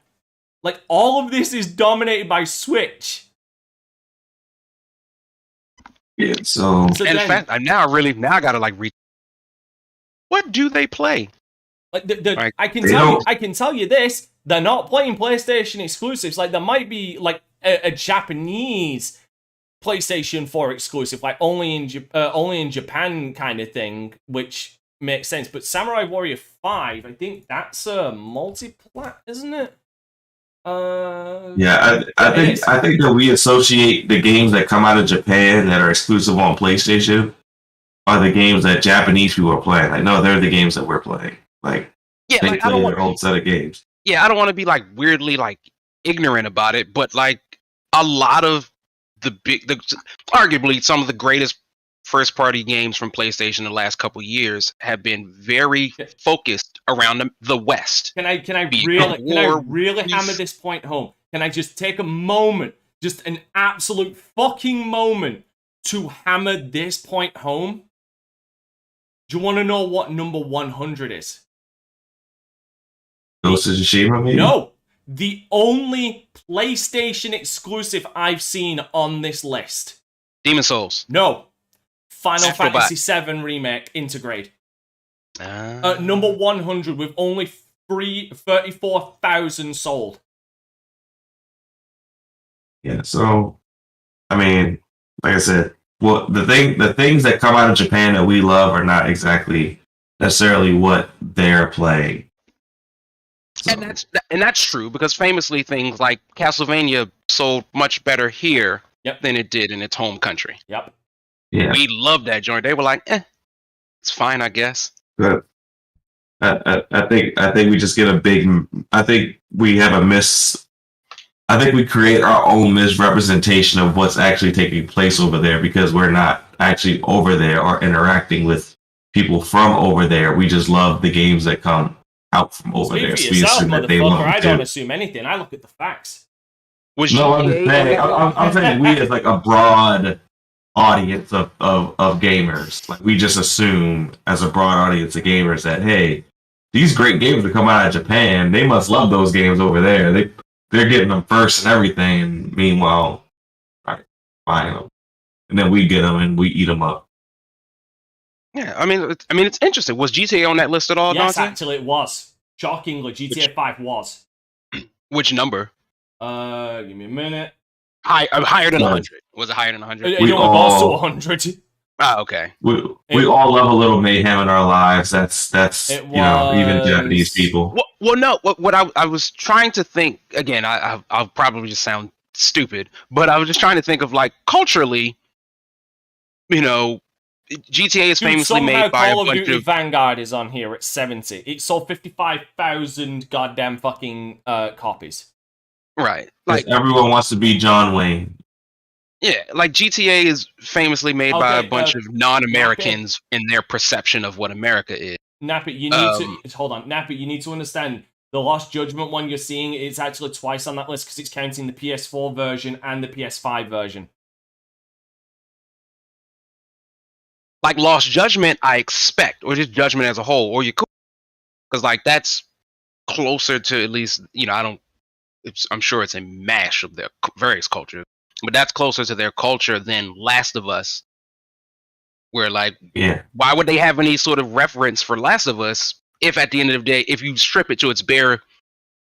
Like all of this is dominated by Switch. Yeah, so in fact, I gotta like read. What do they play? Like I can tell you this: they're not playing PlayStation exclusives. Like there might be like a Japanese PlayStation 4 exclusive, like only in Japan kind of thing, which makes sense. But Samurai Warrior 5, I think that's a multi-plat, isn't it? Yeah, I think that we associate the games that come out of Japan that are exclusive on PlayStation are the games that Japanese people are playing. Like, no, they're the games that we're playing. Like, Yeah, they like play their own set of games. Yeah, I don't want to be like weirdly like ignorant about it, but like a lot of arguably some of the greatest first party games from PlayStation in the last couple years have been very focused around the West. Can I really hammer this point home? Can I just take a moment, just an absolute fucking moment to hammer this point home? Do you want to know what number 100 is? Ghost of Tsushima, maybe? No. The only PlayStation exclusive I've seen on this list. Demon Souls. No. Final Afterbirth. Fantasy VII Remake Intergrade. Number 100 with only 34,000 sold. Yeah, so I mean, like I said, well, the things that come out of Japan that we love are not exactly necessarily what they're playing. So. And that's true because famously things like Castlevania sold much better here than it did in its home country. Yep. Yeah. We loved that joint. They were like, it's fine, I guess. But I think we just get a big. I think we have I think we create our own misrepresentation of what's actually taking place over there because we're not actually over there or interacting with people from over there. We just love the games that come out from over there. So yourself, motherfucker. I don't assume anything. I look at the facts. I'm saying we as like a broad audience of gamers. Like we just assume as a broad audience of gamers that hey, these great games that come out of Japan, they must love those games over there. They're getting them first and everything. And meanwhile, buying them, and then we get them and we eat them up. Yeah, I mean, it's interesting. Was GTA on that list at all? Yes, Dante? actually, it was. Shockingly, GTA 5 was. Which number? Give me a minute. Higher than 100. Was it higher than 100? It only goes to 100. Ah, okay. We all love a little mayhem in our lives. That's even Japanese people. Well, no. What I was trying to think again. I'll probably just sound stupid, but I was just trying to think of like culturally, GTA is famously made by Call a of bunch Duty of Vanguard is on here at 70. It sold 55,000 goddamn fucking copies. Right. Like everyone wants to be John Wayne. Yeah, like GTA is famously made by a bunch of non-Americans in their perception of what America is. Nappy, you need to hold on. Nappy, you need to understand the Lost Judgment one you're seeing. It's actually twice on that list because it's counting the PS4 version and the PS5 version. Like Lost Judgment, I expect, or just Judgment as a whole, or you could, because like that's closer to at least I'm sure it's a mash of their various cultures, but that's closer to their culture than Last of Us. Where like, why would they have any sort of reference for Last of Us if at the end of the day, if you strip it to its bare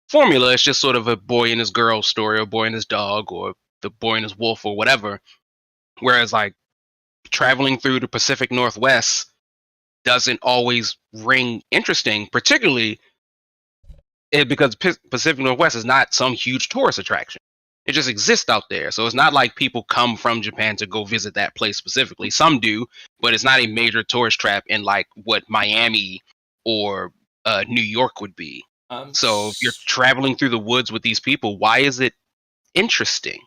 formula, it's just sort of a boy and his girl story, or boy and his dog, or the boy and his wolf, or whatever. Whereas like traveling through the Pacific Northwest doesn't always ring interesting, particularly because Pacific Northwest is not some huge tourist attraction. It just exists out there. So it's not like people come from Japan to go visit that place specifically. Some do, but it's not a major tourist trap in like what Miami or New York would be. So if you're traveling through the woods with these people, why is it interesting?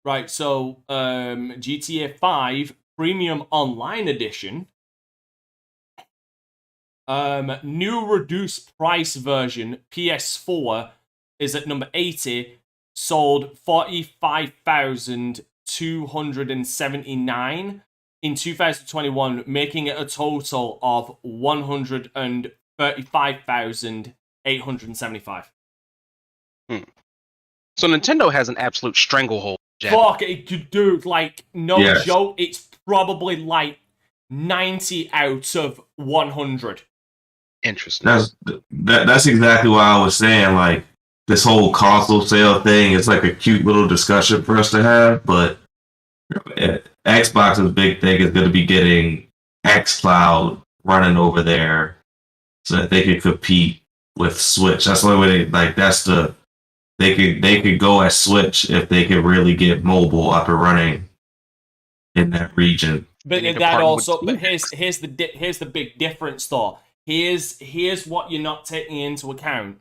Right, so GTA 5 Premium Online Edition, new reduced price version, PS4, is at number 80, sold 45,279 in 2021, making it a total of 135,875. So Nintendo has an absolute stranglehold. Fuck it, dude, like, no joke, it's probably like 90 out of 100. Interesting. That's exactly what I was saying, like, this whole console sale thing is like a cute little discussion for us to have, but Xbox's big thing is going to be getting xCloud running over there so that they could compete with Switch. That's the only way they could go at Switch if they could really get mobile up and running in that region. But need to that partner also, with but here's the big difference though. Here's what you're not taking into account,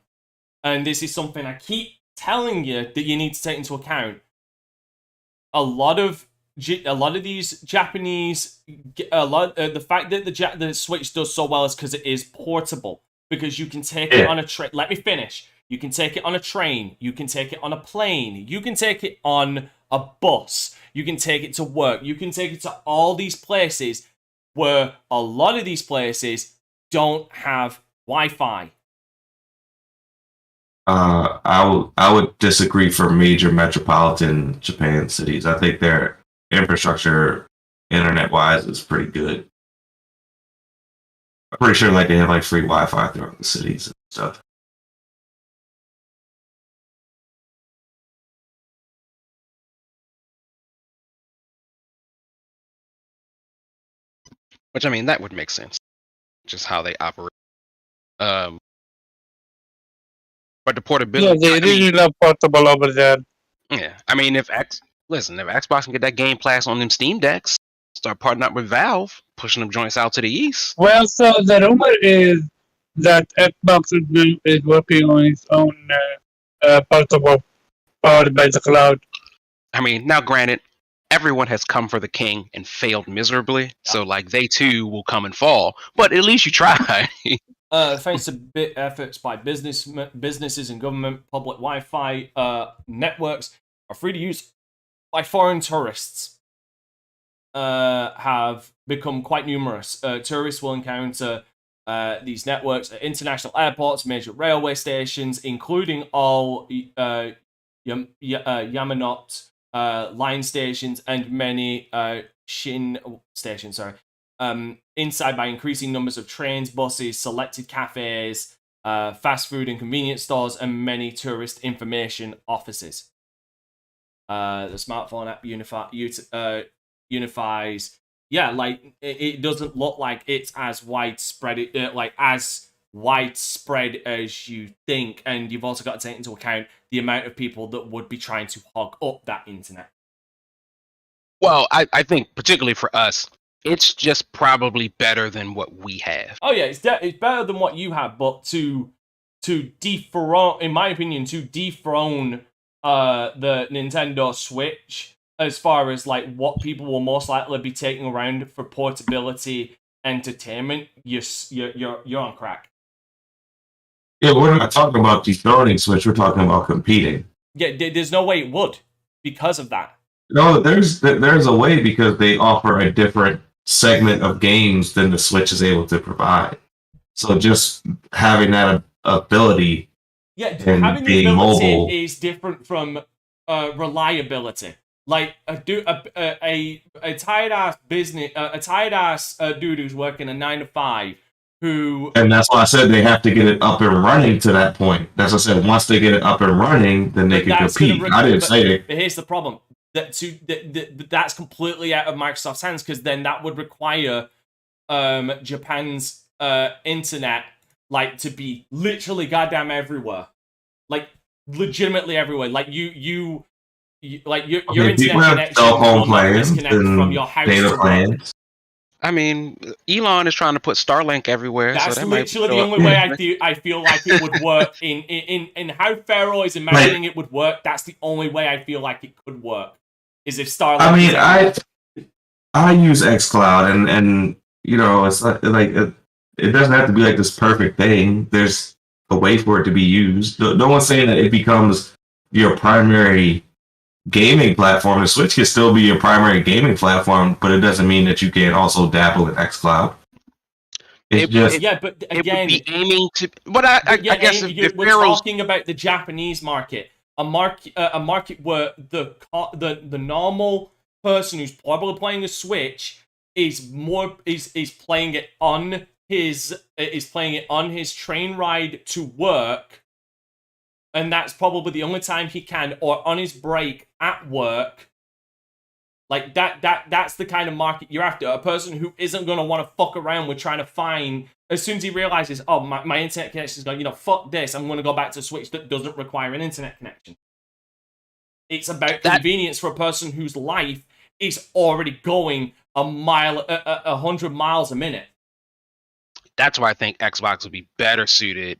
and this is something I keep telling you that you need to take into account. A lot of these Japanese, the fact that the Switch does so well is because it is portable. Because you can take it on a train. Let me finish. You can take it on a train. You can take it on a plane. You can take it on a bus. You can take it to work. You can take it to all these places where a lot of these places don't have Wi-Fi. I would disagree for major metropolitan Japan cities. I think their infrastructure, internet-wise, is pretty good. I'm pretty sure they have free Wi-Fi throughout the cities and stuff. Which, I mean, that would make sense. Just how they operate. But the portability... Yeah, they really love portable over there. Yeah, I mean, if Xbox can get that Game Pass on them Steam Decks, start partnering up with Valve, pushing them joints out to the east. Well, so the rumor is that Xbox is working on its own portable powered by the cloud. I mean, now granted, everyone has come for the king and failed miserably, so they too will come and fall. But at least you try. Thanks to efforts by businesses and government, public Wi-Fi networks are free to use by foreign tourists. Have become quite numerous. Tourists will encounter these networks at international airports, major railway stations, including all Yamanote line stations and many Shin stations. Inside by increasing numbers of trains, buses, selected cafes, fast food and convenience stores, and many tourist information offices. The smartphone app unifies. Yeah, it doesn't look like it's as widespread, as you think, and you've also got to take into account the amount of people that would be trying to hog up that internet. Well, I think particularly for us, it's just probably better than what we have. Oh yeah, it's better than what you have, but to dethrone, in my opinion, to dethrone the Nintendo Switch as far as what people will most likely be taking around for portability entertainment, you're on crack. Yeah, we're not talking about dethroning Switch. We're talking about competing. Yeah, there's no way it would because of that. No, there's a way because they offer a different segment of games than the Switch is able to provide. So just having that ability, having the ability mobile is different from reliability. A tired ass dude who's working a 9 to 5 who. And that's why I said they have to get it up and running to that point. As I said, once they get it up and running, then they can compete. I didn't say it. But here's the problem. That's completely out of Microsoft's hands because then that would require Japan's internet to be literally goddamn everywhere, legitimately everywhere. Your internet connection will not disconnect from your house data plans. I mean, Elon is trying to put Starlink everywhere. That's so literally the only way I feel like it would work. In how Pharaoh is imagining it would work, that's the only way I feel like it could work. Is if Starlink. I mean, I use xCloud, and it's it doesn't have to be this perfect thing. There's a way for it to be used. No one's saying that it becomes your primary gaming platform. The Switch can still be your primary gaming platform, but it doesn't mean that you can't also dabble in xCloud. But again, it would be aiming to. But I guess if we're talking about the Japanese market, a market where the normal person who's probably playing a Switch is playing it on his train ride to work, and that's probably the only time he can, or on his break at work. Like that's the kind of market you're after. A person who isn't going to want to fuck around with trying to find, as soon as he realizes, oh, my internet connection is going, fuck this, I'm going to go back to a Switch that doesn't require an internet connection. It's about convenience for a person whose life is already going 100 miles a minute. That's why I think Xbox would be better suited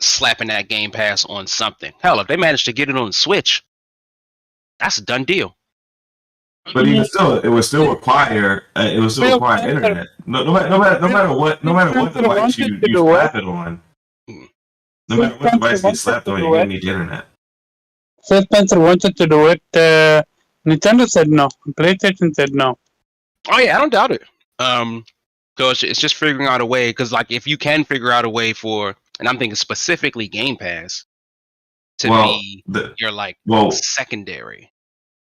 slapping that Game Pass on something. Hell, if they managed to get it on the Switch, that's a done deal. But even still, it would still require internet. No matter what device you slap it on. No matter what device you slap on, you're gonna need internet. Phil Spencer wanted to do it. Nintendo said no. PlayStation said no. Oh yeah, I don't doubt it. Because it's just figuring out a way. Because like, if you can figure out a way for, and I'm thinking specifically Game Pass to be your secondary.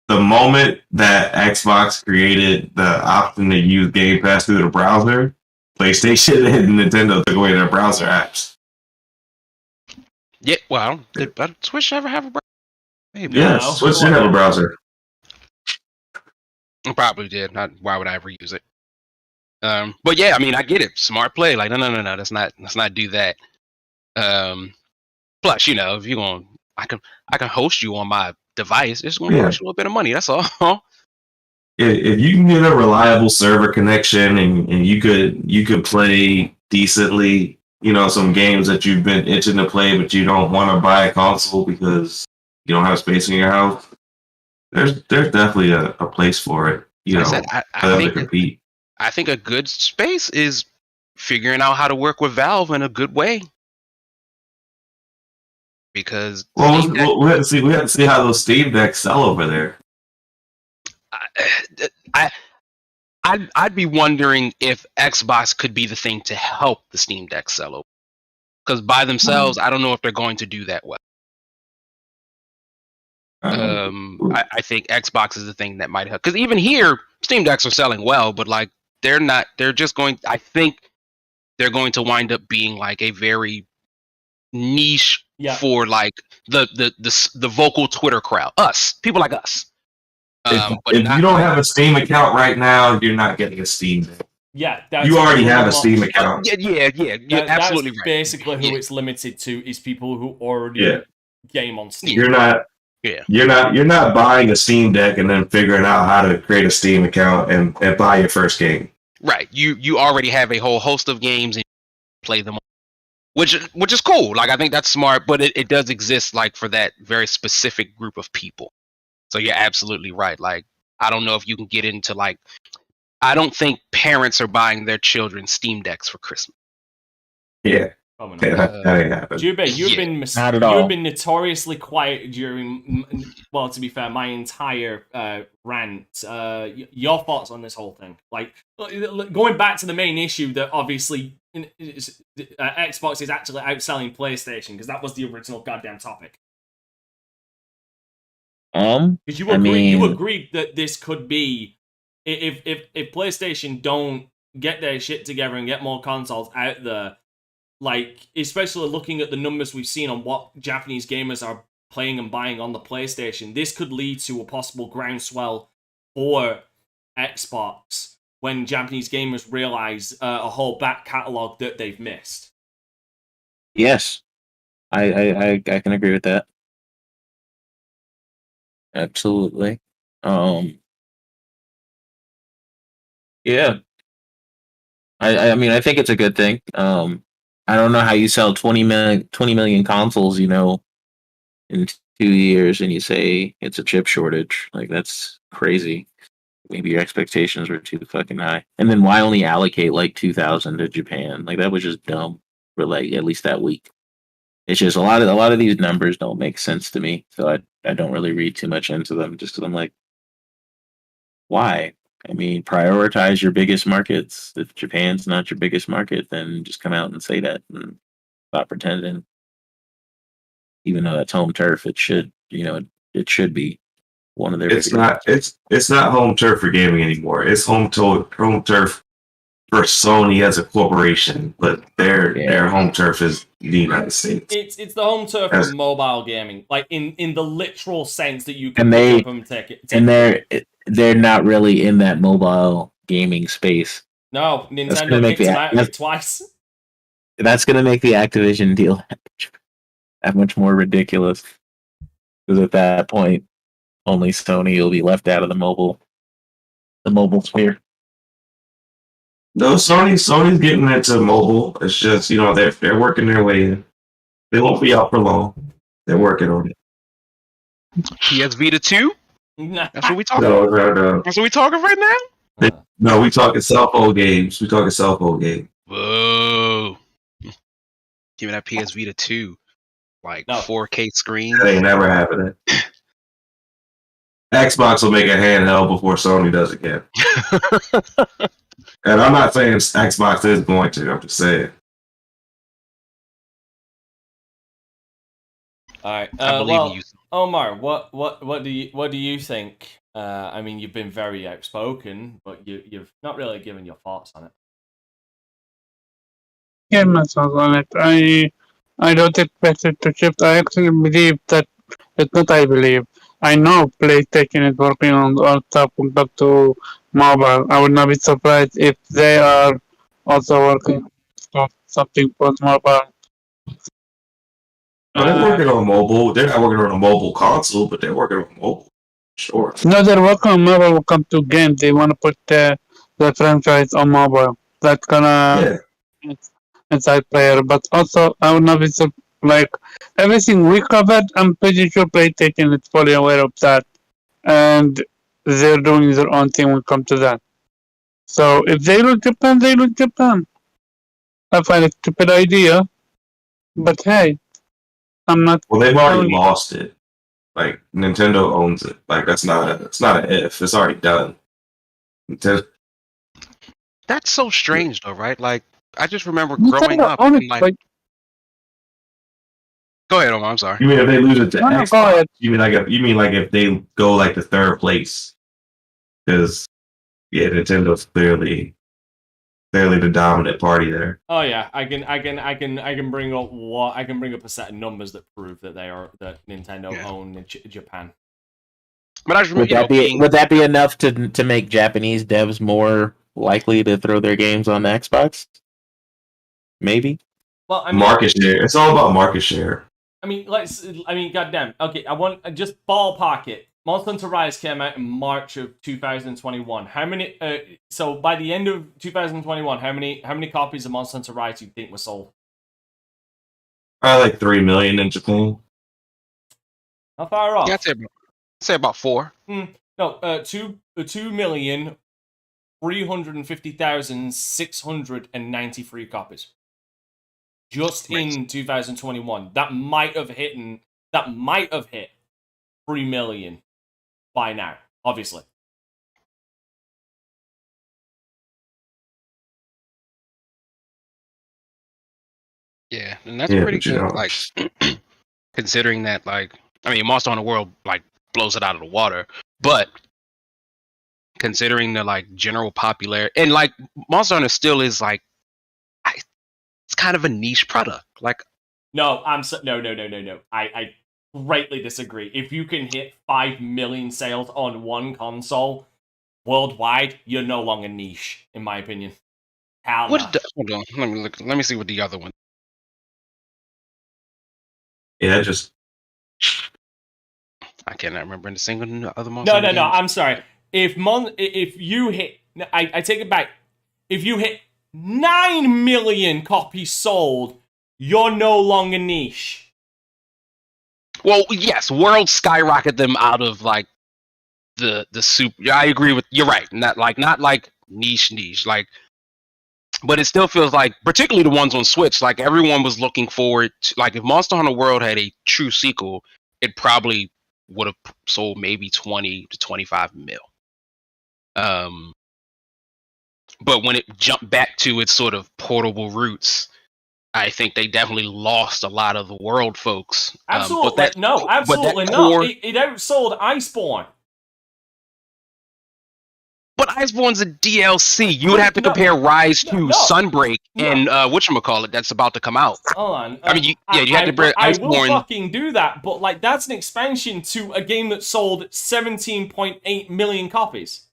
The moment that Xbox created the option to use Game Pass through the browser, PlayStation and Nintendo took away their browser apps. Yeah, well, did Switch ever have a browser? Maybe. Yes, Switch did have a browser. It probably did. Why would I ever use it? But yeah, I mean, I get it. Smart play. Like, no. Let's not do that. Plus, if you're going, I can host you on my device. It's going to cost you a little bit of money. That's all. If you can get a reliable server connection and you could play decently, some games that you've been itching to play, but you don't want to buy a console because you don't have space in your house, there's definitely a place for it. I think a good space is figuring out how to work with Valve in a good way. Because we have to see how those Steam Decks sell over there. I'd be wondering if Xbox could be the thing to help the Steam Deck sell over. Because by themselves, I don't know if they're going to do that well. I think Xbox is the thing that might help. Because even here, Steam Decks are selling well, but like they're not. They're just going. I think they're going to wind up being like a very niche for like the vocal Twitter crowd, people like us. If you don't have a Steam account right now, you're not getting a Steam Deck. Yeah, you already have a Steam account. Yeah. You're absolutely that's right. Basically, who it's limited to is people who already game on Steam. You're not buying a Steam Deck and then figuring out how to create a Steam account and buy your first game. Right. You already have a whole host of games and play them, which is cool. Like, I think that's smart, but it does exist like for that very specific group of people. So you're absolutely right. Like, I don't know if you can get into like, I don't think parents are buying their children Steam Decks for Christmas. Yeah. Jube, you've been notoriously quiet during, well, to be fair, my entire rant. Your thoughts on this whole thing? Like, going back to the main issue that obviously Xbox is actually outselling PlayStation, because that was the original goddamn topic. Because you agreed that this could be, if PlayStation don't get their shit together and get more consoles out there, like, especially looking at the numbers we've seen on what Japanese gamers are playing and buying on the PlayStation, this could lead to a possible groundswell for Xbox when Japanese gamers realize a whole back catalog that they've missed. Yes, I can agree with that. Absolutely. Yeah. I mean, I think it's a good thing. I don't know how you sell 20 million consoles, in 2 years, and you say it's a chip shortage. Like, that's crazy. Maybe your expectations were too fucking high. And then why only allocate like 2,000 to Japan? Like, that was just dumb for like at least that week. It's just a lot of these numbers don't make sense to me, so I don't really read too much into them, just because I'm like, why? I mean, prioritize your biggest markets. If Japan's not your biggest market, then just come out and say that and stop pretending. Even though that's home turf, it should should be one of their. It's not home turf for gaming anymore. It's home turf for Sony as a corporation, but their home turf is the United States. It's the home turf of mobile gaming, like in the literal sense that you can And pick up and take it. And they're not really in that mobile gaming space. No, Nintendo kicked them out of it twice. That's going to make the Activision deal that much more ridiculous. Because at that point, only Sony will be left out of the mobile sphere. No, Sony's getting into mobile. It's just, they're working their way in. They won't be out for long. They're working on it. PS Vita 2? That's what we talking No, about. no. That's what we talking right now? No, we talking cell phone games. Whoa. Give me that PS Vita 2. Like 4K screen. That ain't never happening. Xbox will make a handheld before Sony does again. And I'm not saying Xbox is going to. I'm just saying. All right. I believe in you. Omar, what do you think? I mean, you've been very outspoken, but you've not really given your thoughts on it. Yeah, my thoughts on it. I don't expect it to shift. I actually believe that it's not. I believe. I know PlayStation is working on stuff up to mobile. I would not be surprised if they are also working on something for mobile. They're working on mobile. They're not working on a mobile console, but they're working on mobile. Sure. No, they're working on mobile when it comes to games. They want to put the franchise on mobile. That's gonna inside player. But also, I would not be surprised. Like everything we covered, I'm pretty sure PlayStation is fully aware of that, and they're doing their own thing when it comes to that. So if they look Japan, they look Japan. I find it a stupid idea, but hey, I'm not. Well, they've already lost it. Like Nintendo owns it. Like it's not an if. It's already done. That's so strange, though, right? Like I just remember growing up. Go ahead, Omar. I'm sorry. You mean if they lose it to Xbox? Go ahead. You mean like if they go like the third place? Because Nintendo's clearly the dominant party there. Oh yeah, I can bring up a set of numbers that prove that Nintendo own Japan. But I just remember, would that be enough to make Japanese devs more likely to throw their games on the Xbox? Maybe. Well, I mean, market share. It's all about market share. I mean, goddamn. Okay, I want just ballpark it. Monster Hunter Rise came out in March of 2021. How many? So by the end of 2021, how many copies of Monster Hunter Rise do you think were sold? Probably like 3 million in Japan. How far off? Yeah, I'd say about 4. No, 2,350,693 copies. Just in 2021, that might have hit 3 million by now, obviously. Yeah, and that's pretty good. Like, considering that, like, I mean, Monster Hunter World like blows it out of the water, but considering the like general popularity and like Monster Hunter still is like, it's kind of a niche product. Like, no, no. I greatly disagree. If you can hit 5 million sales on one console worldwide, you're no longer niche, in my opinion. Hold on, let me see what the other one. Yeah, just I cannot remember a single other Monster. No. I'm sorry. If you hit, I take it back. If you hit 9 million copies sold, you're no longer niche. Well, yes, World skyrocket them out of like the super. I agree with you're right. Not like niche, like, but it still feels like, particularly the ones on Switch, like everyone was looking forward to, like if Monster Hunter World had a true sequel, it probably would have sold maybe 20 to 25 mil. But when it jumped back to its sort of portable roots, I think they definitely lost a lot of the world folks. Absolutely. Absolutely not. It outsold Iceborne. But Iceborne's a DLC. You would have to compare Rise to Sunbreak and whatchamacallit that's about to come out. Hold on. I mean, you have to compare I will Iceborne. fucking do that, but like that's an expansion to a game that sold 17.8 million copies.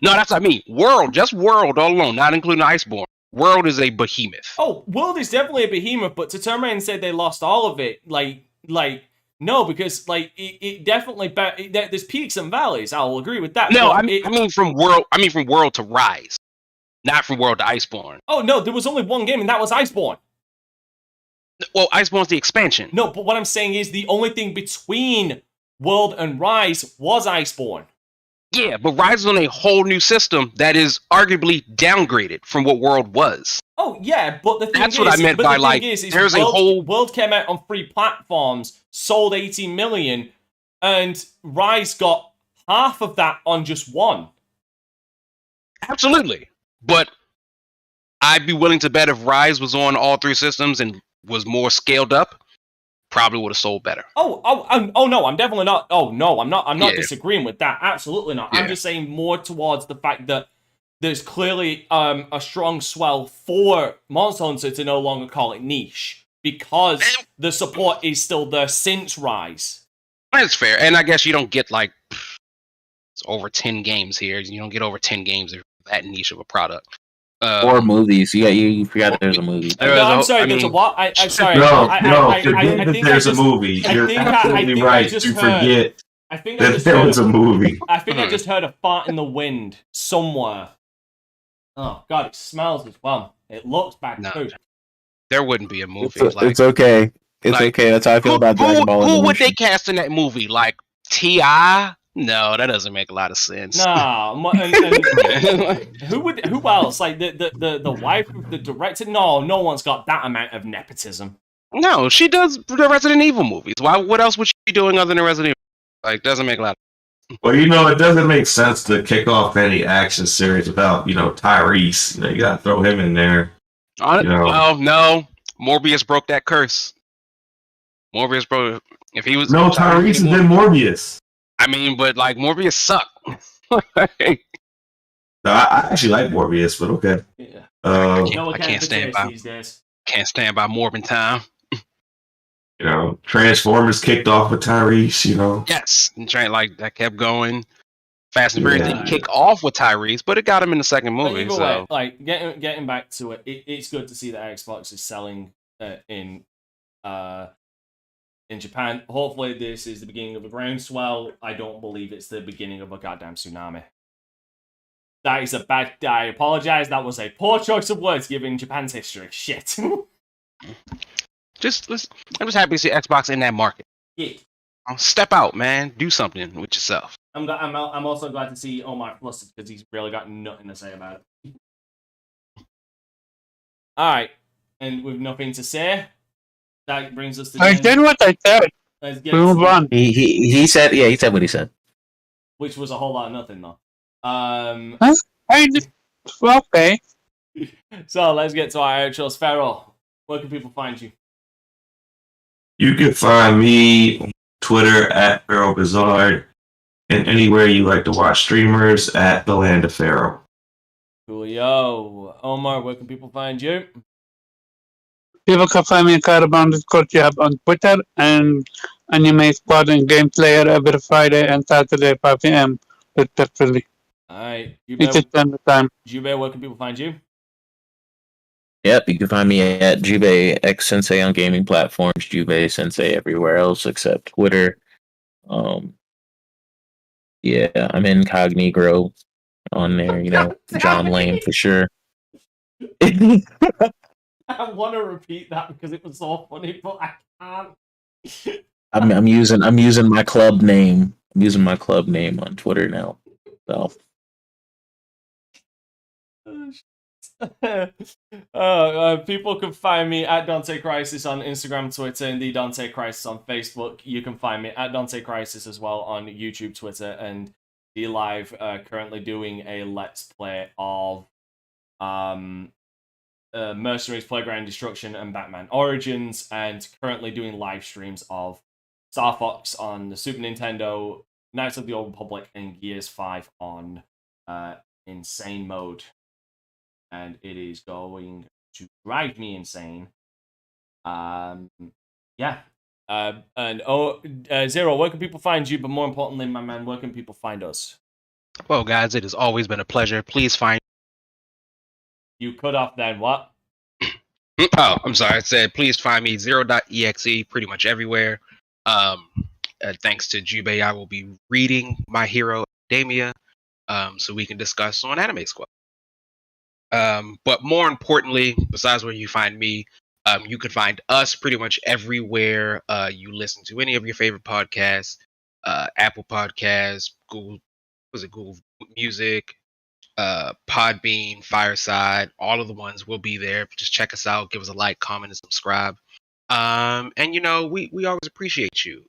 No, that's what I mean. World, just World all alone, not including Iceborne. World is a behemoth. Oh, World is definitely a behemoth, but to turn around and say they lost all of it, like no, because like it definitely there's peaks and valleys. I'll agree with that. No, I mean from World to Rise, not from World to Iceborne. Oh no, there was only one game, and that was Iceborne. Well, Iceborne's the expansion. No, but what I'm saying is the only thing between World and Rise was Iceborne. Yeah, but Rise is on a whole new system that is arguably downgraded from what World was. Oh yeah, but the thing that's is, what I meant by like there's World came out on 3 platforms, sold 18 million, and Rise got half of that on just one. Absolutely, but I'd be willing to bet if Rise was on all 3 systems and was more scaled up, probably would have sold better. Oh no, I'm definitely not. Oh no, I'm not disagreeing with that. Absolutely not. Yeah. I'm just saying more towards the fact that there's clearly a strong swell for Monster Hunter to no longer call it niche because the support is still there since Rise. That's fair, and I guess you don't get like it's over 10 games here. You don't get over 10 games if that niche of a product. Or movies. You forgot there's a movie. No, I'm sorry. There's a what? I'm sorry. I think there's a movie. You're absolutely right to forget that there was a movie. I think I just heard a fart in the wind somewhere. Oh god, it smells as well. It looks bad too. There wouldn't be a movie. It's okay. It's okay. That's how I feel about Dragon Ball. Who would they cast in that movie? Like T.I.? No, that doesn't make a lot of sense. No, who else? Like the wife of the director? No one's got that amount of nepotism. No, she does the Resident Evil movies. What else would she be doing other than Resident Evil? Like, doesn't make a lot of Well, it doesn't make sense to kick off any action series without, Tyrese. You gotta throw him in there. Well, no. Morbius broke that curse. Morbius broke. If he was Tyrese and then Morbius. I mean, but like Morbius sucked. I actually like Morbius, but okay. Yeah. I can't stand by these days. Can't stand by Morbin time. Transformers kicked off with Tyrese. Yes, and that kept going. Fast and Furious didn't kick off with Tyrese, but it got him in the second movie. So, like getting back to it, it's good to see that Xbox is selling in Japan. Hopefully, this is the beginning of a groundswell. I don't believe it's the beginning of a goddamn tsunami. That is a bad. I apologize. That was a poor choice of words given Japan's history. Shit. I'm just happy to see Xbox in that market. Yeah. Step out, man. Do something with yourself. I'm also glad to see Omar flustered because he's really got nothing to say about it. All right, and with nothing to say, that brings us to. I did what I said. Move on. He said what he said. Which was a whole lot of nothing, though. Okay. So let's get to our outros. Farrell, where can people find you? You can find me on Twitter at Pharaoh Bizarre, and anywhere you like to watch streamers at The Land of Pharaoh. Coolio. Omar, where can people find you? People can find me in Caravan Discord Job on Twitter and Anime Squad and Game Player every Friday and Saturday at 5 p.m. respectively. Alright. It's at the time. Jubei, where can people find you? Yep, you can find me at Jubei X Sensei on gaming platforms, Jubei Sensei everywhere else except Twitter. Yeah, I'm incognito on there, John Lane for sure. I want to repeat that because it was so funny, but I can't. I'm using my club name. I'm using my club name on Twitter now. So. People can find me at Dante Crisis on Instagram, Twitter, and the Dante Crisis on Facebook. You can find me at Dante Crisis as well on YouTube, Twitter, and the live. Currently doing a let's play of Mercenaries, Playground Destruction, and Batman Origins, and currently doing live streams of Star Fox on the Super Nintendo, Knights of the Old Republic, and Gears 5 on insane mode, and it is going to drive me insane. Yeah. Zero, where can people find you? But more importantly, my man, where can people find us? Well, guys, it has always been a pleasure. Please find. You cut off then. What? Oh, I'm sorry. I said please find me 0.exe pretty much everywhere. Thanks to Jubei, I will be reading My Hero Academia, so we can discuss on Anime Squad. But more importantly, besides where you find me, you can find us pretty much everywhere you listen to any of your favorite podcasts, Apple Podcasts, Google Music, Podbean, Fireside, all of the ones will be there. Just check us out, give us a like, comment, and subscribe. And we always appreciate you.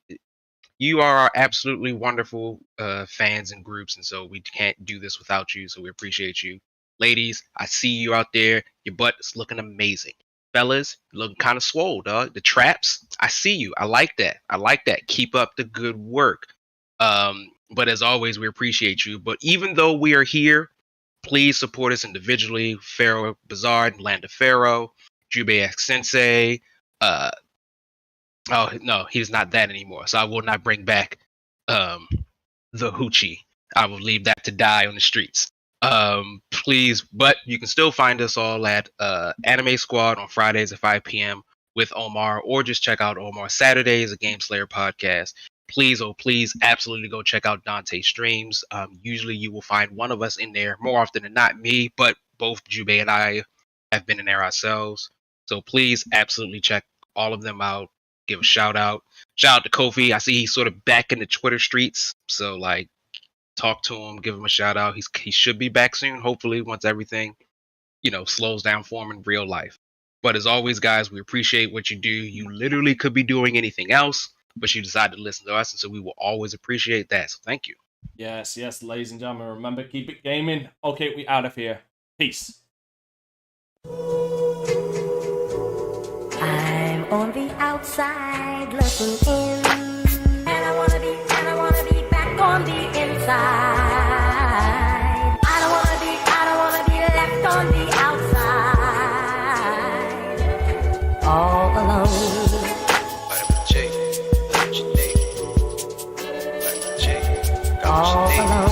You are our absolutely wonderful fans and groups, and so we can't do this without you. So we appreciate you, ladies. I see you out there. Your butt is looking amazing. Fellas, looking kind of swole, dog. The traps, I see you. I like that. Keep up the good work. But as always, we appreciate you. But even though we are here, please support us individually. Pharaoh Bizarre, Land of Pharaoh, Jubei X Sensei. Oh no, he's not that anymore. So I will not bring back the hoochie. I will leave that to die on the streets. Please, but you can still find us all at Anime Squad on Fridays at 5 p.m. with Omar, or just check out Omar Saturdays, a Game Slayer podcast. Please, oh please, absolutely go check out Dante's streams. Usually you will find one of us in there, more often than not me, but both Jubei and I have been in there ourselves. So please, absolutely check all of them out. Give a shout out. Shout out to Kofi. I see he's sort of back in the Twitter streets. So like, talk to him, give him a shout out. He should be back soon, hopefully, once everything, slows down for him in real life. But as always, guys, we appreciate what you do. You literally could be doing anything else, but you decided to listen to us, and so we will always appreciate that. So thank you. Yes, ladies and gentlemen, remember, keep it gaming. Okay, we out of here. Peace. I'm on the outside looking in, and I wanna be back on the inside. I don't wanna be left on the outside, all alone. All alone.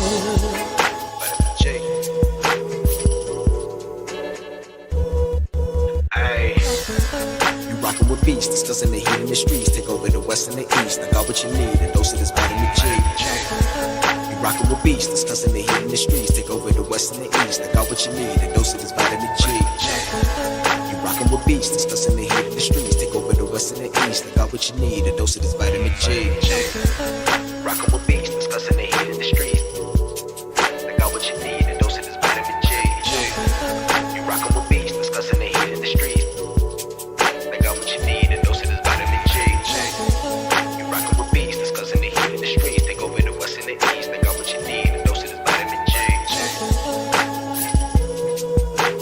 Hey, you rockin' with beats, discussing the heat in the streets. Take over the west and the east. I got what you need, a dose of this vitamin G. You rockin' with beats, discussing the heat in the streets. Take over the west and the east. I got what you need, a dose of this vitamin G. You rockin' with beats, discussing the heat in the streets. Take over the west and the east. I got what you need, a dose of this vitamin G.